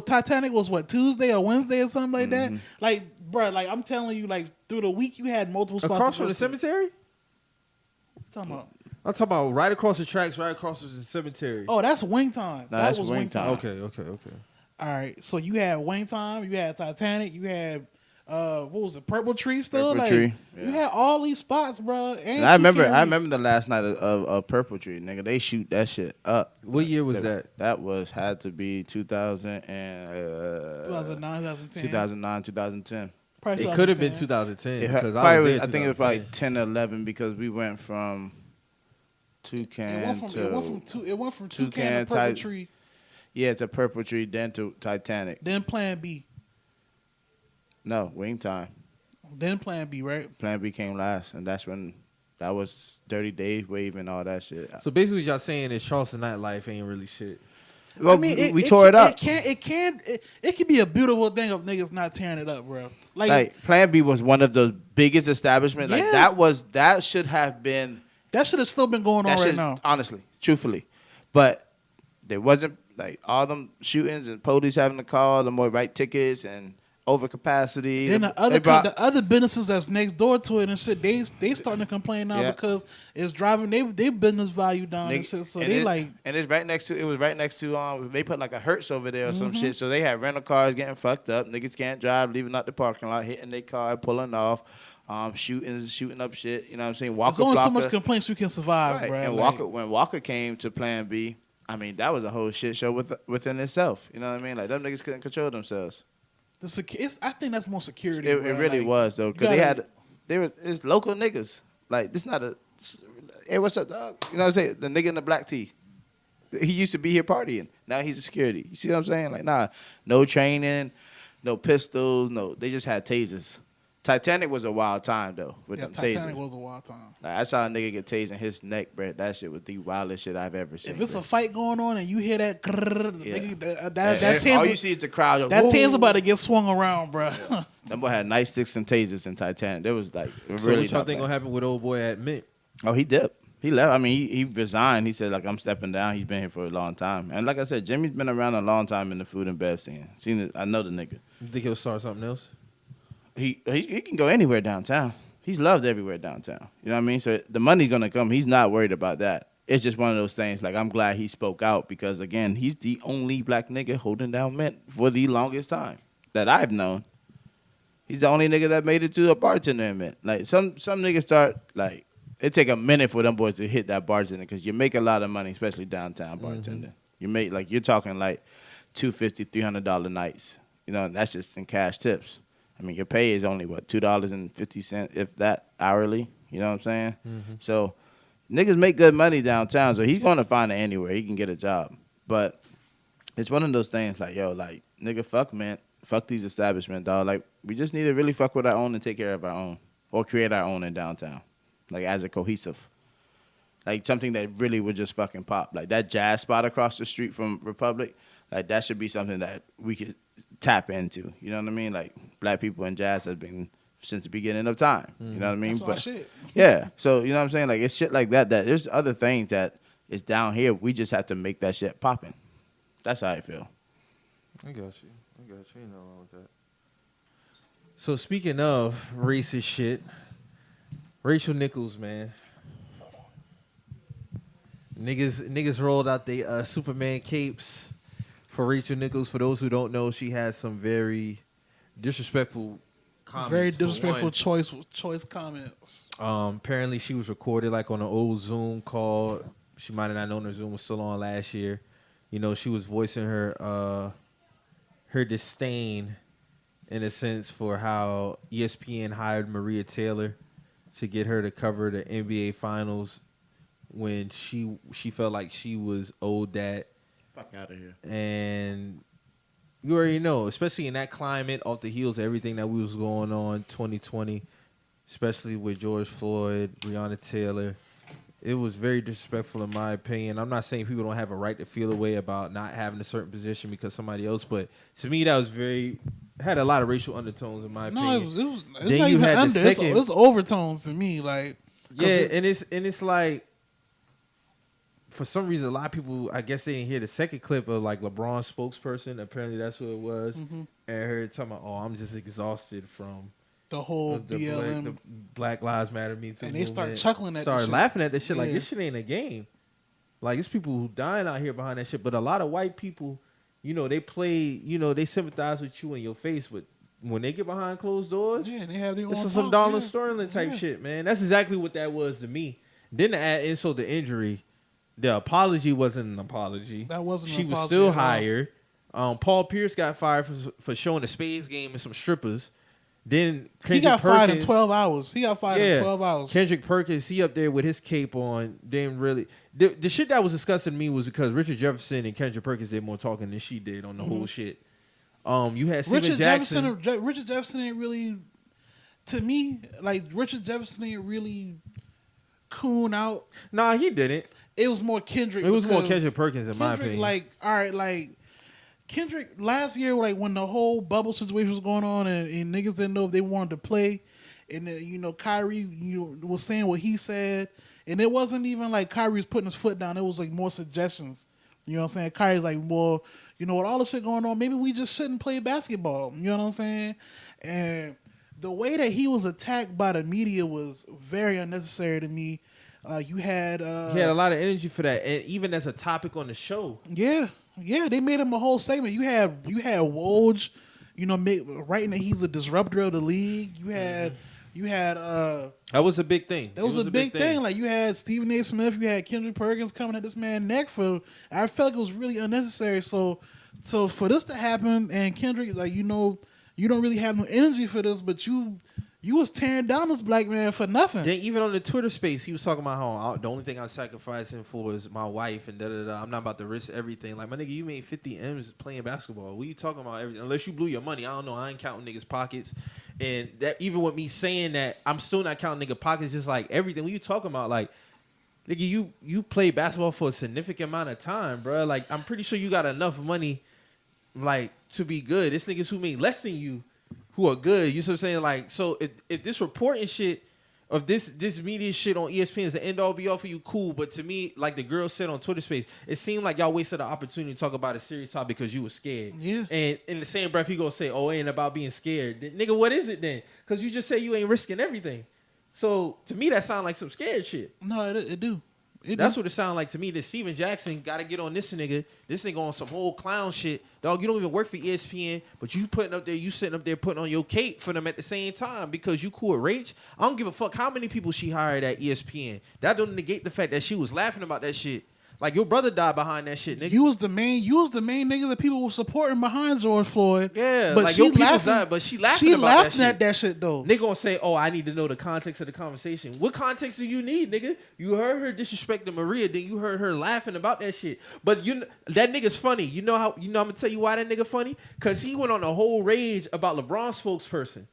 S1: Titanic was what, Tuesday or Wednesday or something like that. Like, bro, like I'm telling you, like through the week you had multiple spots
S2: across from the cemetery.
S1: I'm
S2: talking about right across the tracks, right across the cemetery.
S1: Oh, that's Wing Time.
S3: No,
S1: that
S3: was Wing Time.
S2: Okay.
S1: All right, so you had Wing Time, you had Titanic, you had what was it, Purple Tree still?
S3: Purple Tree.
S1: You had all these spots, bro.
S3: And I remember the last night of Purple Tree, nigga. They shoot that shit up.
S2: What year was that?
S3: That had to be 2009, 2010.
S2: It could have been 2010 because
S3: I think it was probably 10 or 11 because we went from Toucan
S1: it went from Toucan to Purple Tree.
S3: Yeah, to Purple Tree, then to Titanic.
S1: Then Plan B.
S3: No, Wing Time.
S1: Then Plan B, right?
S3: Plan B came last, and that was Dirty Dave Wave and all that shit.
S2: So basically, what y'all saying is Charleston nightlife ain't really shit.
S3: Well, I mean, we tore it up.
S1: It can be a beautiful thing if niggas not tearing it up, bro.
S3: Like Plan B was one of the biggest establishments. Like that should have been.
S1: That should have still been going on right now.
S3: Honestly, truthfully, but there wasn't like all them shootings and police having to call them or write tickets and overcapacity.
S1: Then the other businesses that's next door to it and shit, they starting to complain now because it's driving they business value down and shit. So and
S3: it's right next to they put like a Hertz over there or some shit. So they had rental cars getting fucked up. Niggas can't drive, leaving out the parking lot, hitting their car, pulling off, shooting up shit. You know what I'm saying?
S1: There's only so much complaints you can survive,
S3: right.
S1: Bro.
S3: And when Walker came to Plan B, I mean that was a whole shit show within itself. You know what I mean? Like them niggas couldn't control themselves.
S1: I think that's more security.
S3: It really was though, because it's local niggas. Like this not a hey, what's up, dog? You know what I'm saying? The nigga in the black tee. He used to be here partying. Now he's a security. You see what I'm saying? Like nah, no training, no pistols, no. They just had tasers. Titanic was a wild time though with them tasers.
S1: Titanic was a wild time.
S3: Like, I saw a nigga get tased in his neck, bro. That shit was the wildest shit I've ever seen.
S1: If it's a fight going on and you hear that, that
S3: taser, all you see is the crowd.
S1: That taser about to get swung around, bro.
S3: Yeah. That boy had nightsticks and tasers in Titanic. There was like
S2: so
S3: really.
S2: What y'all think gonna happen with old boy at Mynt?
S3: Oh, he dipped. He left. I mean, he resigned. He said like I'm stepping down. He's been here for a long time, and like I said, Jimmy's been around a long time in the food and bev scene. I know the nigga.
S2: You think he'll start something else?
S3: He can go anywhere downtown. He's loved everywhere downtown. You know what I mean? So the money's gonna come. He's not worried about that. It's just one of those things. Like I'm glad he spoke out because again, he's the only black nigga holding down Mynt for the longest time that I've known. He's the only nigga that made it to a bartender in Mynt. Like some niggas start like it take a minute for them boys to hit that bartender because you make a lot of money, especially downtown bartender. You make like you're talking like $250, $300 nights. You know, and that's just in cash tips. I mean, your pay is only, what, $2.50, if that, hourly? You know what I'm saying? Mm-hmm. So niggas make good money downtown, so he's going to find it anywhere. He can get a job. But it's one of those things like, yo, like, nigga, fuck Mynt. Fuck these establishments, dog. Like, we just need to really fuck with our own and take care of our own. Or create our own in downtown. Like, as a cohesive. like something that really would just fucking pop. Like that jazz spot across the street from Republic, like that should be something that we could tap into. You know what I mean? Like black people in jazz has been since the beginning of time. You know what I mean?
S1: That's our shit.
S3: Yeah. So you know what I'm saying? Like it's shit like that. That there's other things that is down here. We just have to make that shit popping. That's how I feel.
S2: I got you. Ain't nothing wrong with that. So speaking of racist shit, Rachel Nichols, man. Niggas rolled out the Superman capes for Rachel Nichols. For those who don't know, she has some very disrespectful comments.
S1: Very disrespectful choice comments.
S2: Apparently she was recorded like on an old Zoom call. She might have not known her Zoom was still on last year. You know, she was voicing her disdain in a sense for how ESPN hired Maria Taylor to get her to cover the NBA Finals when she felt like she was owed that.
S3: Fuck out of here.
S2: And you already know, especially in that climate, off the heels of everything that was going on 2020, especially with George Floyd, Breonna Taylor, it was very disrespectful in my opinion. I'm not saying people don't have a right to feel a way about not having a certain position because somebody else, but to me that was had a lot of racial undertones in my opinion.
S1: No, it was
S2: Then
S1: not
S2: you
S1: even
S2: had the
S1: under.
S2: second-
S1: It's overtones to me. Like
S2: and it's like, for some reason, a lot of people, I guess they didn't hear the second clip of like LeBron's spokesperson. Apparently, that's who it was. And her talking about, "Oh, I'm just exhausted from
S1: the whole
S2: the
S1: BLM.
S2: Black Lives Matter Me Too
S1: And they start
S2: movement."
S1: chuckling at
S2: started
S1: this shit.
S2: laughing at this shit like
S1: Yeah.
S2: this shit ain't a game. Like it's people who dying out here behind that shit. But a lot of white people, you know, they play, you know, they sympathize with you in your face, but when they get behind closed doors,
S1: Yeah, they have their own.
S2: this is some
S1: thoughts,
S2: Donald
S1: yeah.
S2: Sterling type
S1: Yeah.
S2: shit, man. That's exactly what that was to me. Then to add insult to injury, the apology wasn't an apology.
S1: That wasn't.
S2: She
S1: an
S2: was
S1: apology
S2: still
S1: at all.
S2: hired. Paul Pierce got fired for showing a spades game and some strippers. Then
S1: He
S2: Kendrick
S1: got fired in
S2: Perkins-
S1: 12 hours. He got fired in 12 hours.
S2: Kendrick Perkins, he up there with his cape on. Didn't really. The shit that was disgusting to me was because Richard Jefferson and Kendrick Perkins did more talking than she did on the whole shit. You had Steven
S1: Richard
S2: Jackson.
S1: Jefferson ain't really, to me, like Richard Jefferson ain't really coon out.
S2: Nah, he didn't.
S1: It was more Kendrick.
S2: It was more
S1: because
S2: Kendrick Perkins in my
S1: Kendrick,
S2: opinion.
S1: like, all right, like Kendrick last year, like when the whole bubble situation was going on and niggas didn't know if they wanted to play, and then, you know, Kyrie, was saying what he said, and it wasn't even like Kyrie was putting his foot down. It was like more suggestions. You know what I'm saying? Kyrie's like, well, you know, with all the shit going on, maybe we just shouldn't play basketball. You know what I'm saying? And the way that he was attacked by the media was very unnecessary to me. You had
S2: he had a lot of energy for that, and even as a topic on the show.
S1: Yeah, they made him a whole segment. You had Woj, you know, writing that he's a disruptor of the league. You had
S2: That was a big thing.
S1: that was a big thing. Like you had Stephen A. Smith, you had Kendrick Perkins coming at this man's neck for. I felt like it was really unnecessary. So for this to happen, and Kendrick, like, you know, you don't really have no energy for this, but you was tearing down this black man for nothing.
S2: Then even on the Twitter space, he was talking about how the only thing I'm sacrificing for is my wife and da-da-da. I'm not about to risk everything. Like, my nigga, you made 50 M's playing basketball. What you talking about? Everything? Unless you blew your money. I don't know. I ain't counting niggas' pockets. And that even with me saying that, I'm still not counting nigga pockets. Just like everything. What you talking about? Like, nigga, you play basketball for a significant amount of time, bro. Like, I'm pretty sure you got enough money, like, to be good. It's niggas who make less than you who are good. You see what I'm saying? Like, so if this reporting shit of this media shit on ESPN is the end all be all for you, cool. But to me, like the girl said on Twitter space, it seemed like y'all wasted the opportunity to talk about a serious topic because you were scared.
S1: Yeah.
S2: And in the same breath, you gonna say, "Oh, it ain't about being scared." Then, nigga, what is it then? Because you just say you ain't risking everything. So to me, that sound like some scared shit.
S1: No, it do.
S2: That's what it sounded like to me. That Steven Jackson got to get on this nigga. This nigga on some whole clown shit. Dog, you don't even work for ESPN, but you sitting up there putting on your cape for them at the same time because you cool with Rach. I don't give a fuck how many people she hired at ESPN. That don't negate the fact that she was laughing about that shit. Like, your brother died behind that shit, nigga.
S1: You was the main nigga that people were supporting behind George Floyd.
S2: Yeah,
S1: but
S2: like,
S1: she
S2: your people's
S1: laughing.
S2: died, but she laughing
S1: She
S2: about
S1: laughing
S2: that
S1: at that shit though.
S2: Nigga gonna say, "Oh, I need to know the context of the conversation." What context do you need, nigga? You heard her disrespecting Maria, then you heard her laughing about that shit. But that nigga's funny. You know I'm gonna tell you why that nigga funny? Cause he went on a whole rage about LeBron's spokesperson.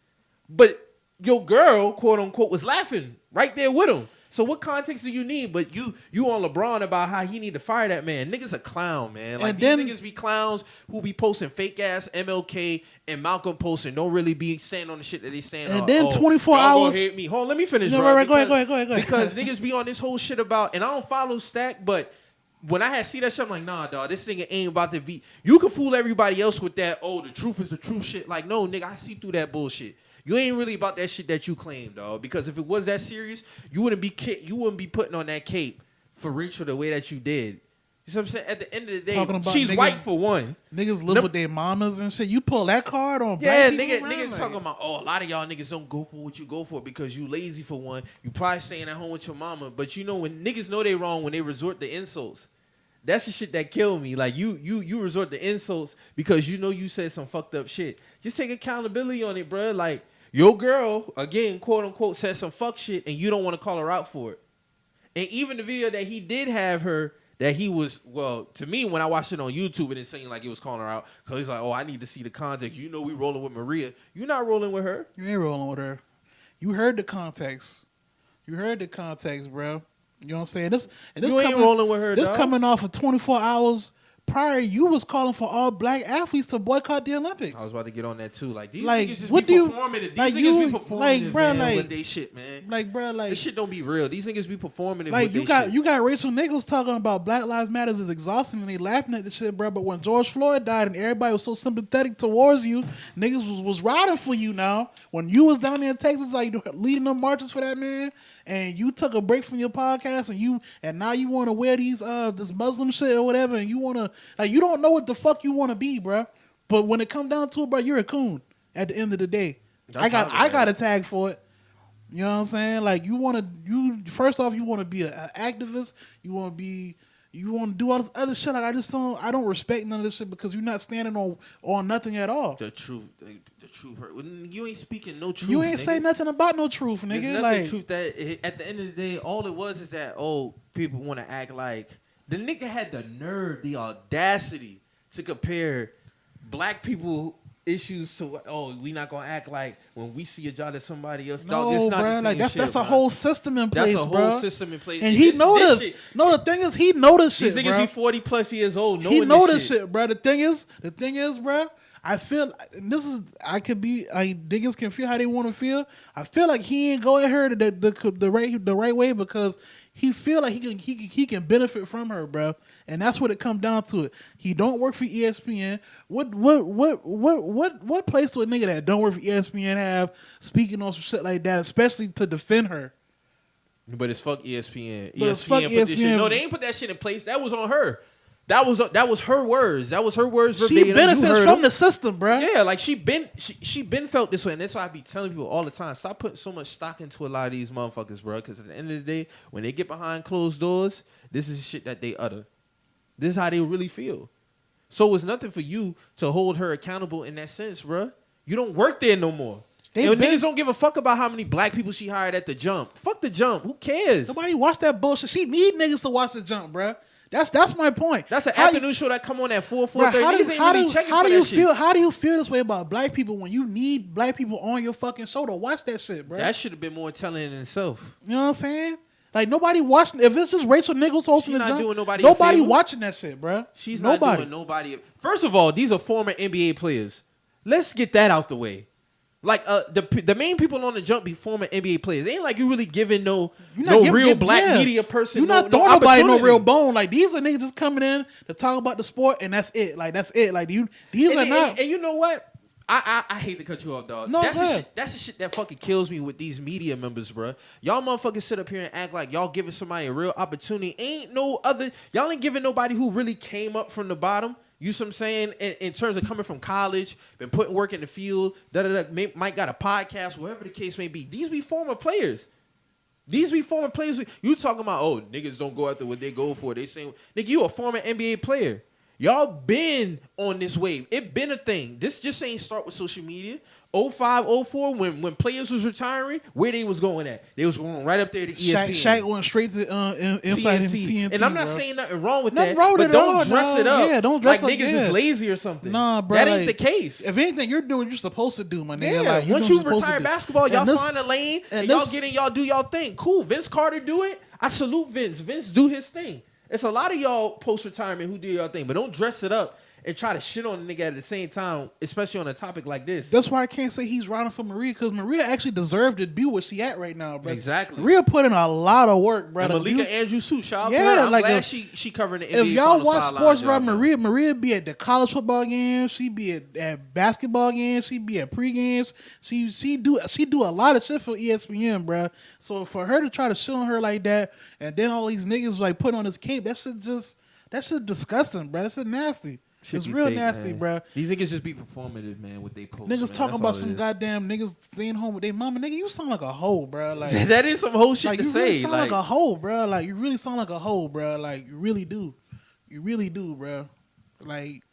S2: But your girl, quote unquote, was laughing right there with him. So what context do you need? But you on LeBron about how he need to fire that man. Niggas a clown, man. Like, these niggas be clowns who be posting fake ass MLK and Malcolm posting, don't really be standing on the shit that they stand on.
S1: And then 24
S2: y'all
S1: hours.
S2: gonna hate me. Hold on, let me finish,
S1: No,
S2: bro.
S1: right, go ahead.
S2: Because niggas be on this whole shit about, and I don't follow Stack, but when I had see that shit, I'm like, nah, dog, this nigga ain't about to be. You can fool everybody else with that, oh, the truth is the truth shit. Like, no, nigga, I see through that bullshit. You ain't really about that shit that you claim, dog. Because if it was that serious, you wouldn't be putting on that cape for Rachel the way that you did. You know what I'm saying? At the end of the day, she's white for one.
S1: Niggas live with their mamas and shit. You pull that card on black people.
S2: Niggas
S1: like,
S2: talking about, oh, a lot of y'all niggas don't go for what you go for because you lazy for one. You probably staying at home with your mama. But you know when niggas know they wrong when they resort to insults. That's the shit that killed me. Like you resort to insults because you know you said some fucked up shit. Just take accountability on it, bro. Like your girl, again, quote unquote, said some fuck shit and you don't want to call her out for it. And even the video that he did have her, that he was, well, to me, when I watched it on YouTube, it didn't seem like he was calling her out because he's like, oh, I need to see the context. You know we rolling with Maria. You're not rolling with her.
S1: You ain't rolling with her. You heard the context. Bro. You know what I'm saying? This
S2: ain't rolling with her,
S1: This
S2: dog.
S1: coming off of 24 hours prior, you was calling for all black athletes to boycott the Olympics.
S2: I was about to get on that too. Like these
S1: Like,
S2: niggas just
S1: what
S2: be
S1: do you-
S2: performing it. These
S1: like,
S2: niggas
S1: you-
S2: be performing
S1: like,
S2: it,
S1: bro,
S2: man,
S1: like-
S2: with they shit, man.
S1: Like, bro, like
S2: This shit don't be real. These niggas be performing it
S1: like
S2: with
S1: you
S2: they
S1: got
S2: shit.
S1: you got Rachel Nichols talking about Black Lives Matter is exhausting and they laughing at the shit, bro. But when George Floyd died and everybody was so sympathetic towards you, niggas was riding for you now. When you was down there in Texas, like leading them marches for that man, and you took a break from your podcast and now you want to wear these this Muslim shit or whatever, and you want to like you don't know what the fuck you want to be, bro. But when it come down to it, bro, you're a coon at the end of the day. I got a tag for it. You know what I'm saying? Like first off, you want to be an activist. You want to do all this other shit. Like I don't respect none of this shit because you're not standing on nothing at all.
S2: The truth hurt. You ain't speaking no truth.
S1: You ain't
S2: nigga.
S1: say nothing about no truth, nigga.
S2: There's
S1: Like
S2: nothing truth that at the end of the day, all it was is that people want to act like the nigga had the nerve, the audacity to compare black people issues to we not gonna act like when we see a job that somebody else.
S1: no,
S2: dog, it's not
S1: bro.
S2: the same
S1: Like that's
S2: shit,
S1: a
S2: bro.
S1: whole system in place,
S2: That's a
S1: bro.
S2: whole system in place.
S1: And he know this.
S2: shit.
S1: No, the thing is, he know this shit,
S2: These niggas
S1: bro.
S2: be 40 plus years old.
S1: He know this shit, bro. The thing is, bro. I feel and niggas can feel how they want to feel. I feel like he ain't go at her the right way because he feel like he can benefit from her, bro. And that's what it come down to. It. He don't work for ESPN. What place do a nigga that don't work for ESPN have speaking on some shit like that, especially to defend her?
S2: But it's fuck ESPN.
S1: But it's fuck
S2: put this shit.
S1: ESPN.
S2: No, they ain't put that shit in place. That was on her. That was her words. That was her words
S1: She
S2: verbatim.
S1: benefits from the system, bro.
S2: Yeah, like she been felt this way, and that's why I be telling people all the time. Stop putting so much stock into a lot of these motherfuckers, bro. Because at the end of the day, when they get behind closed doors, this is the shit that they utter. This is how they really feel. So it's nothing for you to hold her accountable in that sense, bro. You don't work there no more. Niggas don't give a fuck about how many black people she hired at the jump. Fuck the jump. Who cares?
S1: Nobody watch that bullshit. She need niggas to watch the jump, bro. That's my point.
S2: That's an afternoon show that come on at 4:30.
S1: How do you feel this way about black people when you need black people on your fucking show to watch that shit, bro?
S2: That should have been more telling in itself.
S1: You know what I'm saying? Like nobody watching. If it's just Rachel Nichols hosting
S2: She
S1: the
S2: not
S1: jump,
S2: doing nobody a
S1: nobody
S2: favor.
S1: watching that shit, bro.
S2: She's not doing nobody. First of all, these are former NBA players. Let's get that out the way. Like the main people on the jump be former NBA players. It ain't like you really giving no real black media person.
S1: You're not throwing nobody no real bone. Like these are niggas just coming in to talk about the sport and that's it. Like that's it. Like these are not.
S2: And you know what? I hate to cut you off, dog.
S1: No,
S2: that's the shit that fucking kills me with these media members, bro. Y'all motherfuckers sit up here and act like y'all giving somebody a real opportunity. Y'all ain't giving nobody who really came up from the bottom. You see what I'm saying? In terms of coming from college, been putting work in the field, might got a podcast, whatever the case may be. These be former players. You talking about, niggas don't go after what they go for. They saying, nigga, you a former NBA player. Y'all been on this wave. It been a thing. This just ain't start with social media. 05, 04, when players was retiring, where they was going at? They was going right up there to ESPN.
S1: Shaq went straight to inside TNT.
S2: And I'm not
S1: bro.
S2: saying nothing wrong with
S1: Nothing
S2: that.
S1: wrong with
S2: but
S1: it
S2: don't
S1: all,
S2: dress it up.
S1: Yeah, don't dress
S2: like niggas is lazy or something.
S1: Nah, bro.
S2: That ain't
S1: like,
S2: the case.
S1: If anything, you're doing what you're supposed to do, my nigga.
S2: Yeah,
S1: like,
S2: once you retire basketball, y'all find a lane and y'all
S1: this,
S2: get in, y'all do y'all thing. Cool. Vince Carter do it. I salute Vince. Vince do his thing. It's a lot of y'all post-retirement who do y'all thing, but don't dress it up and try to shit on the nigga at the same time, especially on a topic like this.
S1: That's why I can't say he's riding for Maria, because Maria actually deserved to be where she at right now, bro.
S2: Exactly.
S1: Maria put in a lot of work, bro.
S2: And Malika Andrews too. Shout out to
S1: Yeah,
S2: her. I'm
S1: like
S2: glad
S1: if-
S2: she covering the NBA.
S1: If y'all
S2: from the
S1: watch
S2: sidelines,
S1: sports, bro,
S2: y'all,
S1: Maria be at the college football games. She be at basketball games. She be at pre-games. She do a lot of shit for ESPN, bro. So for her to try to shit on her like that, and then all these niggas like put on this cape, that shit disgusting, bro. That shit nasty. It's real
S2: fake,
S1: nasty,
S2: man.
S1: bro.
S2: These niggas just be performative, man, with they post.
S1: Niggas
S2: man.
S1: talking
S2: That's
S1: about
S2: all
S1: some
S2: it is.
S1: goddamn niggas staying home with their mama. Nigga, you sound like a hoe, bro. Like
S2: That is some whole shit
S1: like
S2: to
S1: you
S2: say.
S1: really sound like a hoe, bro. Like you really sound like a hoe, bro. Like you really do. You really do, bro. Like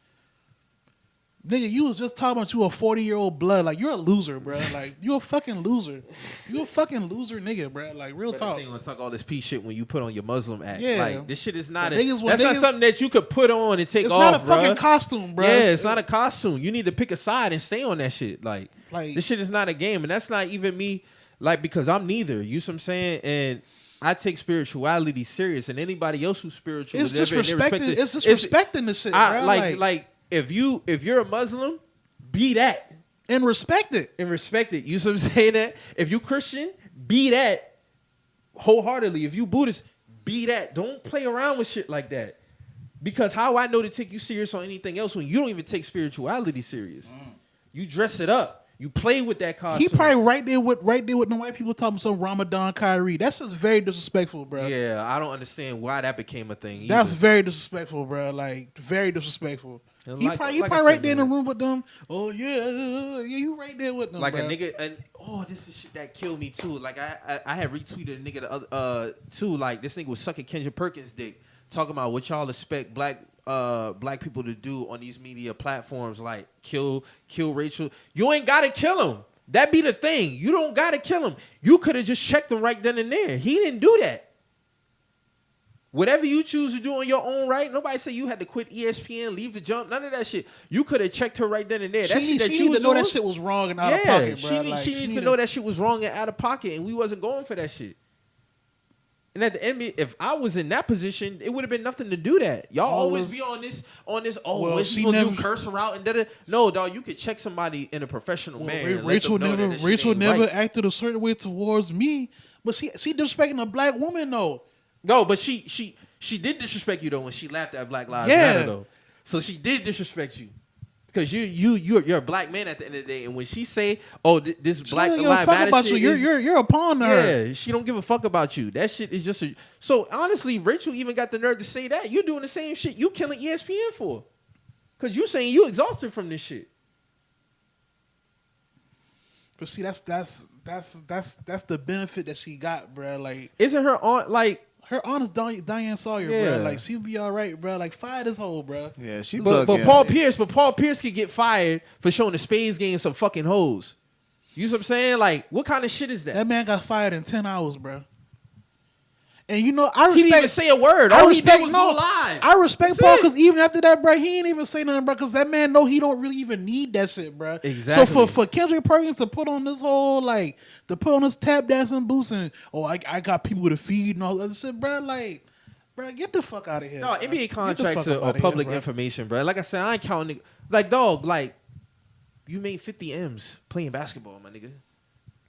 S1: nigga, you was just talking about you a 40-year-old blood. Like you're a loser, bro. Like you a fucking loser. You a fucking loser, nigga, bro. Like real talk.
S2: You gonna talk all this P shit when you put on your Muslim act.
S1: Yeah.
S2: Like this shit is not.
S1: But niggas- when
S2: That's not
S1: niggas-
S2: something that you could put on and take
S1: It's
S2: off.
S1: not a
S2: bruh.
S1: fucking costume, bro.
S2: Yeah, it's not a costume. You need to pick a side and stay on that shit. Like
S1: Like-
S2: this shit is not a game, and that's not even me. Like because I'm neither. You see what I'm saying? And I take spirituality serious, and anybody else who's spiritual,
S1: It's
S2: whatever,
S1: just
S2: and they respect
S1: respecting.
S2: it,
S1: It's just respecting the shit,
S2: I,
S1: bro.
S2: like if you're a Muslim, be that.
S1: And respect it.
S2: And respect it. You see what I'm saying? That if you Christian, be that wholeheartedly. If you Buddhist, be that. Don't play around with shit like that. Because how I know to take you serious on anything else when you don't even take spirituality serious? You dress it up. You play with that costume.
S1: He probably right there with the white people talking some Ramadan Kyrie. That's just very disrespectful, bro.
S2: Yeah, I don't understand why that became a thing. Either.
S1: That's very disrespectful, bro. Like very disrespectful.
S2: And
S1: He
S2: like
S1: probably
S2: I
S1: right
S2: said,
S1: there in the
S2: man.
S1: room with them. Oh yeah, you right there with them,
S2: Like
S1: bro.
S2: a nigga, and this is shit that killed me too. Like I had retweeted a nigga the other too. Like this nigga was sucking Kendra Perkins' dick, talking about what y'all expect black people to do on these media platforms, like kill Rachel. You ain't gotta kill him. That be the thing. You don't gotta kill him. You could have just checked him right then and there. He didn't do that. Whatever you choose to do on your own right, nobody said you had to quit ESPN, leave the jump, none of that shit. You could have checked her right then and there. That shit that
S1: she
S2: you
S1: need
S2: was
S1: to know
S2: doing,
S1: that shit was wrong and out of pocket, bro.
S2: she needed to know that shit was wrong and out of pocket, and we wasn't going for that shit. And at the end, if I was in that position, it would have been nothing to do that. Y'all always be on this. Oh,
S1: well,
S2: what's he gonna do? Curse her out and da. No, dog. You could check somebody in a professional manner.
S1: Rachel never acted a certain way towards me, but she disrespecting a black woman though.
S2: No, but she did disrespect you though when she laughed at Black Lives
S1: Yeah.
S2: Matter though. So she did disrespect you. Because you're a black man at the end of the day, and when she say, "Oh, this Black
S1: Lives
S2: Matter
S1: about
S2: shit,"
S1: you. You're a pawn to her.
S2: Yeah, she don't give a fuck about you. That shit is just a. So honestly, Rachel even got the nerve to say that you're doing the same shit you killing ESPN for, because you saying you exhausted from this shit.
S1: But see, that's the benefit that she got, bro. Like,
S2: Isn't her aunt like?
S1: her honest Diane Sawyer,
S2: Yeah.
S1: bro. Like, she'll be all right, bro. Like, fire this hoe, bro.
S3: Yeah, she.
S2: But Paul Pierce could get fired for showing the Spades game some fucking hoes. You know what I'm saying? Like, what kind of shit is that?
S1: That man got fired in 10 hours, bro. And you know, I respect.
S2: He didn't even say a word. All he did was go live.
S1: I respect
S2: That's
S1: Paul
S2: it.
S1: because even after that, bro, he ain't even say nothing, bro. Because that man know he don't really even need that shit, bro.
S2: Exactly.
S1: So for Kendrick Perkins to put on this whole to put on this tap dancing boots and I got people to feed and all that other shit, bro. Like, bro, get the fuck out of here.
S2: No,
S1: bro.
S2: NBA
S1: Get the
S2: contracts
S1: fuck up
S2: are
S1: outta
S2: public
S1: here, bro.
S2: information, bro. Like I said, I ain't counting. Like, dog, like, you made 50 M's playing basketball, my nigga.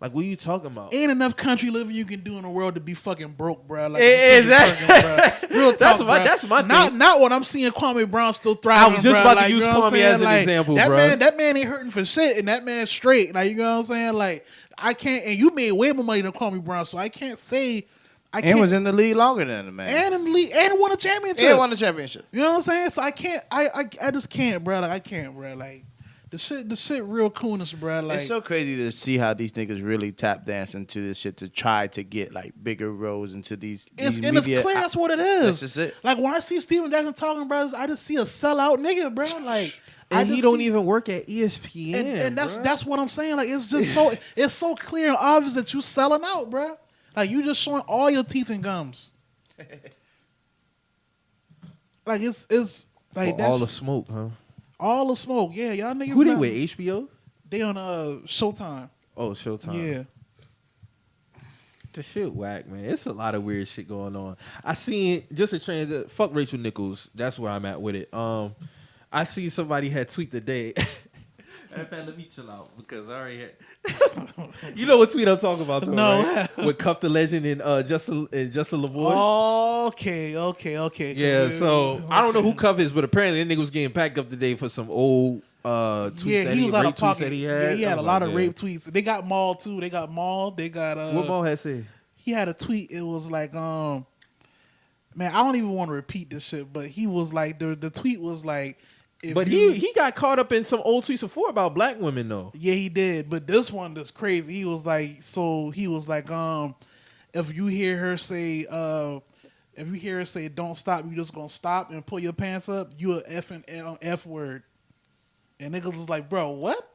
S2: Like, what are you talking about?
S1: Ain't enough country living you can do in the world to be fucking broke, bro. Like,
S2: Exactly.
S1: Kendrick Perkins, bro. Real talk,
S2: That's my
S1: not
S2: thing.
S1: not when I'm seeing Kwame Brown still thriving.
S2: I was just
S1: bro.
S2: about to
S1: Like,
S2: use
S1: you know what I'm
S2: Kwame as
S1: saying?
S2: an example,
S1: that
S2: bro.
S1: That man ain't hurting for shit, and that man's straight. Like, you know what I'm saying? Like, I can't. And you made way more money than Kwame Brown, so I can't say.
S3: And was in the league longer than the man.
S1: And in the league, and won a championship.
S3: And won the championship.
S1: You know what I'm saying? So I can't. I just can't, bro. Like, I can't, bro. Like, The shit real coolness, bro. Like
S3: it's so crazy to see how these niggas really tap dance into this shit to try to get like bigger roles into these.
S1: It's
S3: media.
S1: clear that's what it is.
S3: That's just it.
S1: Like when I see Steven Jackson talking, bro, I just see a sellout nigga, bro. Like
S2: And he don't even work at ESPN.
S1: and that's what I'm saying. Like it's just so it's so clear and obvious that you selling out, bro. Like you just showing all your teeth and gums. Like it's like that's
S2: all the smoke, huh?
S1: all the smoke. Yeah, y'all niggas.
S2: Who they with? HBO?
S1: They on Showtime.
S2: Oh, Showtime.
S1: Yeah.
S2: The shit whack, man. It's a lot of weird shit going on. I seen just a trend. Fuck Rachel Nichols. That's where I'm at with it. I see somebody had tweet today. Let me chill out because I already had. You know what tweet I'm talking about, though,
S1: No.
S2: right? With Cuff the Legend and Justin LaVoy.
S1: Oh, okay.
S2: Yeah, so I don't know who Cuff is, but apparently that nigga was getting packed up today for some old tweets.
S1: Yeah, he was out of
S2: tweets
S1: pocket.
S2: that he had.
S1: He had a lot of
S2: yeah.
S1: rape tweets. They got Maul too. They got Maul. They got
S2: What Maul had said?
S1: He had a tweet. It was like man, I don't even want to repeat this shit, but he was like the tweet was like.
S2: But he got caught up in some old tweets before about black women though.
S1: Yeah, he did. But this one is crazy. He was like, if you hear her say, don't stop, you just gonna stop and pull your pants up, you a effing F word. And niggas was like, bro, what?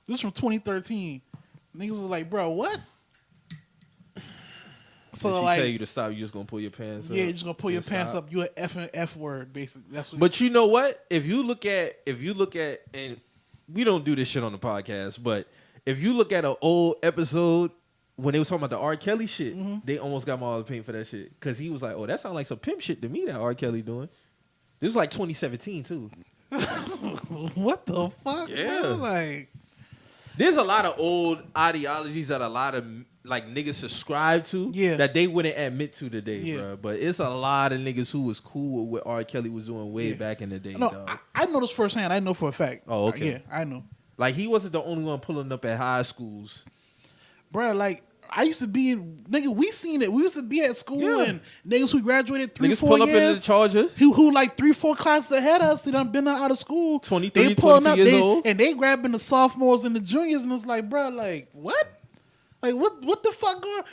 S1: This is from 2013. Niggas was like, bro, what? So
S2: Did she
S1: like,
S2: tell you to stop, you just gonna pull your pants up?
S1: yeah, you're just gonna pull your pants
S2: stop.
S1: up. You a effing F word, basically. That's what.
S2: But you know what? If you look at, and we don't do this shit on the podcast, but if you look at an old episode when they was talking about the R. Kelly shit, they almost got all the paint for that shit because he was like, "Oh, that sounds like some pimp shit to me." That R. Kelly doing. This was like 2017 too.
S1: What the fuck?
S2: Yeah.
S1: Bro? Like,
S2: there's a lot of old ideologies that a lot of like niggas subscribe to that they wouldn't admit to today, bro. But it's a lot of niggas who was cool with what R. Kelly was doing way back in the day.
S1: No,
S2: dog.
S1: I know this firsthand. I know for a fact.
S2: Oh, okay.
S1: Yeah, I know.
S2: Like he wasn't the only one pulling up at high schools.
S1: Bro, like I used to be in nigga. We seen it. We used to be at school and niggas who graduated 3-4 years.
S2: Pull up in the Charger.
S1: Who like 3-4 classes ahead of us. They done been out of school.
S2: 23, 22 years old.
S1: And they grabbing the sophomores and the juniors, and it's like, bro, like what? Like what the fuck going?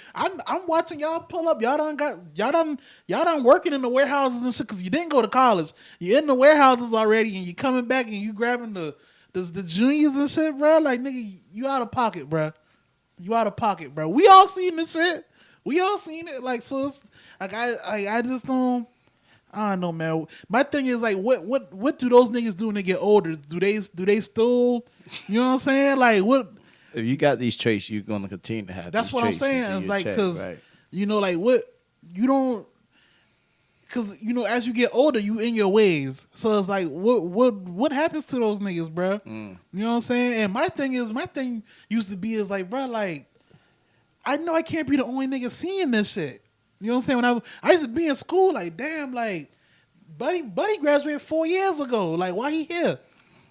S1: I'm watching y'all pull up. Y'all done working in the warehouses and shit because you didn't go to college. You're in the warehouses already, and you coming back and you grabbing the juniors and shit, bro. Like nigga, you out of pocket, bro. You out of pocket, bro. We all seen this shit. We all seen it. Like so, it's like I just don't. I don't know, man. My thing is like, what do those niggas do when they get older? Do they still? You know what I'm saying? Like what?
S3: If you got these traits, you're gonna continue to have.
S1: That's
S3: these
S1: what I'm
S3: traits
S1: saying.
S3: until
S1: It's
S3: you
S1: like
S3: check,
S1: because
S3: right.
S1: you know, like what you don't. Because you know, as you get older, you in your ways. So it's like, what happens to those niggas, bro? You know what I'm saying? And my thing used to be is like, bro, like I know I can't be the only nigga seeing this shit. You know what I'm saying? When I used to be in school, like damn, like buddy graduated 4 years ago. Like why he here?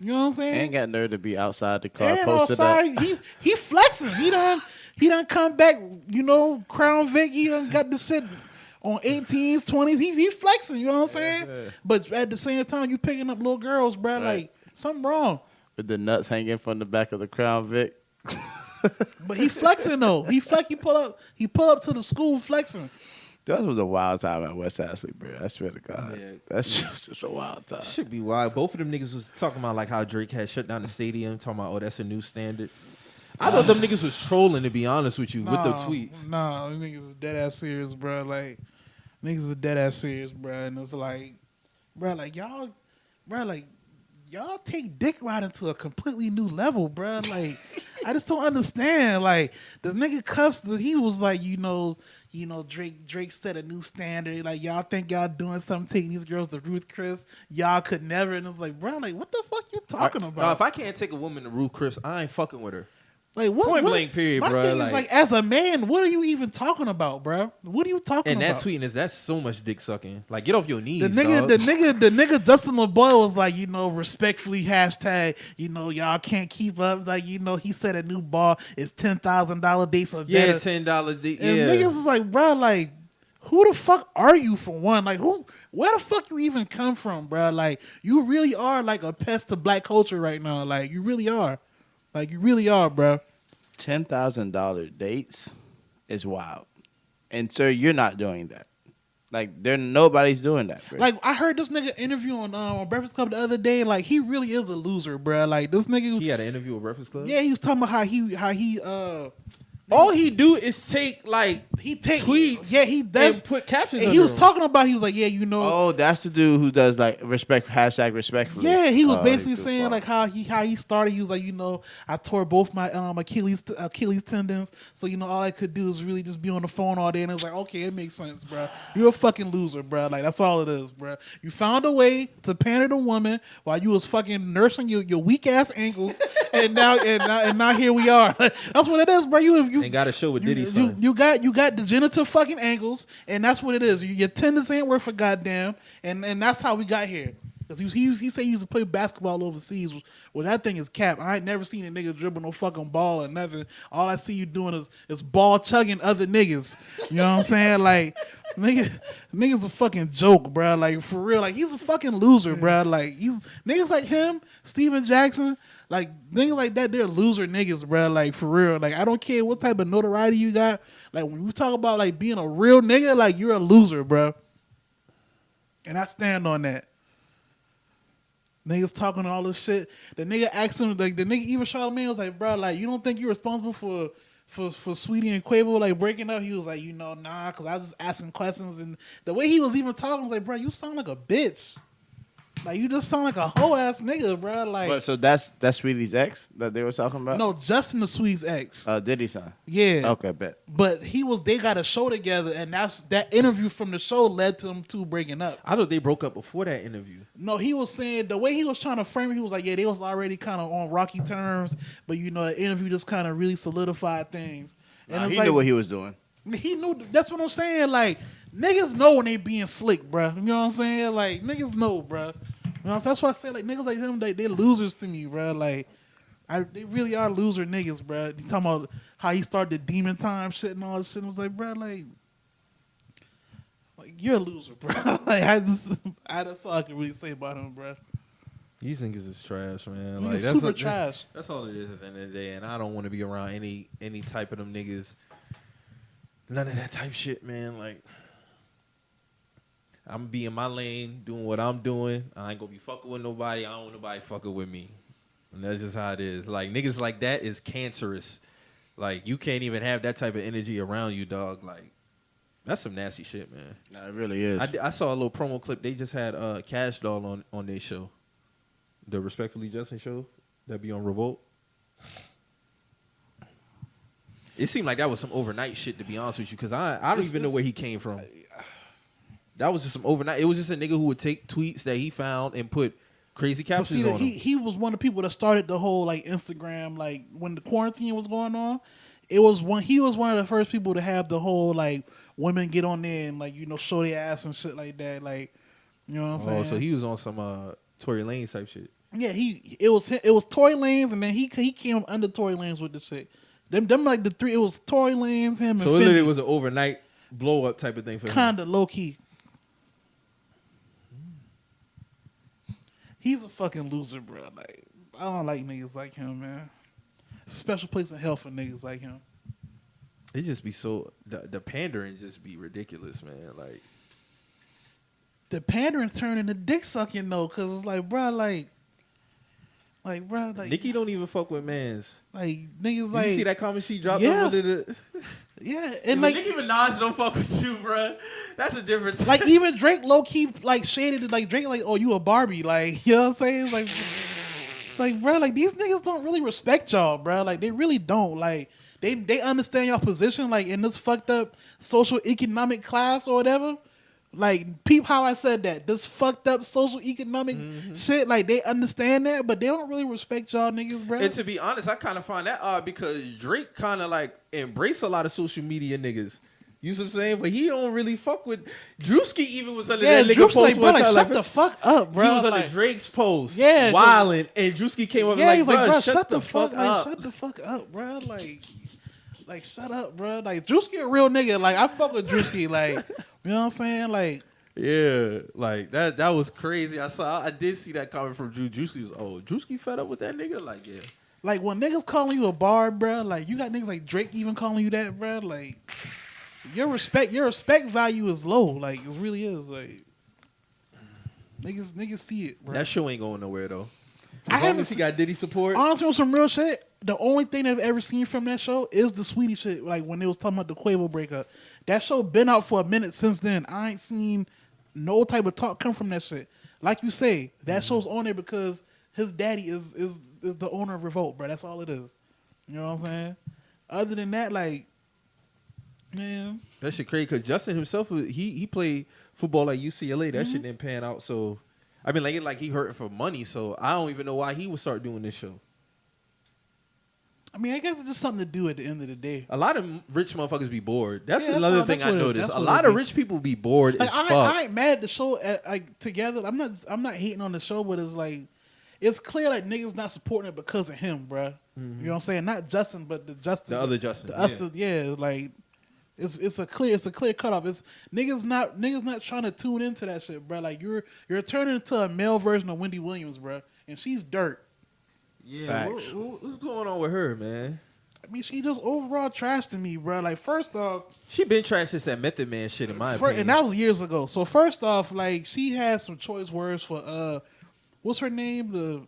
S1: You know what I'm saying?
S3: Ain't got nerve to be outside the car
S1: And
S3: posted
S1: outside,
S3: up.
S1: he flexing. He done come back. You know, Crown Vic. He done got the shit on 18s, 20s. He flexing. You know what I'm saying?
S3: Yeah.
S1: But at the same time, you picking up little girls, bro.
S3: Right.
S1: Like something wrong.
S3: With the nuts hanging from the back of the Crown Vic.
S1: But he flexing though. He pull up to the school flexing.
S3: That was a wild time at West Ashley, bro. I swear to God.
S2: Yeah.
S3: That's just a wild time.
S2: Should be wild. Both of them niggas was talking about like how Drake had shut down the stadium, talking about, oh, that's a new standard. I thought them niggas was trolling, to be honest with you, with the tweets.
S1: Nah, them niggas is dead ass serious, bro. Like niggas is dead ass serious, bro. And it's like, bro, like y'all take dick riding to a completely new level, bro. Like I just don't understand. Like the nigga Cuffs, he was like, you know, Drake set a new standard. Like y'all think y'all doing something, taking these girls to Ruth Chris. Y'all could never. And it's like, bro, like what the fuck you talking about?
S2: No, if I can't take a woman to Ruth Chris, I ain't fucking with her.
S1: Like what?
S2: Point blank, period,
S1: my
S2: bro.
S1: Thing is like, as a man, what are you even talking about, bro? What are you talking
S2: and
S1: about?
S2: that tweeting that's so much dick sucking. Like get off your knees.
S1: The nigga Justin LeBoy was like, you know, respectfully hashtag, you know, y'all can't keep up. Like, you know, he said a new bar is $10,000 dates or better.
S2: Yeah, $10 date.
S1: And
S2: Yeah.
S1: niggas is like, bro, like, who the fuck are you for one? Like where the fuck you even come from, bro? Like you really are like a pest to black culture right now. Like you really are. Like you really are, bro.
S3: $10,000 dates is wild. And sir, you're not doing that. Like nobody's doing that, bro.
S1: Like I heard this nigga interview on Breakfast Club the other day. Like he really is a loser, bro. Like this nigga.
S2: He had an interview with Breakfast Club.
S1: Yeah, he was talking about how he
S2: all he do is take like tweets.
S1: Yeah, he does
S2: and put captions.
S1: And he was talking about. He was like, yeah, you know.
S3: Oh, that's the dude who does like #respectfully.
S1: Yeah, he was basically saying like how he started. He was like, you know, I tore both my Achilles tendons, so you know all I could do is really just be on the phone all day. And it was like, okay, it makes sense, bro. You're a fucking loser, bro. Like that's all it is, bro. You found a way to pander to woman while you was fucking nursing your weak ass ankles, and now here we are. That's what it is, bro. You
S2: got a show with Diddy's son.
S1: You got degenerative fucking ankles, and that's what it is. Your tendons ain't work for goddamn, and that's how we got here. Because he said he used to play basketball overseas. Well, that thing is cap. I ain't never seen a nigga dribble no fucking ball or nothing. All I see you doing is ball chugging other niggas. You know what I'm saying? Like, niggas a fucking joke, bro. Like, for real. Like, he's a fucking loser, bro. Like, niggas like him, Steven Jackson, like, niggas like that, they're loser niggas, bro. Like, for real. Like, I don't care what type of notoriety you got. Like, when we talk about, like, being a real nigga, like, you're a loser, bro. And I stand on that. Niggas talking all this shit. The nigga asked him, like, the nigga, even Charlamagne was like, bro, like, you don't think you're responsible for Sweetie and Quavo, like, breaking up? He was like, you know, nah, because I was just asking questions. And the way he was even talking was like, bro, you sound like a bitch. Like, you just sound like a hoe ass nigga, bro. Like,
S3: but so that's Sweetie's ex that they were talking about?
S1: No, Justin the Sweetie's ex.
S3: Diddy's son.
S1: Yeah.
S3: Okay, bet.
S1: But they got a show together, and that interview from the show led to them two breaking up.
S2: I thought they broke up before that interview.
S1: No, he was saying the way he was trying to frame it, he was like, yeah, they was already kind of on rocky terms, but you know, the interview just kind of really solidified things. And
S3: He knew what he was doing.
S1: He knew. That's what I'm saying. Like, niggas know when they being slick, bro. You know what I'm saying? Like, niggas know, bro. You know what I'm saying? That's why I say, like, niggas like him, they're losers to me, bro. Like, they really are loser niggas, bro. You talking about how he started the demon time shit and all this shit. I was like, bro, like you're a loser, bro. Like, that's all I can really say about him, bro.
S2: These niggas is trash, man.
S1: Like,
S2: Like,
S1: super trash.
S2: That's all it is at the end of the day, and I don't want to be around any type of them niggas. None of that type shit, man. Like, I'm be in my lane, doing what I'm doing. I ain't gonna be fucking with nobody. I don't want nobody fucking with me. And that's just how it is. Like, niggas like that is cancerous. Like, you can't even have that type of energy around you, dog. Like, that's some nasty shit, man.
S3: Nah, it really is.
S2: I saw a little promo clip. They just had Cash Doll on their show. The Respectfully Justin show that be on Revolt. It seemed like that was some overnight shit, to be honest with you, because I don't even know where he came from. That was just some overnight. It was just a nigga who would take tweets that he found and put crazy captions on them.
S1: He was one of the people that started the whole like Instagram, like when the quarantine was going on. He was one of the first people to have the whole like women get on there and like, you know, show their ass and shit like that. Like, you know what I'm saying?
S2: So he was on some Tory Lanez type shit.
S1: Yeah, it was Tory Lanez, and then he came up under Tory Lanez with the shit. Them like the three. It was Tory Lanez, him, and
S2: so
S1: Fendi.
S2: it was an overnight blow up type of thing for him.
S1: Kinda low key. He's a fucking loser, bro. Like, I don't like niggas like him, man. It's a special place in hell for niggas like him.
S2: It just be so the pandering just be ridiculous, man. Like,
S1: the pandering turned into dick sucking though, cause it's like, bro, like
S2: Nicki don't even fuck with mans.
S1: Like, niggas
S2: Did you see that comment she dropped
S1: yeah.
S2: over the
S1: yeah, and like
S2: Nicki Minaj don't fuck with you, bro. That's a difference.
S1: Like, even Drake low key like shaded it, like Drake like, oh, you a Barbie, like, you know what I'm saying? It's like, bro, like these niggas don't really respect y'all, bro. Like, they really don't. Like, they understand y'all position, like in this fucked up social economic class or whatever. Like, peep how I said that. This fucked up social economic shit, like, they understand that, but they don't really respect y'all niggas, bro.
S2: And to be honest, I kind of find that odd because Drake kind of, like, embrace a lot of social media niggas. You see what I'm saying? But he don't really fuck with... Drewski even was under that nigga
S1: Drew's
S2: post
S1: like, bro,
S2: one
S1: like,
S2: time.
S1: shut the fuck up, bro.
S2: He was
S1: like,
S2: under Drake's post.
S1: Yeah.
S2: Wildin'. And Drewski came up and
S1: he's
S2: like, bro,
S1: bro,
S2: shut the fuck up.
S1: Like, shut the fuck up, bro. Like, shut up, bro. Like, Drewski a real nigga. Like, I fuck with Drewski. Like, you know what I'm saying? Like,
S2: yeah, like that was crazy. I did see that comment from Drew. Drewski was, Drewski fed up with that nigga? Like, yeah.
S1: Like, when niggas calling you a bar, bro, like, you got niggas like Drake even calling you that, bro. Like, your respect value is low. Like, it really is. Like, niggas see it, bro.
S2: That show ain't going nowhere, though.
S1: I haven't
S2: he got Diddy support.
S1: Honestly, on some real shit, the only thing that I've ever seen from that show is the Sweetie shit. Like, when they was talking about the Quavo breakup. That show been out for a minute since then. I ain't seen no type of talk come from that shit. Like you say, that show's on there because his daddy is the owner of Revolt, bro. That's all it is. You know what I'm saying? Other than that, like, man,
S2: that shit crazy because Justin himself, he played football at UCLA. That shit didn't pan out. So, I mean, like he hurting for money. So I don't even know why he would start doing this show.
S1: I mean, I guess it's just something to do at the end of the day.
S2: A lot of rich motherfuckers be bored. That's
S1: Yeah,
S2: another
S1: that's
S2: thing I noticed. A
S1: what
S2: lot
S1: it
S2: of
S1: be.
S2: rich people be bored
S1: Like,
S2: as fuck.
S1: I ain't mad at the show like together. I'm not hating on the show, but it's like it's clear like niggas not supporting it because of him, bruh. You know what I'm saying? Not Justin, but the
S2: other Justin.
S1: Like it's a clear cutoff. It's niggas not trying to tune into that shit, bruh. Like you're turning into a male version of Wendy Williams, bruh, and she's dirt.
S2: Yeah, what's going on with her, man?
S1: I mean, she just overall trash to me, bruh. Like, first off,
S2: She been trash since that Method Man shit, in my opinion.
S1: and that was years ago. So first off, like, she had some choice words for what's her name?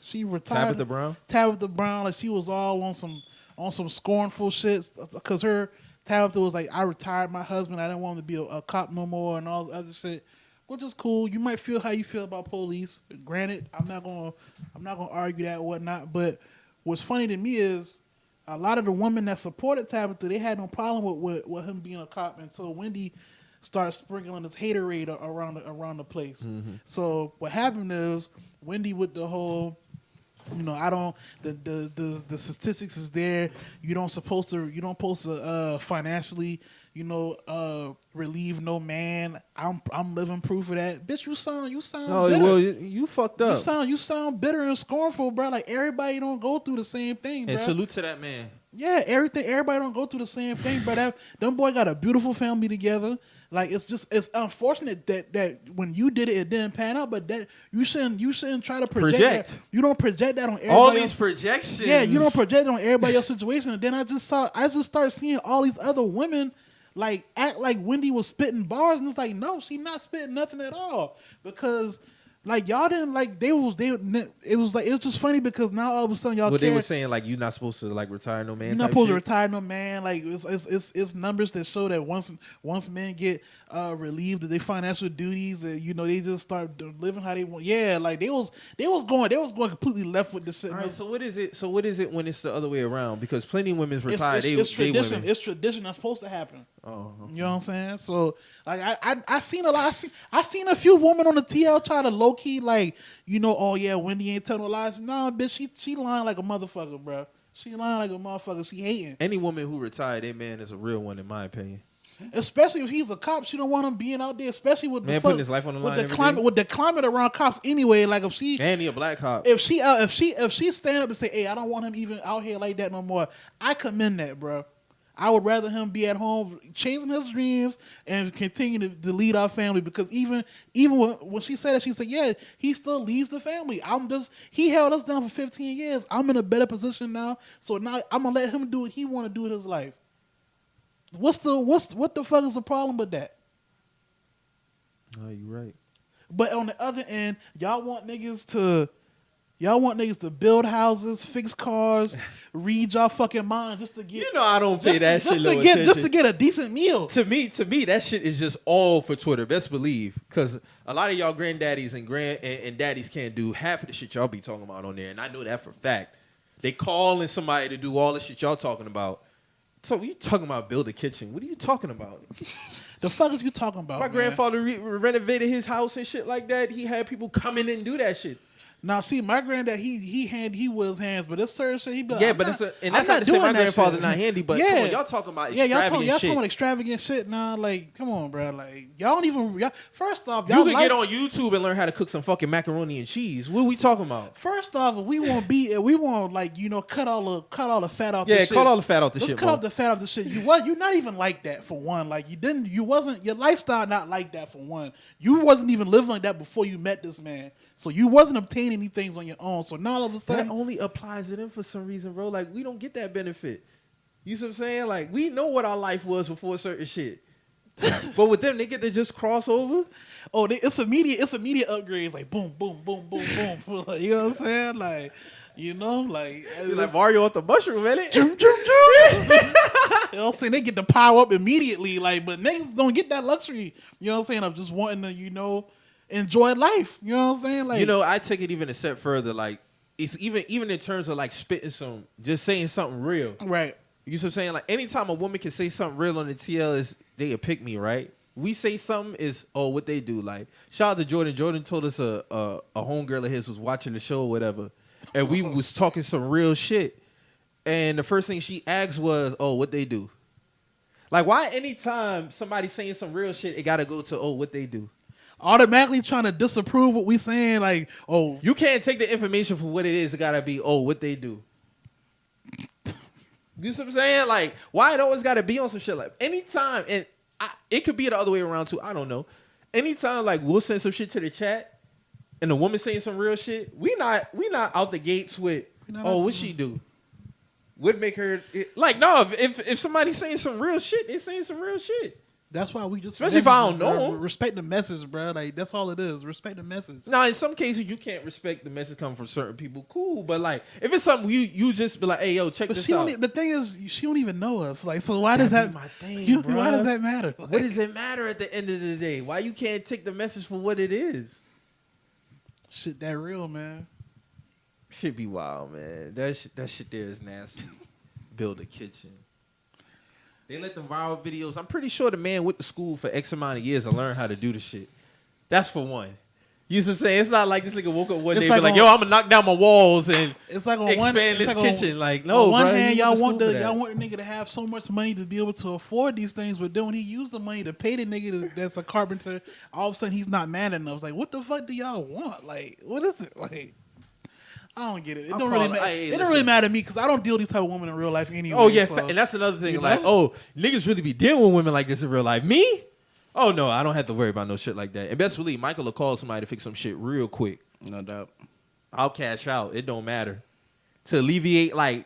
S1: She retired.
S2: Tabitha Brown.
S1: Tabitha Brown, like she was all on some scornful shit because her Tabitha was like, I retired my husband. I didn't want him to be a cop no more and all the other shit, which is cool. You might feel how you feel about police. Granted, I'm not gonna argue that or whatnot. But what's funny to me is a lot of the women that supported Tabitha, they had no problem with him being a cop until Wendy started sprinkling this haterade around the place. Mm-hmm. So what happened is Wendy with the whole, the statistics is there. You don't supposed to financially, relieve no man. I'm living proof of that. Bitch, you sound bitter.
S2: Well, you fucked up.
S1: You sound bitter and scornful, bro. Like everybody don't go through the same thing, bro.
S2: And salute to that man.
S1: Yeah, everybody don't go through the same thing, bro. Them boy got a beautiful family together. Like it's unfortunate that when you did it, it didn't pan out. But that you shouldn't try to project. That. You don't project that on everybody.
S2: All these
S1: else.
S2: projections.
S1: Yeah, you don't project it on everybody else's situation. And then I just started seeing all these other women like act like Wendy was spitting bars, and it's like, no, she not spitting nothing at all because. Like y'all didn't like it was just funny because now all of a sudden y'all.
S2: They were saying like you're not supposed to like retire no man.
S1: You're not supposed to retire no man. Like it's numbers that show that once men get relieved of their financial duties, they just start living how they want. Yeah, like they was going completely left with this shit.
S2: All right, so what is it when it's the other way around? Because plenty of women's retire.
S1: It's tradition.
S2: Women.
S1: It's tradition that's supposed to happen.
S2: Oh, okay.
S1: You know what I'm saying? So like I seen a lot. I seen a few women on the TL try to low key like oh yeah, Wendy ain't telling no lies. Nah, bitch, she lying like a motherfucker, bro. She lying like a motherfucker. She hating.
S2: Any woman who retired, that man is a real one, in my opinion.
S1: Especially if he's a cop, she don't want him being out there. Especially with
S2: putting his life on the line.
S1: With the climate around cops anyway. Like if she
S2: and he a black cop.
S1: If she stand up and say, "Hey, I don't want him even out here like that no more," I commend that, bro. I would rather him be at home chasing his dreams and continue to lead our family because even when she said that, she said, yeah, he still leads the family. He held us down for 15 years. I'm in a better position now. So now I'm going to let him do what he want to do in his life. What the fuck is the problem with that?
S2: Oh, you're right.
S1: But on the other end, y'all want niggas to build houses, fix cars, read y'all fucking mind just to get.
S2: I don't pay that shit no attention.
S1: Just to get a decent meal.
S2: To me, that shit is just all for Twitter. Best believe, because a lot of y'all granddaddies and daddies can't do half of the shit y'all be talking about on there, and I know that for a fact. They calling somebody to do all the shit y'all talking about. So you talking about build a kitchen? What are you talking about?
S1: The fuck is you talking about?
S2: My grandfather renovated his house and shit like that. He had people come in and do that shit.
S1: Now, see, my granddad, he with his hands, but it's certain shit he be like,
S2: Yeah, but that's not to say my grandfather not handy, but come on, y'all talking about extravagant
S1: y'all
S2: shit.
S1: talking about extravagant shit now. Like, come on, bro. Like, y'all don't even. First off,
S2: you can get on YouTube and learn how to cook some fucking macaroni and cheese. What are we talking about?
S1: First off, we won't like cut all the fat off.
S2: Yeah,
S1: the shit.
S2: cut all the fat off the shit.
S1: Let's cut off the fat off the shit. You're not even like that for one. Like you wasn't your lifestyle not like that for one. You wasn't even living like that before you met this man. So you wasn't obtaining any things on your own. So now all of a sudden,
S2: that only applies to them for some reason, bro. Like we don't get that benefit. You see what I'm saying? Like we know what our life was before certain shit. But with them, they get to just cross over.
S1: Oh, it's immediate upgrades. Like boom, boom, boom, boom, boom. You know what I'm saying? Like, you know, like
S2: you're like Mario with the mushroom, man.
S1: Zoom, zoom, zoom. You know what I'm saying? They get to power up immediately. Like, but niggas don't get that luxury. You know what I'm saying? Of just wanting to, enjoy life. You know what I'm saying? Like,
S2: I take it even a step further. Like, it's even in terms of like spitting just saying something real.
S1: Right.
S2: You see what I'm saying? Like, anytime a woman can say something real on the TL, is they a pick me, right? We say something is what they do. Like, shout out to Jordan. Jordan told us a homegirl of his was watching the show or whatever, and we was talking some real shit. And the first thing she asked was, what they do? Like, why anytime somebody's saying some real shit, it gotta go to what they do?
S1: Automatically trying to disapprove what we saying, like,
S2: you can't take the information for what it is. It gotta be what they do. You see what I'm saying? Like, why it always gotta be on some shit? Like, anytime, and it could be the other way around too. I don't know. Anytime, like, we'll send some shit to the chat, and the woman saying some real shit, we not out the gates with what she do. Would make her no. If somebody's saying some real shit, they're saying some real shit.
S1: That's why we just
S2: especially if I don't know them.
S1: Respect the message, bro. Like that's all it is. Respect the message.
S2: Now, in some cases, you can't respect the message coming from certain people. Cool, but like if it's something you just be like, hey, yo, check this out.
S1: The thing is, she don't even know us. Like, so why does that?
S2: My thing,
S1: why does that matter?
S2: What does it matter at the end of the day? Why you can't take the message for what it is?
S1: Shit, that real, man.
S2: Shit be wild, man. That shit there is nasty. Build a kitchen. They let them viral videos. I'm pretty sure the man went to school for X amount of years to learn how to do the shit. That's for one. You know what I'm saying? It's not like this nigga woke up one day and be like, yo, I'm going to knock down my walls and expand this kitchen. Like, no,
S1: on one
S2: bro,
S1: hand, y'all want the nigga to have so much money to be able to afford these things, but then when he used the money to pay the nigga that's a carpenter, all of a sudden he's not man enough. It's like, what the fuck do y'all want? Like, what is it? Like, I don't get it. It don't really matter to me because I don't deal with these type of women in real life anyway.
S2: Oh, yeah. So, and that's another thing. Like, niggas really be dealing with women like this in real life. Me? Oh, no. I don't have to worry about no shit like that. And best believe, Michael will call somebody to fix some shit real quick.
S3: No doubt.
S2: I'll cash out. It don't matter. To alleviate, like,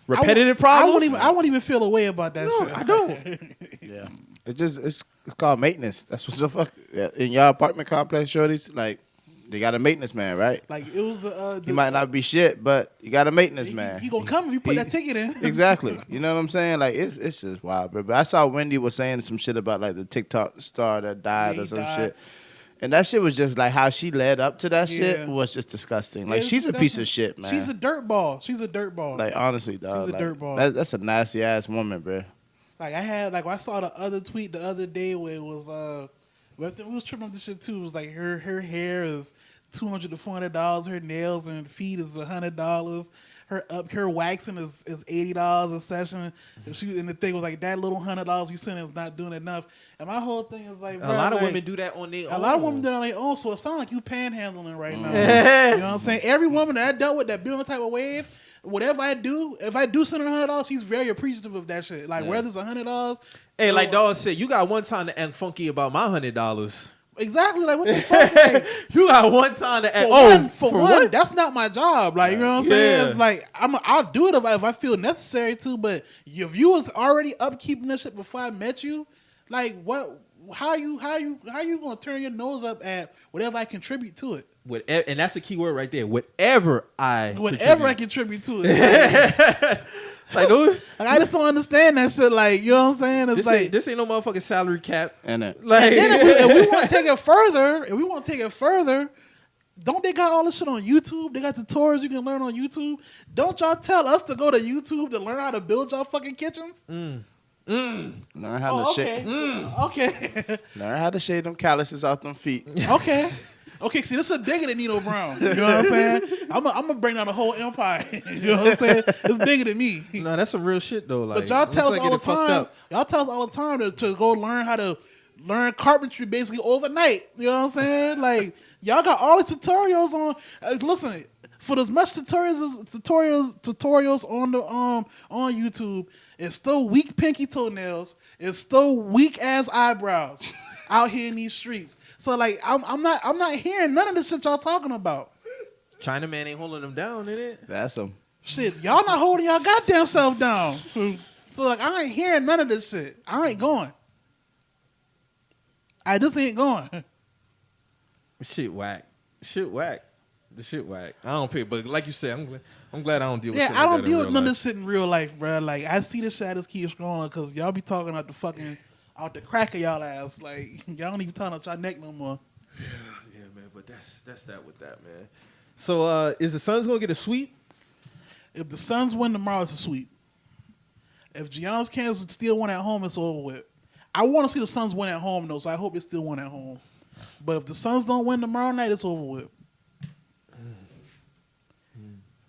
S2: repetitive problems.
S1: I won't even feel a way about that shit.
S2: I don't.
S3: Yeah. It's called maintenance. That's what the fuck. Yeah. In your apartment complex, shorties, like, they got a maintenance man, right?
S1: Like it was
S3: he might not be shit, but you got a maintenance man.
S1: He gonna come if you put that ticket in.
S3: Exactly. You know what I'm saying? Like it's just wild, bro. But I saw Wendy was saying some shit about like the TikTok star that died or some shit. And that shit was just like how she led up to that shit was just disgusting. Like she's a piece of shit, man.
S1: She's a dirt ball.
S3: Like honestly, dog.
S1: She's a dirt ball.
S3: That's a nasty ass woman, bro.
S1: Like I saw the other tweet the other day where it was we was tripping up this shit too. It was like her hair is $200 to $400. Her nails and feet is $100. Her waxing is $80 a session. And the thing was like that little $100 you sent is not doing enough. And my whole thing is like,
S2: a lot of women do that on their own.
S1: A lot of women do that on their own. So it sounds like you panhandling right now. You know what I'm saying? Every woman that I dealt with that been on the type of wave. Whatever I do, if I do send her $100, she's very appreciative of that shit. Like whether it's $100.
S2: Hey, like Dawg said, you got one time to act funky about my $100.
S1: Exactly, like what the fuck? Like,
S2: you got one time to act.
S1: For one, that's not my job. Like you know what I'm saying? It's like I'll do it if I feel necessary to. But if you was already upkeeping this shit before I met you, like what? How you gonna turn your nose up at whatever I contribute to it?
S2: And that's the key word right there. Whatever I
S1: contribute to it.
S2: Like, dude,
S1: I just don't understand that shit. Like, you know what I'm saying? It's
S2: this ain't no motherfucking salary cap.
S3: And
S2: like,
S1: if we want to take it further, don't they got all this shit on YouTube? They got tutorials you can learn on YouTube. Don't y'all tell us to go to YouTube to learn how to build y'all fucking kitchens?
S3: Learn how to shave.
S1: Okay.
S3: Learn how to shave them calluses off them feet.
S1: Okay. Okay, see, this is bigger than Nino Brown. You know what I'm saying? I'm gonna bring down the whole empire. You know what I'm saying? It's bigger than me.
S2: No, that's some real shit though. Like,
S1: But y'all tell us
S2: let's not
S1: all the
S2: get it fucked
S1: time.
S2: up.
S1: Y'all tell us all the time to go learn how to learn carpentry basically overnight. You know what I'm saying? Like y'all got all these tutorials on. Listen, for as much tutorials on the on YouTube, it's still weak pinky toenails. It's still weak ass eyebrows out here in these streets. So like I'm not hearing none of this shit y'all talking about.
S2: Chinaman ain't holding them down, ain't it?
S3: That's them.
S1: Shit, y'all not holding y'all goddamn self down. So like I ain't hearing none of this shit. I ain't going. I just ain't going.
S2: Shit whack. The shit whack. I don't pay, but like you said, I'm glad I don't deal with shit
S1: Yeah, I
S2: like
S1: don't
S2: that in
S1: deal with
S2: real
S1: none of
S2: life.
S1: this shit in real life, bro. Like I see this shit, I just keep scrolling because y'all be talking out the fucking out the crack of y'all ass. Like y'all don't even turn out y'all neck no more.
S2: Yeah, man, but that's that with that, man. So is the Suns gonna get a sweep?
S1: If the Suns win tomorrow, it's a sweep. If Giannis can't still win at home, it's over with. I want to see the Suns win at home though, so I hope they still win at home. But if the Suns don't win tomorrow night, it's over with.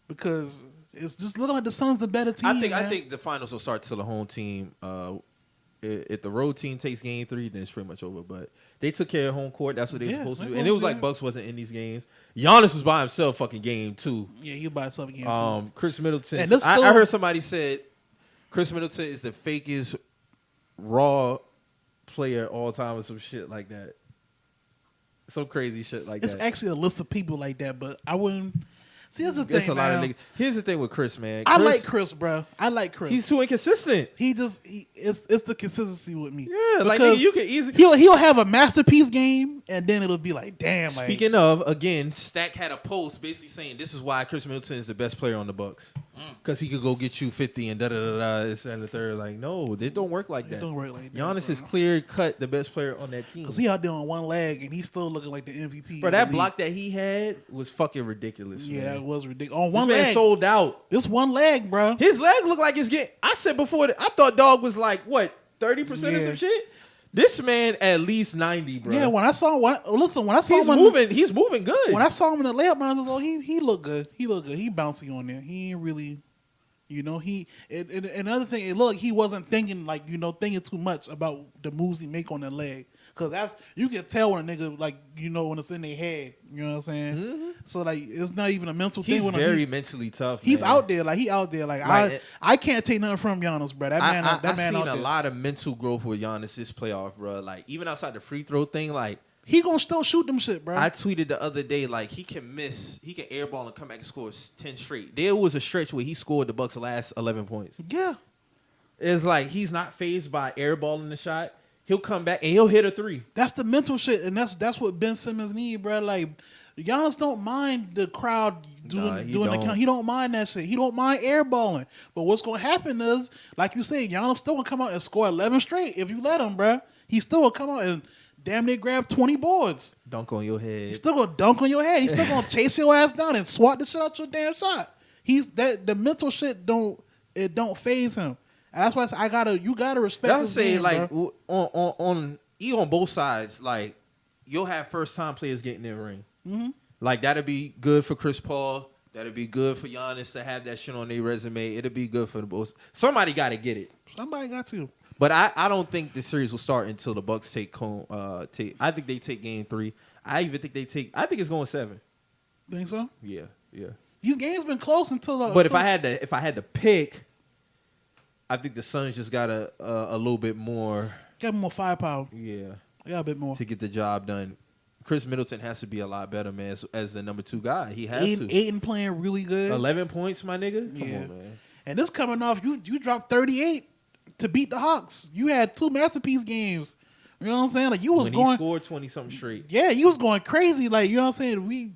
S1: Because it's just looking like the Suns a better team.
S2: I think the finals will start till the home team. If the road team takes game 3, then it's pretty much over. But they took care of home court. That's what they were supposed to do. And it was like Bucks wasn't in these games. Giannis was by himself fucking game 2.
S1: Yeah, he by himself game 2.
S2: Chris Middleton.
S1: And this
S2: I
S1: still-
S2: heard somebody said Chris Middleton is the fakest raw player all time or some shit like that. Some crazy shit like
S1: It's
S2: that.
S1: actually a list of people like that, but I wouldn't. See, here's the
S2: That's
S1: thing,
S2: a lot of
S1: man.
S2: niggas. Here's the thing with Chris, man.
S1: I like Chris, bro. I like Chris.
S2: He's too inconsistent.
S1: It's the consistency with me.
S2: Yeah, like
S1: Because
S2: nigga, you can easily.
S1: he'll have a masterpiece game, and then it'll be like, damn. Like,
S2: Speaking of, again, Stack had a post basically saying this is why Chris Middleton is the best player on the Bucks because he could go get you 50 and da da da da this and the third. Like, no, it don't work like that.
S1: it don't work like that.
S2: Giannis is clear cut the best player on that team.
S1: Because he out there on one leg, and he's still looking like the MVP.
S2: Bro,
S1: of
S2: that
S1: the
S2: block that he had was fucking ridiculous.
S1: league. Yeah,
S2: man.
S1: that was ridiculous. On
S2: This
S1: one
S2: man
S1: leg.
S2: sold out.
S1: This one leg, bro.
S2: His leg looked like it's getting. I said before that I thought dog was like what 30% or
S1: Yeah.
S2: some shit. This man at least 90, bro.
S1: Yeah, when I saw when I saw
S2: he's
S1: him
S2: moving. He's moving good.
S1: when I saw him in the layup, I was like, oh, he looked good. He looked good. He bouncy on there. He ain't really, another thing, it looked like he wasn't thinking thinking too much about the moves he make on the leg. Cause that's you can tell when a nigga when it's in their head. You know what I'm saying?
S2: Mm-hmm.
S1: So like it's not even a mental
S2: he's
S1: thing. When
S2: very mentally tough.
S1: he's
S2: man.
S1: out there. Like he out there. Like I can't take nothing from Giannis, bro. That man,
S2: I
S1: that man
S2: seen
S1: out
S2: a
S1: there.
S2: lot of mental growth with Giannis this playoff, bro. Like even outside the free throw thing, like
S1: He gonna still shoot them shit, bro.
S2: I tweeted the other day, like he can airball and come back and score 10 straight. There was a stretch where he scored the Bucks' last 11 points.
S1: Yeah.
S2: It's like he's not fazed by airballing the shot. He'll come back and he'll hit a 3.
S1: That's the mental shit, and that's what Ben Simmons need, bro. Like Giannis don't mind the crowd doing the count. He don't mind that shit. He don't mind airballing. But what's gonna happen is, like you say, Giannis still gonna come out and score 11 straight if you let him, bro. He still gonna come out and damn near grab 20 boards.
S2: Dunk on your head.
S1: He's still gonna dunk on your head. He's still gonna chase your ass down and swat the shit out your damn shot. The mental shit don't phase him. And that's why I say you gotta respect.
S2: I'll
S1: this
S2: say
S1: game,
S2: like
S1: bro.
S2: on both sides, like you'll have first time players getting in the ring.
S1: Mm-hmm.
S2: Like that'll be good for Chris Paul. That'll be good for Giannis to have that shit on their resume. It'll be good for the both. Somebody got to get it.
S1: Somebody got to.
S2: But I don't think the series will start until the Bucks take home. I think they take game 3. I think it's going 7.
S1: Think so?
S2: Yeah.
S1: These games been close until.
S2: But if I had to pick, I think the Suns just got a little bit more.
S1: Got more firepower.
S2: Yeah.
S1: I got a bit more.
S2: To get the job done. Chris Middleton has to be a lot better, man, as the number 2 guy. He has to.
S1: Aiden playing really good.
S2: 11 points, my nigga. Come
S1: Yeah.
S2: on, man.
S1: And this coming off, you dropped 38 to beat the Hawks. You had 2 masterpiece games. You know what I'm saying? Like you was
S2: When
S1: going.
S2: he scored 20-something straight.
S1: Yeah, you was going crazy. Like you know what I'm saying? We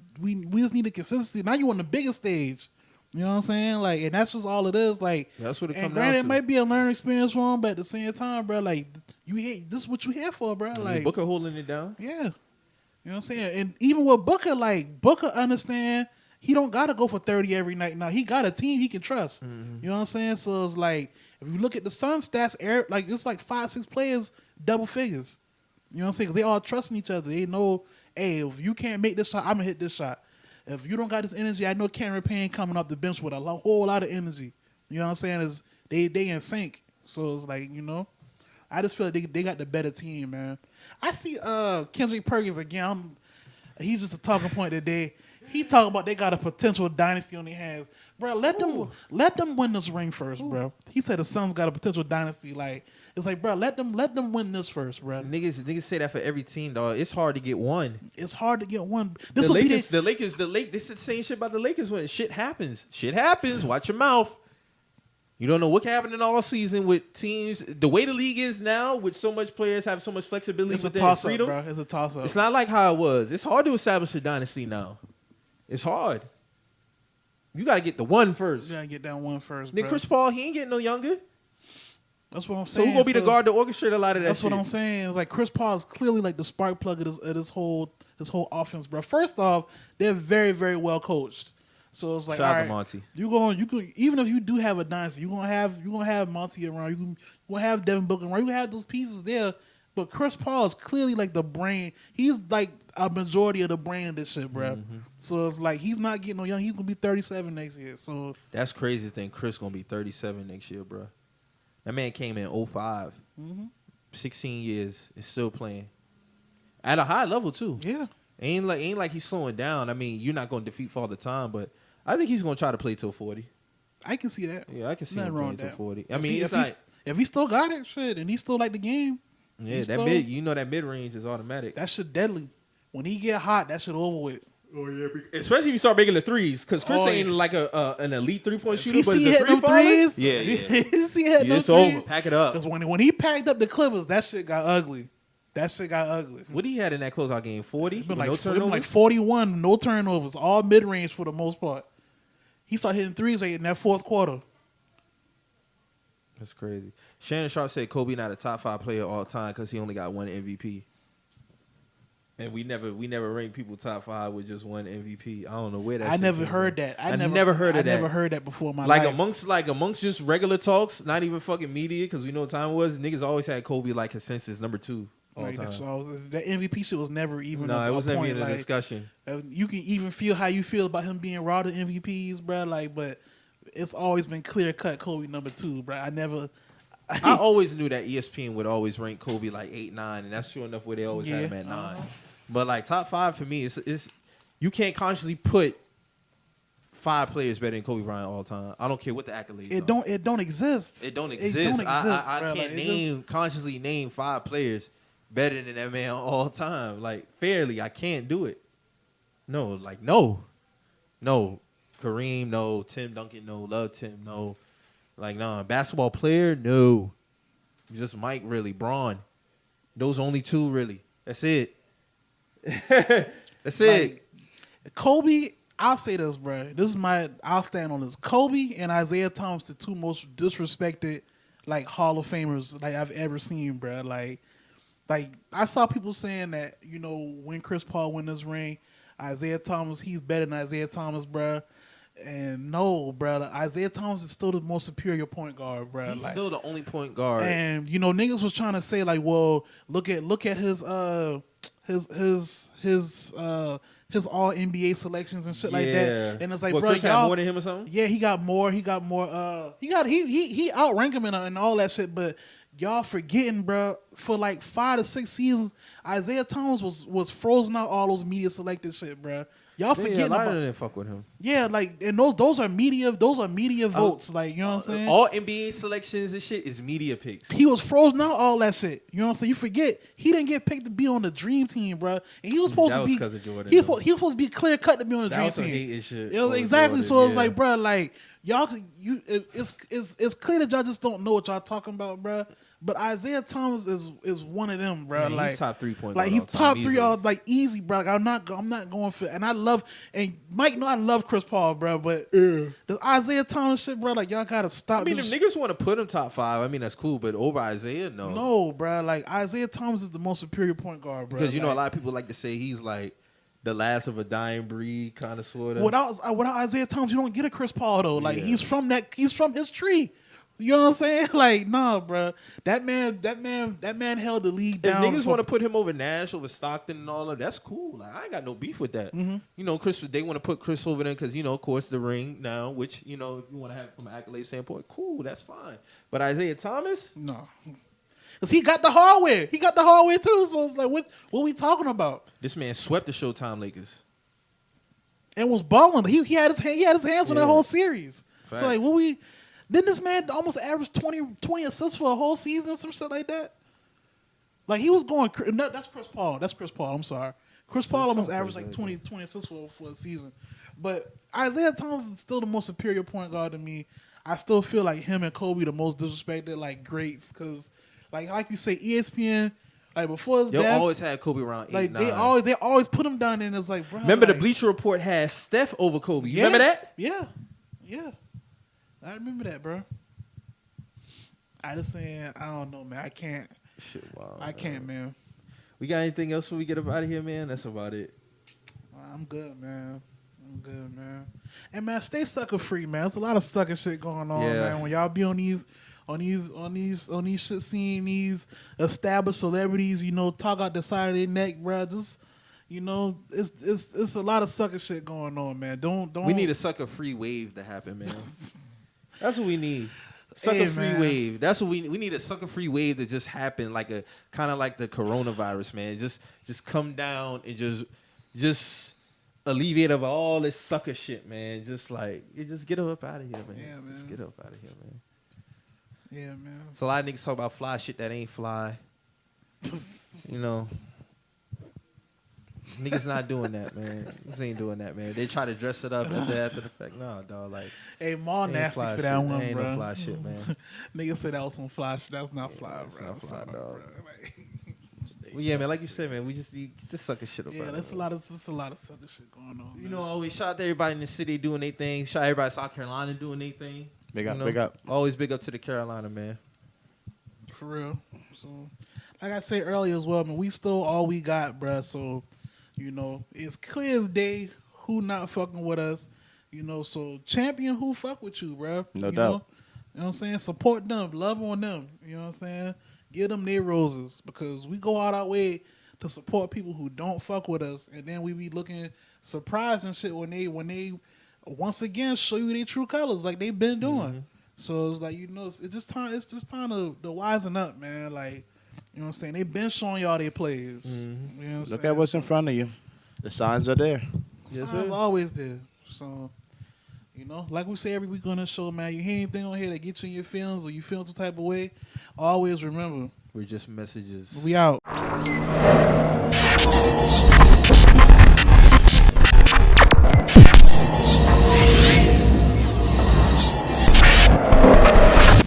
S1: just need a consistency. Now you on the biggest stage. You know what I'm saying? Like, and that's just all it is. Like,
S2: That's what it
S1: and
S2: comes
S1: granted,
S2: down
S1: it
S2: to.
S1: might be a learning experience for him, but at the same time, bro, like this is what you here for, bro. Like
S2: Booker holding it down.
S1: yeah. You know what I'm saying? And even with Booker, like Booker understand he don't gotta go for 30 every night. Now he got a team he can trust. You know what I'm saying? So it's like if you look at the Suns stats, like it's like 5-6 players double figures. You know what I'm saying? Because they all trusting each other. They know hey, if you can't make this shot, I'm gonna hit this shot. If you don't got this energy, I know Cameron Payne coming off the bench with a whole lot of energy. You know what I'm saying? Is they in sync. So it's like, I just feel like they got the better team, man. I see Kendrick Perkins again. He's just a talking point today. He talking about they got a potential dynasty on their hands. Bro, let them win this ring first, bro. He said the Suns got a potential dynasty. Like, it's like, bro, let them win this first, bro.
S2: Niggas say that for every team, dog. It's hard to get one.
S1: It's hard to get one.
S2: The Lakers, this is the same shit about the Lakers when shit happens. Shit happens. Watch your mouth. You don't know what can happen in all season with teams. The way the league is now, with so much players have so much flexibility.
S1: It's a
S2: within
S1: toss-up,
S2: freedom,
S1: bro. It's a toss-up.
S2: It's not like how it was. It's hard to establish a dynasty now. It's hard. You got to get the one first.
S1: You got to get that one first,
S2: Nigga,
S1: bro.
S2: Chris Paul, he ain't getting no younger.
S1: That's what I'm
S2: So
S1: saying.
S2: who gonna be the guard to orchestrate a lot of that
S1: That's
S2: shit?
S1: what I'm saying. Like, Chris Paul is clearly like the spark plug of this whole offense, bro. First off, they're very, very well coached. So it's like,
S2: Shout
S1: all
S2: out to
S1: right,
S2: Monty.
S1: you can even if you do have a dynasty, you're gonna have Monty around. You gonna have Devin Booker around. You gonna have those pieces there. But Chris Paul is clearly like the brain. He's like a majority of the brain of this shit, bro.
S2: Mm-hmm.
S1: So it's like he's not getting no young. He's gonna be 37 next year. So
S2: That's crazy to think Chris gonna be 37 next year, bro. That man came in 05. 16 years and still playing at a high level too.
S1: yeah,
S2: Ain't like he's slowing down. I mean, you're not gonna defeat for all the time, but I think he's gonna try to play till 40.
S1: I can see that.
S2: Yeah, I can see
S1: Nothing
S2: him
S1: wrong
S2: playing
S1: with
S2: till
S1: that.
S2: 40. I
S1: If
S2: mean,
S1: he-
S2: it's
S1: if
S2: not.
S1: he's- if he still got it, shit, and he still like the game,
S2: Yeah,
S1: he's
S2: that
S1: still-
S2: mid. You know that mid range is automatic.
S1: that shit deadly. When he get hot, that shit over with.
S2: Oh yeah, especially if you start making the threes, because Chris
S1: Oh,
S2: ain't
S1: yeah.
S2: like an elite 3-point shooter.
S1: You
S2: But
S1: see
S2: the
S1: hitting them threes?
S2: Yeah,
S1: You
S2: yeah.
S1: see hitting them
S2: It's
S1: threes?
S2: over. Pack it up.
S1: Because when he packed up the Clippers, that shit got ugly.
S2: What he had in that closeout game? 40.
S1: It's been
S2: No
S1: like,
S2: turnovers?
S1: like 41, no turnovers, all mid range for the most part. He started hitting threes like in that fourth quarter.
S2: That's crazy. Shannon Sharp said Kobe not a top 5 player all time because he only got one MVP. And we never rank people top 5 with just one MVP. I don't know where that.
S1: I
S2: shit
S1: never
S2: came from.
S1: heard that.
S2: I never heard of that.
S1: I never heard that before in my
S2: Like
S1: life.
S2: amongst just regular talks, not even fucking media, because we know what time it was. Niggas always had Kobe like consensus number 2 all
S1: Like,
S2: time.
S1: so that MVP shit was never even.
S2: No, it was never
S1: point.
S2: in a
S1: Like,
S2: discussion.
S1: you can even feel how you feel about him being raw to MVPs, bro. Like, but it's always been clear cut Kobe number 2, bro.
S2: I always knew that ESPN would always rank Kobe like 8, 9, and that's sure enough where they always had him at 9. But like top 5 for me, it's you can't consciously put 5 players better than Kobe Bryant all time. I don't care what the accolades.
S1: It don't exist.
S2: It don't
S1: It
S2: exist.
S1: don't exist,
S2: I
S1: bro.
S2: can't
S1: Like,
S2: consciously name 5 players better than that man all time. Like fairly, I can't do it. No. Kareem, no. Tim Duncan, no. Love Tim, no. Like, nah. Basketball player, no. Just Mike, really. Braun. Those only 2, really. That's it. That's it.
S1: Kobe, I'll say this, bro. I'll stand on this. Kobe and Isaiah Thomas, the 2 most disrespected, like, Hall of Famers like I've ever seen, bro. Like I saw people saying that, when Chris Paul win this ring, Isaiah Thomas, he's better than Isaiah Thomas, bro. And no, bro, Isaiah Thomas is still the most superior point guard, bro.
S2: He's still the only point guard.
S1: And niggas was trying to say like, well, look at his all NBA selections and shit like that. And it's like,
S2: what,
S1: bro,
S2: Chris had
S1: y'all
S2: more than him or something?
S1: Yeah, he got more. He outrank him and all that shit. But y'all forgetting, bro, for like 5 to 6 seasons, Isaiah Thomas was frozen out all those media selected shit, bro. Y'all forgetting
S2: a lot
S1: about.
S2: of them didn't fuck with him.
S1: Yeah, like, and those are media votes. Like, you know what I'm saying?
S2: All NBA selections and shit is media picks.
S1: He was frozen out all that shit. You know what I'm saying? You forget he didn't get picked to be on the Dream Team, bro. And he was supposed to be.
S2: 'cause of Jordan,
S1: He
S2: though.
S1: was supposed to be clear cut to be on the
S2: That
S1: Dream
S2: was some
S1: Team.
S2: hating shit.
S1: It was
S2: for
S1: exactly.
S2: Jordan,
S1: So it's
S2: yeah.
S1: like, bro, like y'all, it's clear that y'all just don't know what y'all talking about, bro. But Isaiah Thomas is one of them, bro.
S2: Man,
S1: like
S2: he's top 3 point
S1: like
S2: guard
S1: he's
S2: all time,
S1: top 3
S2: easily.
S1: all like easy, bro. Like, I'm not going for. And I love Mike. I love Chris Paul, bro. But the Isaiah Thomas shit, bro. Like y'all gotta stop.
S2: I mean,
S1: this
S2: if niggas want to put him top 5, I mean, that's cool. But over Isaiah, no.
S1: No, bro. Like Isaiah Thomas is the most superior point guard, bro.
S2: Because, a
S1: Like,
S2: lot of people like to say he's like the last of a dying breed, kind of, sort of.
S1: without Isaiah Thomas, you don't get a Chris Paul though. Like
S2: Yeah.
S1: he's from his tree. You know what I'm saying? Like, nah, bro. That man held the league
S2: If
S1: down.
S2: niggas want to put him over Nash, over Stockton, and all of that's cool. Like, I ain't got no beef with that.
S1: Mm-hmm.
S2: You know, Chris, they want to put Chris over there because, you know, of course, the ring now, which, you know, if you want to have it from an accolade standpoint, cool, that's fine. But Isaiah Thomas?
S1: No. Because he got the hardware. He got the hardware, too. So it's like, what we talking about?
S2: This man swept the Showtime Lakers.
S1: And was balling. He had his hands on that whole series.
S2: Facts.
S1: So, like, didn't this man almost average 20 assists for a whole season or some shit like that? Like, he was going... No, that's Chris Paul. I'm sorry. Chris Paul almost averaged like 20 assists for a season. But Isaiah Thomas is still the most superior point guard to me. I still feel like him and Kobe the most disrespected, like, greats. Because, like you say, ESPN... Like before his
S2: They
S1: death,
S2: always had Kobe around 8,
S1: like
S2: 9.
S1: they always put him down there and it's like, bro.
S2: Remember
S1: like,
S2: the Bleacher Report had Steph over Kobe. You remember that?
S1: Yeah. I remember that, bro. I just saying, I don't know, man. I can't.
S2: Shit, wow.
S1: I can't, man.
S2: We got anything else when we get up out of here, man? That's about it.
S1: I'm good, man. And man, stay sucker free, man. There's a lot of sucker shit going on, man. When y'all be on these shit, seeing these established celebrities, you know, talk out the side of their neck, bro. Just, you know, it's a lot of sucker shit going on, man. Don't.
S2: We need a sucker free wave to happen, man. That's what we need. Sucker free wave. That's what we need. A sucker free wave to just happen, like a kind of like the coronavirus, man. Just come down and just alleviate of all this sucker shit, man. Just like just get up out of here, man.
S1: Yeah, man.
S2: Just get up out of here, man.
S1: Yeah, man.
S2: So a lot of niggas talk about fly shit that ain't fly. You know. Niggas not doing that, man. Niggas ain't doing that, man. They try to dress it up after the fact. Nah, dog, like.
S1: Hey, Maul nasty for that one,
S2: ain't
S1: bro.
S2: no fly shit, man.
S1: Niggas said that was some fly shit. That's not fly,
S2: that's
S1: bro.
S2: not fly,
S1: Sorry,
S2: dog.
S1: bro. Like,
S2: Well, yeah, man. Like you said, man, we just need get this sucker shit up.
S1: yeah,
S2: out
S1: that's
S2: of
S1: a
S2: here.
S1: lot of sucker shit going on.
S2: You
S1: Man.
S2: know, always shout out to everybody in the city doing their thing. Shout out everybody in South Carolina doing their thing.
S3: Big up,
S2: You know?
S3: big up.
S2: Always big up to the Carolina, man.
S1: For real. So, like I said earlier as well, man, we still all we got, bruh. So, you know, it's clear as day who not fucking with us. You know, so champion who fuck with you, bruh.
S3: No
S1: you
S3: doubt.
S1: Know? You know what I'm saying? Support them. Love on them. You know what I'm saying? Give them their roses because we go out our way to support people who don't fuck with us. And then we be looking surprised and shit when they once again show you their true colors like they've been doing.
S2: Mm-hmm.
S1: So it's like, you know, it's just time to wisen up, man. Like, you know what I'm saying? They've been showing y'all their plays.
S2: Mm-hmm.
S1: You know what I'm
S3: Look
S1: saying?
S3: at what's in front of you. The signs are there.
S2: Yes,
S1: Signs
S2: sir.
S1: always there. So, you know, like we say every week on this show, man, you hear anything on here that gets you in your feelings or you feel some type of way, always remember,
S2: We're just messages.
S1: we out.